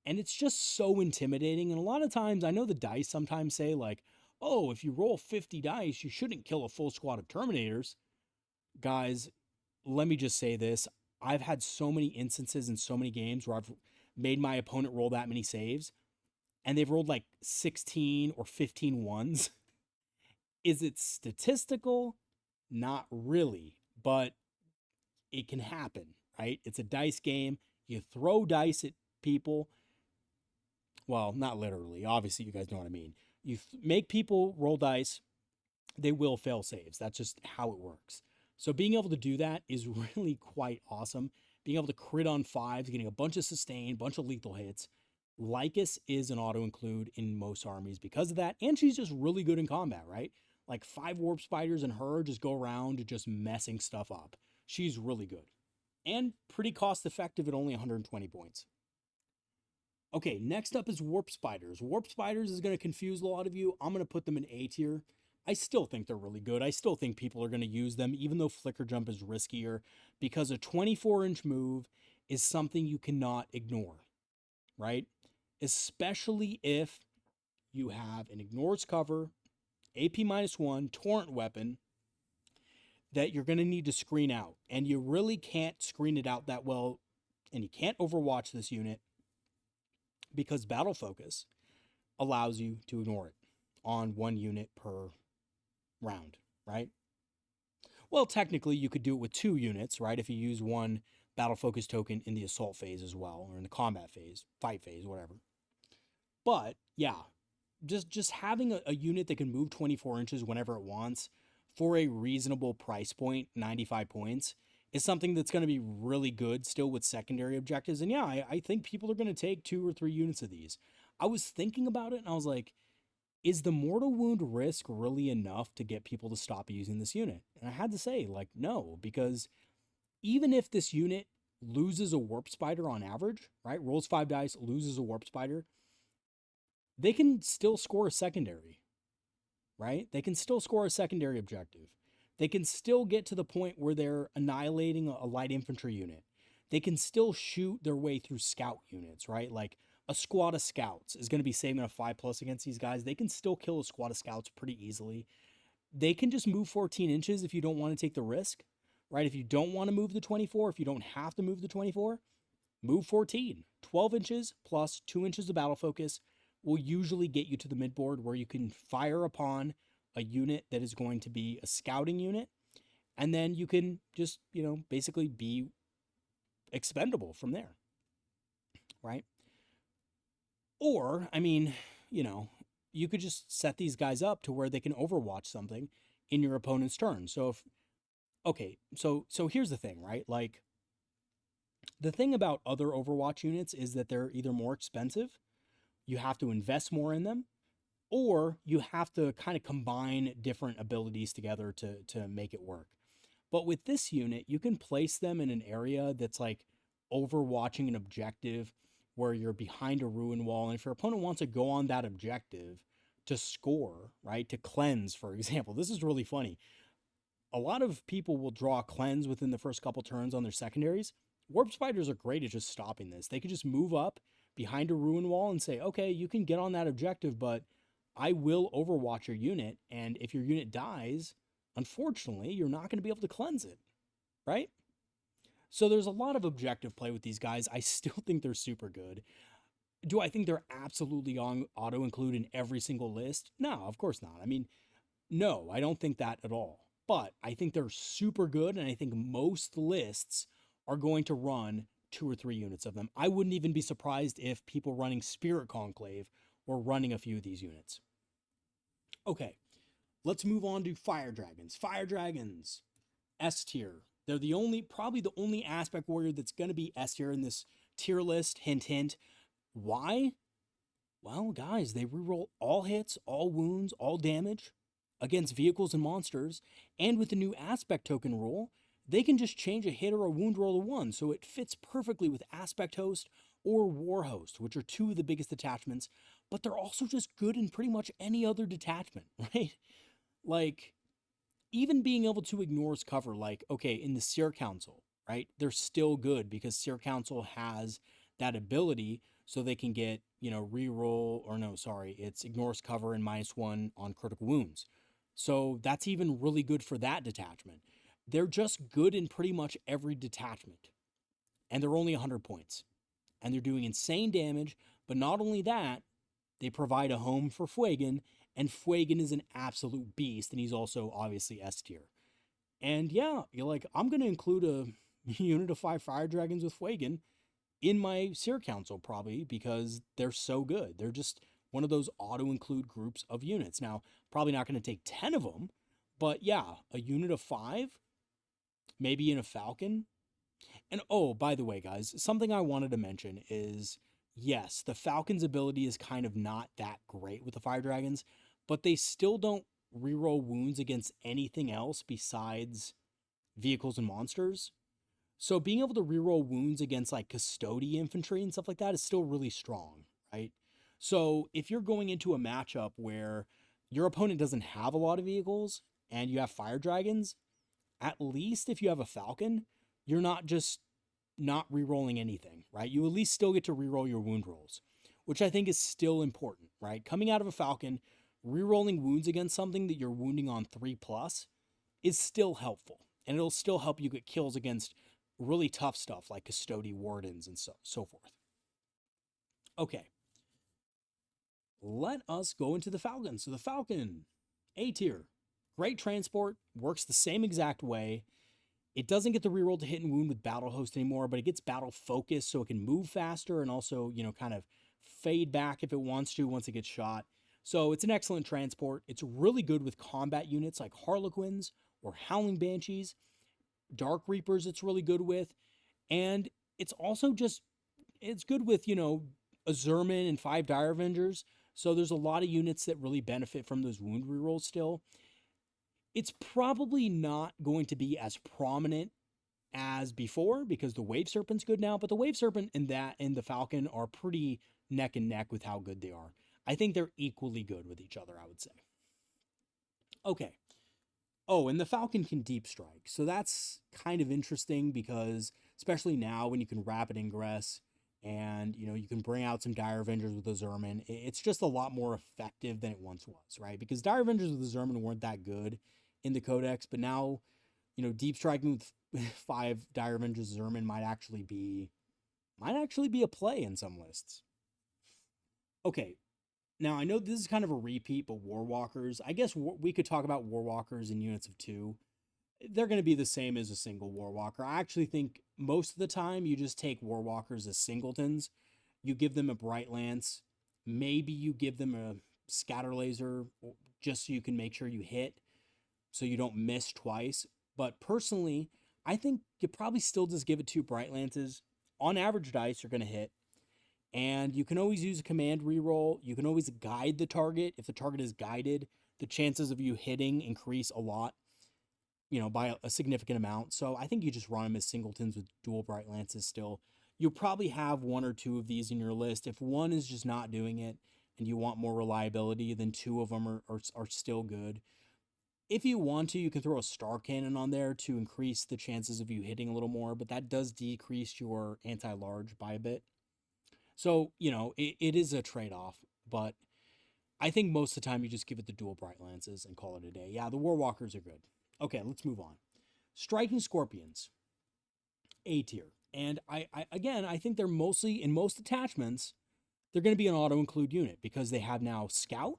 And it's just so intimidating. And a lot of times, I know the dice sometimes say, like, oh, if you roll 50 dice, you shouldn't kill a full squad of Terminators. Guys, let me just say this. I've had so many instances in so many games where I've made my opponent roll that many saves, and they've rolled like 16 or 15 ones. Is it statistical? Not really, but it can happen, right? It's a dice game. You throw dice at people. Well, not literally. Obviously, you guys know what I mean. You make people roll dice, they will fail saves. That's just how it works. So being able to do that is really quite awesome. Being able to crit on fives, getting a bunch of sustain, bunch of lethal hits. Lycus is an auto-include in most armies because of that, and she's just really good in combat, right? Like 5 warp spiders and her just go around just messing stuff up. She's really good. And pretty cost-effective at only 120 points. Okay, next up is Warp Spiders. Warp Spiders is going to confuse a lot of you. I'm going to put them in A tier. I still think they're really good. I still think people are going to use them, even though Flicker Jump is riskier, because a 24-inch move is something you cannot ignore, right? Especially if you have an Ignores cover, AP -1, Torrent weapon, that you're going to need to screen out. And you really can't screen it out that well, and you can't overwatch this unit because Battle Focus allows you to ignore it on 1 unit per round, right? Well, technically, you could do it with 2 units, right? If you use 1 Battle Focus token in the assault phase as well, or in the combat phase, fight phase, whatever. But, yeah, just having a unit that can move 24 inches whenever it wants for a reasonable price point, 95 points, is something that's going to be really good still with secondary objectives. And yeah, I think people are going to take 2 or 3 units of these. I was thinking about it and I was like, is the mortal wound risk really enough to get people to stop using this unit? And I had to say, like, no, because even if this unit loses a warp spider on average, right? Rolls 5 dice, loses a warp spider, they can still score a secondary, right? They can still score a secondary objective. They can still get to the point where they're annihilating a light infantry unit. They can still shoot their way through scout units, right? Like a squad of scouts is going to be saving a 5+ against these guys. They can still kill a squad of scouts pretty easily. They can just move 14 inches if you don't want to take the risk, right? If you don't want to move the 24, if you don't have to move the 24, move 14. 12 inches plus 2 inches of battle focus will usually get you to the midboard where you can fire upon a unit that is going to be a scouting unit, and then you can just, basically be expendable from there, right? Or, you could just set these guys up to where they can overwatch something in your opponent's turn. So so here's the thing, right? Like, the thing about other Overwatch units is that they're either more expensive, you have to invest more in them, or you have to kind of combine different abilities together to make it work. But with this unit, you can place them in an area that's like overwatching an objective where you're behind a ruin wall. And if your opponent wants to go on that objective to score, right, to cleanse, for example, this is really funny. A lot of people will draw a cleanse within the first couple turns on their secondaries. Warp Spiders are great at just stopping this. They could just move up behind a ruin wall and say, okay, you can get on that objective, but I will overwatch your unit, and if your unit dies, unfortunately, you're not going to be able to cleanse it, right? So there's a lot of objective play with these guys. I still think they're super good. Do I think they're absolutely on auto-include in every single list? No, of course not. No, I don't think that at all. But I think they're super good, and I think most lists are going to run 2 or 3 units of them. I wouldn't even be surprised if people running Spirit Conclave were running a few of these units. Okay, let's move on to Fire Dragons. Fire Dragons, S tier. They're probably the only aspect warrior that's going to be S tier in this tier list. Hint, hint. Why? Well, guys, they reroll all hits, all wounds, all damage against vehicles and monsters. And with the new aspect token rule, they can just change a hit or a wound roll to 1. So it fits perfectly with Aspect Host or War Host, which are 2 of the biggest detachments. But they're also just good in pretty much any other detachment, right? Like, even being able to ignore cover, like, okay, in the Seer Council, right? They're still good because Seer Council has that ability so they can get, reroll, or no, sorry, it's ignores cover and -1 on critical wounds. So that's even really good for that detachment. They're just good in pretty much every detachment. And they're only 100 points. And they're doing insane damage, but not only that, they provide a home for Fuegan, and Fuegan is an absolute beast, and he's also obviously S tier. And yeah, you're like, I'm going to include a unit of 5 Fire Dragons with Fuegan in my Seer Council, probably, because they're so good. They're just one of those auto-include groups of units. Now, probably not going to take 10 of them, but yeah, a unit of 5, maybe in a Falcon. And oh, by the way, guys, something I wanted to mention is, yes, the Falcon's ability is kind of not that great with the Fire Dragons, but they still don't reroll wounds against anything else besides vehicles and monsters. So being able to reroll wounds against like Custody infantry and stuff like that is still really strong, right? So if you're going into a matchup where your opponent doesn't have a lot of vehicles and you have Fire Dragons, at least if you have a Falcon, you're not just not rerolling anything, right? You at least still get to reroll your wound rolls, which I think is still important, right? Coming out of a Falcon, rerolling wounds against something that you're wounding on 3+ is still helpful. And it'll still help you get kills against really tough stuff like Custody Wardens and so forth. Okay. Let us go into the Falcon. So the Falcon, A tier, great transport, works the same exact way. It doesn't get the reroll to hit and wound with Battle Host anymore, but it gets battle focus so it can move faster and also, kind of fade back if it wants to once it gets shot. So it's an excellent transport. It's really good with combat units like Harlequins or Howling Banshees. Dark Reapers it's really good with. And it's also it's good with, a Zerman and 5 Dire Avengers. So there's a lot of units that really benefit from those wound rerolls still. It's probably not going to be as prominent as before because the Wave Serpent's good now, but the Wave Serpent and the Falcon are pretty neck and neck with how good they are. I think they're equally good with each other, I would say. Okay. Oh, and the Falcon can deep strike. So that's kind of interesting because especially now when you can rapid ingress and, you can bring out some Dire Avengers with the Zerman, it's just a lot more effective than it once was, right? Because Dire Avengers with the Zerman weren't that good in the Codex, but now, deep striking with 5 Dire Avengers Zerman might actually be a play in some lists. Okay, now I know this is kind of a repeat, but Warwalkers, I guess we could talk about Warwalkers in units of 2. They're going to be the same as a single Warwalker. I actually think most of the time you just take Warwalkers as singletons. You give them a Bright Lance. Maybe you give them a Scatter Laser just so you can make sure you hit so you don't miss twice. But personally, I think you probably still just give it 2 Bright Lances. On average dice, you're going to hit. And you can always use a command reroll. You can always guide the target. If the target is guided, the chances of you hitting increase a lot, by a significant amount. So I think you just run them as singletons with dual Bright Lances still. You'll probably have 1 or 2 of these in your list. If one is just not doing it and you want more reliability, then 2 of them are still good. If you want to, you can throw a Star Cannon on there to increase the chances of you hitting a little more, but that does decrease your anti-large by a bit. So, it is a trade-off, but I think most of the time you just give it the dual Bright Lances and call it a day. Yeah, the Warwalkers are good. Okay, let's move on. Striking Scorpions, A tier. And I think they're mostly, in most attachments, they're going to be an auto-include unit because they have now Scout,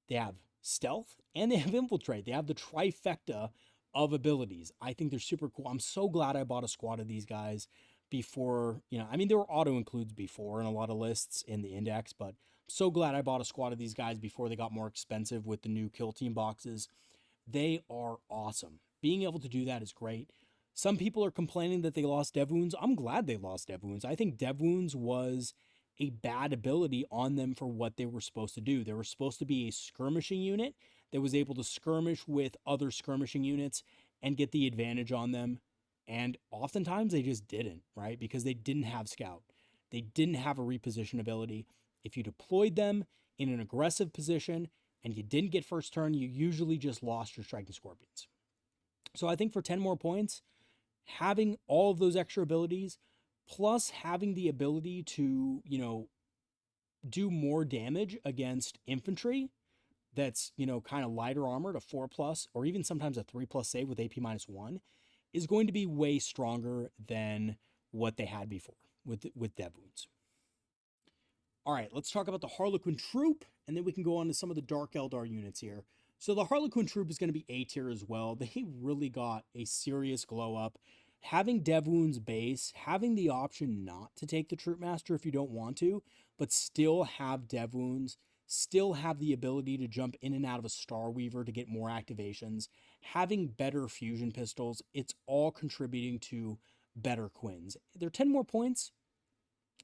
they have Stealth, and they have Infiltrate. They have the trifecta of abilities. I think they're super cool. I'm so glad I bought a squad of these guys before, there were auto-includes before in a lot of lists in the index, but I'm so glad I bought a squad of these guys before they got more expensive with the new Kill Team boxes. They are awesome. Being able to do that is great. Some people are complaining that they lost Dev Wounds. I'm glad they lost Dev Wounds. I think Dev Wounds was a bad ability on them for what they were supposed to do. They were supposed to be a skirmishing unit that was able to skirmish with other skirmishing units and get the advantage on them. And oftentimes they just didn't, right? Because they didn't have Scout. They didn't have a reposition ability. If you deployed them in an aggressive position and you didn't get first turn, you usually just lost your Striking Scorpions. So I think for 10 more points, having all of those extra abilities, plus having the ability to, do more damage against infantry that's, you know, kind of lighter armored, a 4+, or even sometimes a 3+ save with AP -1, is going to be way stronger than what they had before with dev wounds. All right, let's talk about the Harlequin Troop, and then we can go on to some of the Dark Eldar units here. So the Harlequin Troop is going to be A tier as well. They really got a serious glow up. Having dev wounds base, having the option not to take the Troop Master if you don't want to, but still have dev wounds, still have the ability to jump in and out of a Star Weaver to get more activations, having better fusion pistols, it's all contributing to better Quins. They're 10 more points,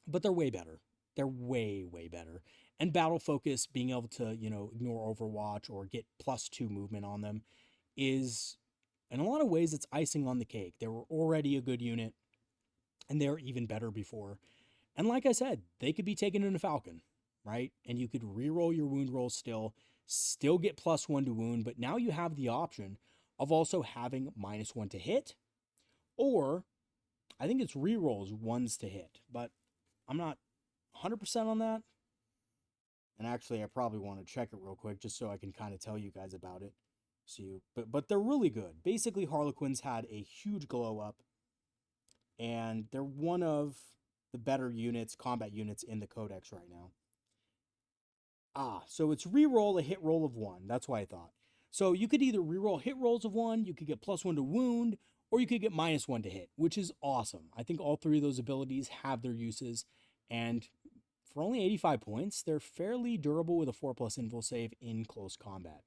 but they're way better. They're way, way better. And battle focus, being able to, you know, ignore Overwatch or get +2 movement on them is, in a lot of ways, it's icing on the cake. They were already a good unit, and they're even better before. And like I said, they could be taken in a Falcon, right? And you could reroll your wound rolls still get +1 to wound, but now you have the option of also having -1 to hit, or I think it's rerolls 1s to hit, but I'm not 100% on that. And actually, I probably want to check it real quick just so I can kind of tell you guys about it. So but they're really good. Basically, Harlequins had a huge glow up, and they're one of the better units, combat units in the Codex right now. So it's reroll a hit roll of 1. That's why I thought. So you could either reroll hit rolls of 1, you could get +1 to wound, or you could get -1 to hit, which is awesome. I think all three of those abilities have their uses, and for only 85 points, they're fairly durable with a 4+ invul save in close combat.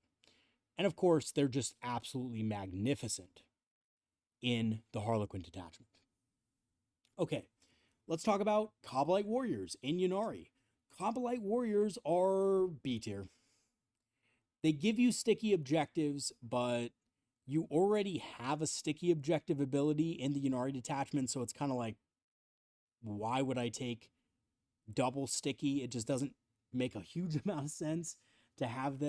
And of course, they're just absolutely magnificent in the Harlequin detachment. Okay, let's talk about Kabbalite Warriors in Ynnari. Kabbalite Warriors are B tier. They give you sticky objectives, but you already have a sticky objective ability in the Ynnari detachment, so it's kind of like, why would I take double sticky? It just doesn't make a huge amount of sense to have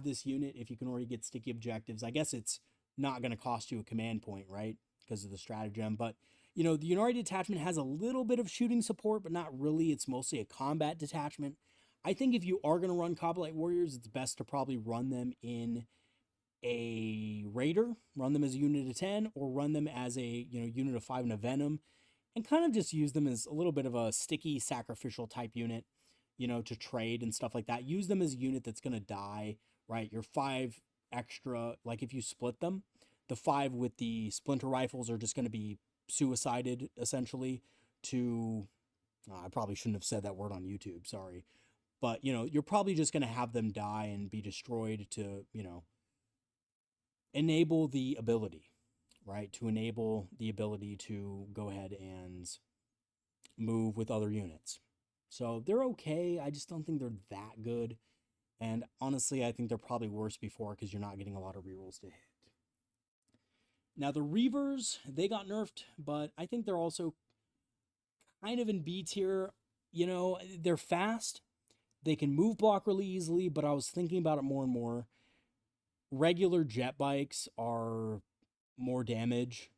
this unit if you can already get sticky objectives. I guess it's not going to cost you a command point, right? Because of the stratagem. But, you know, the Ynnari detachment has a little bit of shooting support, but not really. It's mostly a combat detachment. I think if you are going to run Kabbalite Warriors, it's best to probably run them in a Raider, run them as a unit of 10, or run them as a, you know, unit of 5 and a Venom, and kind of just use them as a little bit of a sticky sacrificial type unit, you know, to trade and stuff like that. Use them as a unit that's going to die, right? Your 5 extra, like if you split them, the 5 with the splinter rifles are just going to be suicided, essentially, to, I probably shouldn't have said that word on YouTube, sorry. But, you know, you're probably just going to have them die and be destroyed to, you know, enable the ability, right? To enable the ability to go ahead and move with other units. So they're okay. I just don't think they're that good. And honestly, I think they're probably worse before because you're not getting a lot of rerolls to hit. Now the Reavers, they got nerfed, but I think they're also kind of in B tier. You know, they're fast. They can move block really easily, but I was thinking about it more and more. Regular jet bikes are more damage.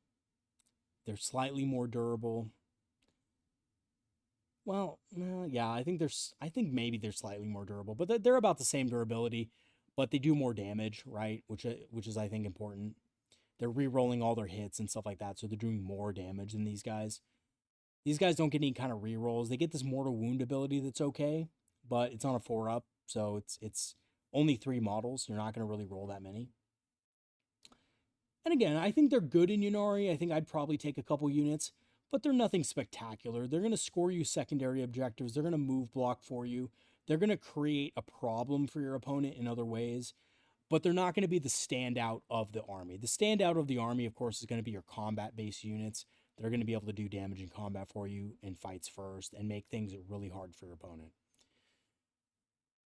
They're slightly more durable. Well, yeah, I think maybe they're slightly more durable, but they're about the same durability, but they do more damage, right? Which is I think important. They're re-rolling all their hits and stuff like that, so they're doing more damage than these guys. These guys don't get any kind of re-rolls. They get this mortal wound ability that's okay, but it's on a 4-up, so it's only 3 models. You're not going to really roll that many. And again, I think they're good in Ynnari. I think I'd probably take a couple units, but they're nothing spectacular. They're going to score you secondary objectives. They're going to move block for you. They're going to create a problem for your opponent in other ways, but they're not going to be the standout of the army. The standout of the army, of course, is going to be your combat-based units that are going to be able to do damage in combat for you in fights first and make things really hard for your opponent.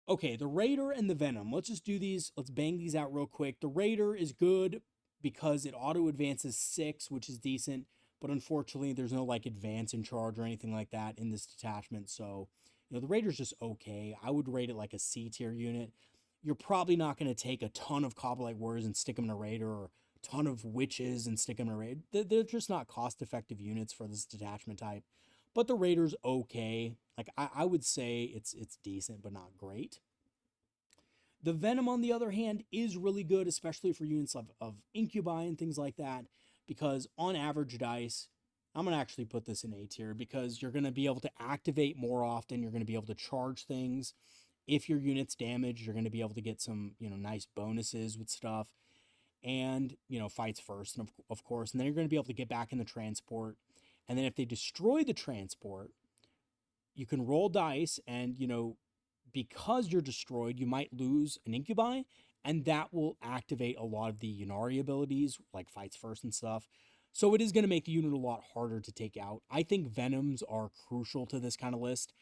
Okay, the Raider and the Venom. Let's just do these. Let's bang these out real quick. The Raider is good because it auto-advances 6, which is decent, but unfortunately, there's no, like, advance in charge or anything like that in this detachment, so, you know, the Raider's just okay. I would rate it like a C-tier unit. You're probably not going to take a ton of Kabbalite Warriors and stick them in a Raider, or a ton of Witches and stick them in a Raider. They're just not cost-effective units for this detachment type. but the Raider's okay. Like, I would say it's decent, but not great. The Venom, on the other hand, is really good, especially for units of Incubi and things like that, because on average dice, I'm going to actually put this in A tier, because you're going to be able to activate more often, you're going to be able to charge things. If your unit's damaged, you're going to be able to get some, nice bonuses with stuff, and, fights first, and of course, and then you're going to be able to get back in the transport, and then if they destroy the transport, you can roll dice, and, because you're destroyed, you might lose an Incubi, and that will activate a lot of the Ynnari abilities, like fights first and stuff. So it is going to make the unit a lot harder to take out. I think Venoms are crucial to this kind of list.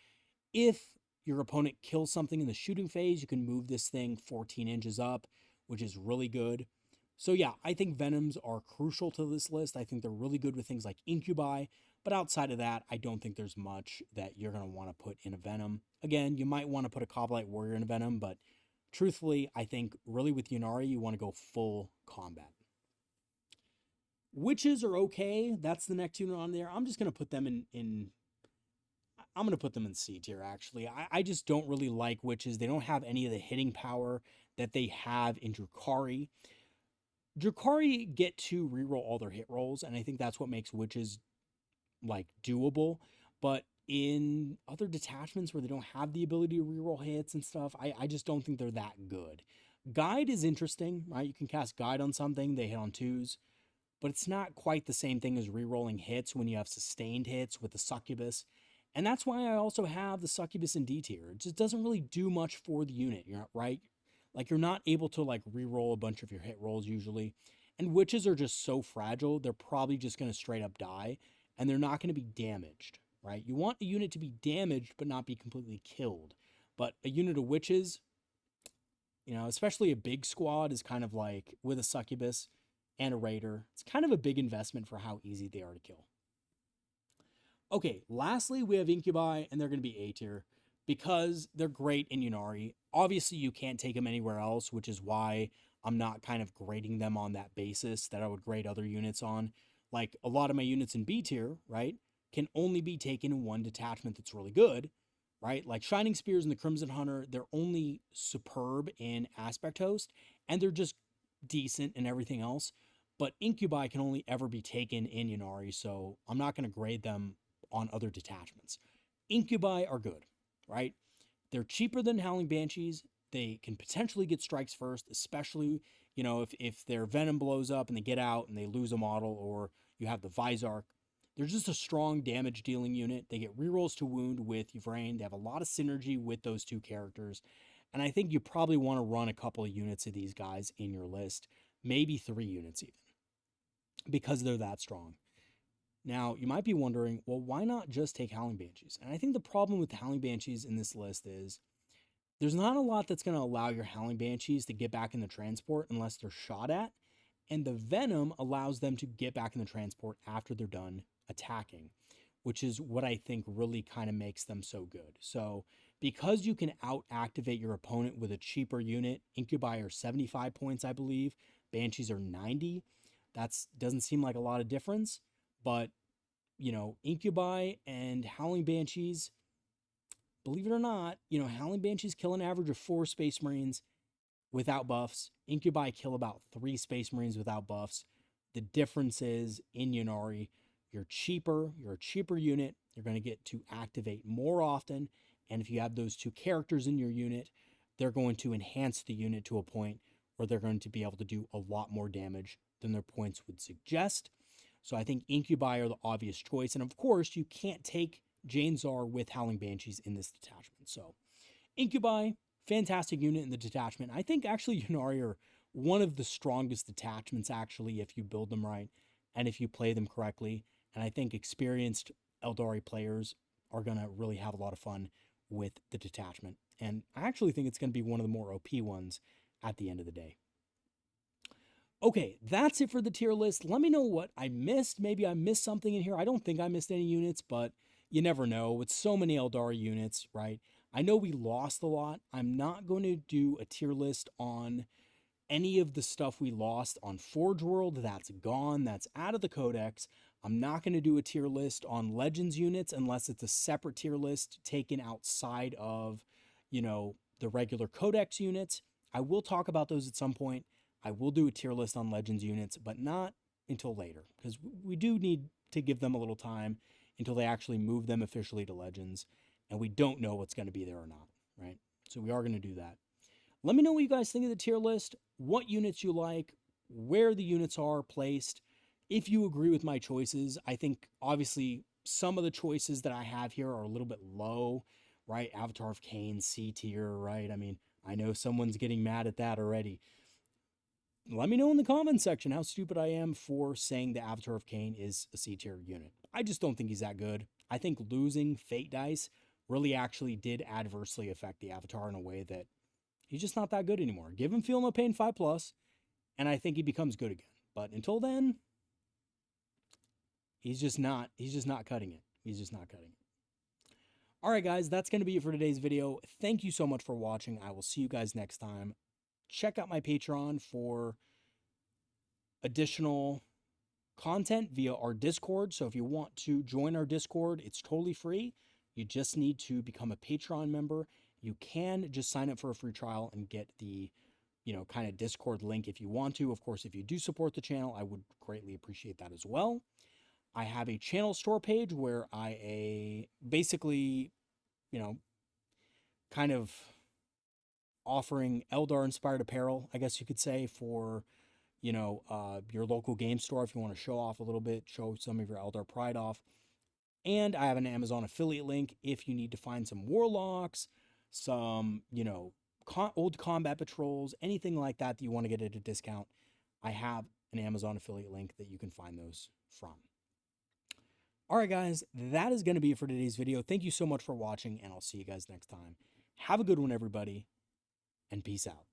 If your opponent kills something in the shooting phase, you can move this thing 14 inches up, which is really good. So yeah, I think Venoms are crucial to this list. I think they're really good with things like Incubi, but outside of that, I don't think there's much that you're going to want to put in a Venom. Again, you might want to put a Coblite Warrior in a Venom, but truthfully, I think really with Ynnari, you want to go full combat. Witches are okay. That's the next unit on there. I'm just going to put them I'm going to put them in C tier, actually. I just don't really like Witches. They don't have any of the hitting power that they have in Drukhari. Drukhari get to reroll all their hit rolls, and I think that's what makes Witches like doable. But in other detachments where they don't have the ability to reroll hits and stuff, I just don't think they're that good. Guide is interesting, right? You can cast Guide on something, they hit on 2s, but it's not quite the same thing as rerolling hits when you have sustained hits with the succubus. And that's why I also have the succubus in D tier. It just doesn't really do much for the unit, right? Like, you're not able to like reroll a bunch of your hit rolls usually. And witches are just so fragile, they're probably just going to straight up die, and they're not going to be damaged, right? You want a unit to be damaged but not be completely killed. But a unit of witches, especially a big squad, is kind of like with a succubus and a raider. It's kind of a big investment for how easy they are to kill. Okay, lastly, we have Incubi, and they're going to be A tier because they're great in Ynnari. Obviously, you can't take them anywhere else, which is why I'm not kind of grading them on that basis that I would grade other units on. Like, a lot of my units in B tier, right, can only be taken in one detachment that's really good, right? Like Shining Spears and the Crimson Hunter, they're only superb in Aspect Host, and they're just decent in everything else. But Incubi can only ever be taken in Ynnari, so I'm not going to grade them on other detachments. Incubi are good, right? They're cheaper than Howling Banshees. They can potentially get strikes first, especially, if their Venom blows up and they get out and they lose a model, or you have the Visarch. They're just a strong damage dealing unit. They get rerolls to wound with Yvraine. They have a lot of synergy with those two characters. And I think you probably want to run a couple of units of these guys in your list, maybe 3 units even, because they're that strong. Now, you might be wondering, well, why not just take Howling Banshees? And I think the problem with the Howling Banshees in this list is there's not a lot that's going to allow your Howling Banshees to get back in the transport unless they're shot at, and the Venom allows them to get back in the transport after they're done attacking, which is what I think really kind of makes them so good. So because you can out-activate your opponent with a cheaper unit, Incubi are 75 points, I believe, Banshees are 90, that doesn't seem like a lot of difference, but, Incubi and Howling Banshees, believe it or not, Howling Banshees kill an average of 4 Space Marines without buffs. Incubi kill about 3 Space Marines without buffs. The difference is, in Ynnari, you're a cheaper unit, you're going to get to activate more often, and if you have those 2 characters in your unit, they're going to enhance the unit to a point where they're going to be able to do a lot more damage than their points would suggest. So I think Incubi are the obvious choice. And of course, you can't take Jain Zar with Howling Banshees in this detachment. So Incubi, fantastic unit in the detachment. I think actually Ynnari are one of the strongest detachments, actually, if you build them right and if you play them correctly. And I think experienced Aeldari players are going to really have a lot of fun with the detachment. And I actually think it's going to be one of the more OP ones at the end of the day. Okay, that's it for the tier list. Let me know what I missed. Maybe I missed something in here. I don't think I missed any units, but you never know. With so many Aeldari units, right? I know we lost a lot. I'm not going to do a tier list on any of the stuff we lost on Forge World. That's gone. That's out of the codex. I'm not going to do a tier list on Legends units unless it's a separate tier list taken outside of, the regular Codex units. I will talk about those at some point. I will do a tier list on Legends units, but not until later, because we do need to give them a little time until they actually move them officially to Legends, and we don't know what's going to be there or not, right? So we are going to do that. Let me know what you guys think of the tier list, what units you like, where the units are placed. If you agree with my choices, I think obviously some of the choices that I have here are a little bit low, right? Avatar of Cain, C tier, right? I mean, I know someone's getting mad at that already. Let me know in the comments section how stupid I am for saying the Avatar of Cain is a C tier unit. I just don't think he's that good. I think losing Fate Dice really actually did adversely affect the Avatar in a way that he's just not that good anymore. Give him Feel No Pain 5+, and I think he becomes good again. But until then, he's just not cutting it. He's just not cutting it. All right, guys, that's going to be it for today's video. Thank you so much for watching. I will see you guys next time. Check out my Patreon for additional content via our Discord. So if you want to join our Discord, it's totally free. You just need to become a Patreon member. You can just sign up for a free trial and get the, kind of Discord link if you want to. Of course, if you do support the channel, I would greatly appreciate that as well. I have a channel store page where I basically, kind of offering Eldar inspired apparel, I guess you could say, for, your local game store if you want to show off a little bit, show some of your Eldar pride off. And I have an Amazon affiliate link if you need to find some Warlocks, some, old combat patrols, anything like that that you want to get at a discount. I have an Amazon affiliate link that you can find those from. All right, guys, that is going to be it for today's video. Thank you so much for watching, and I'll see you guys next time. Have a good one, everybody, and peace out.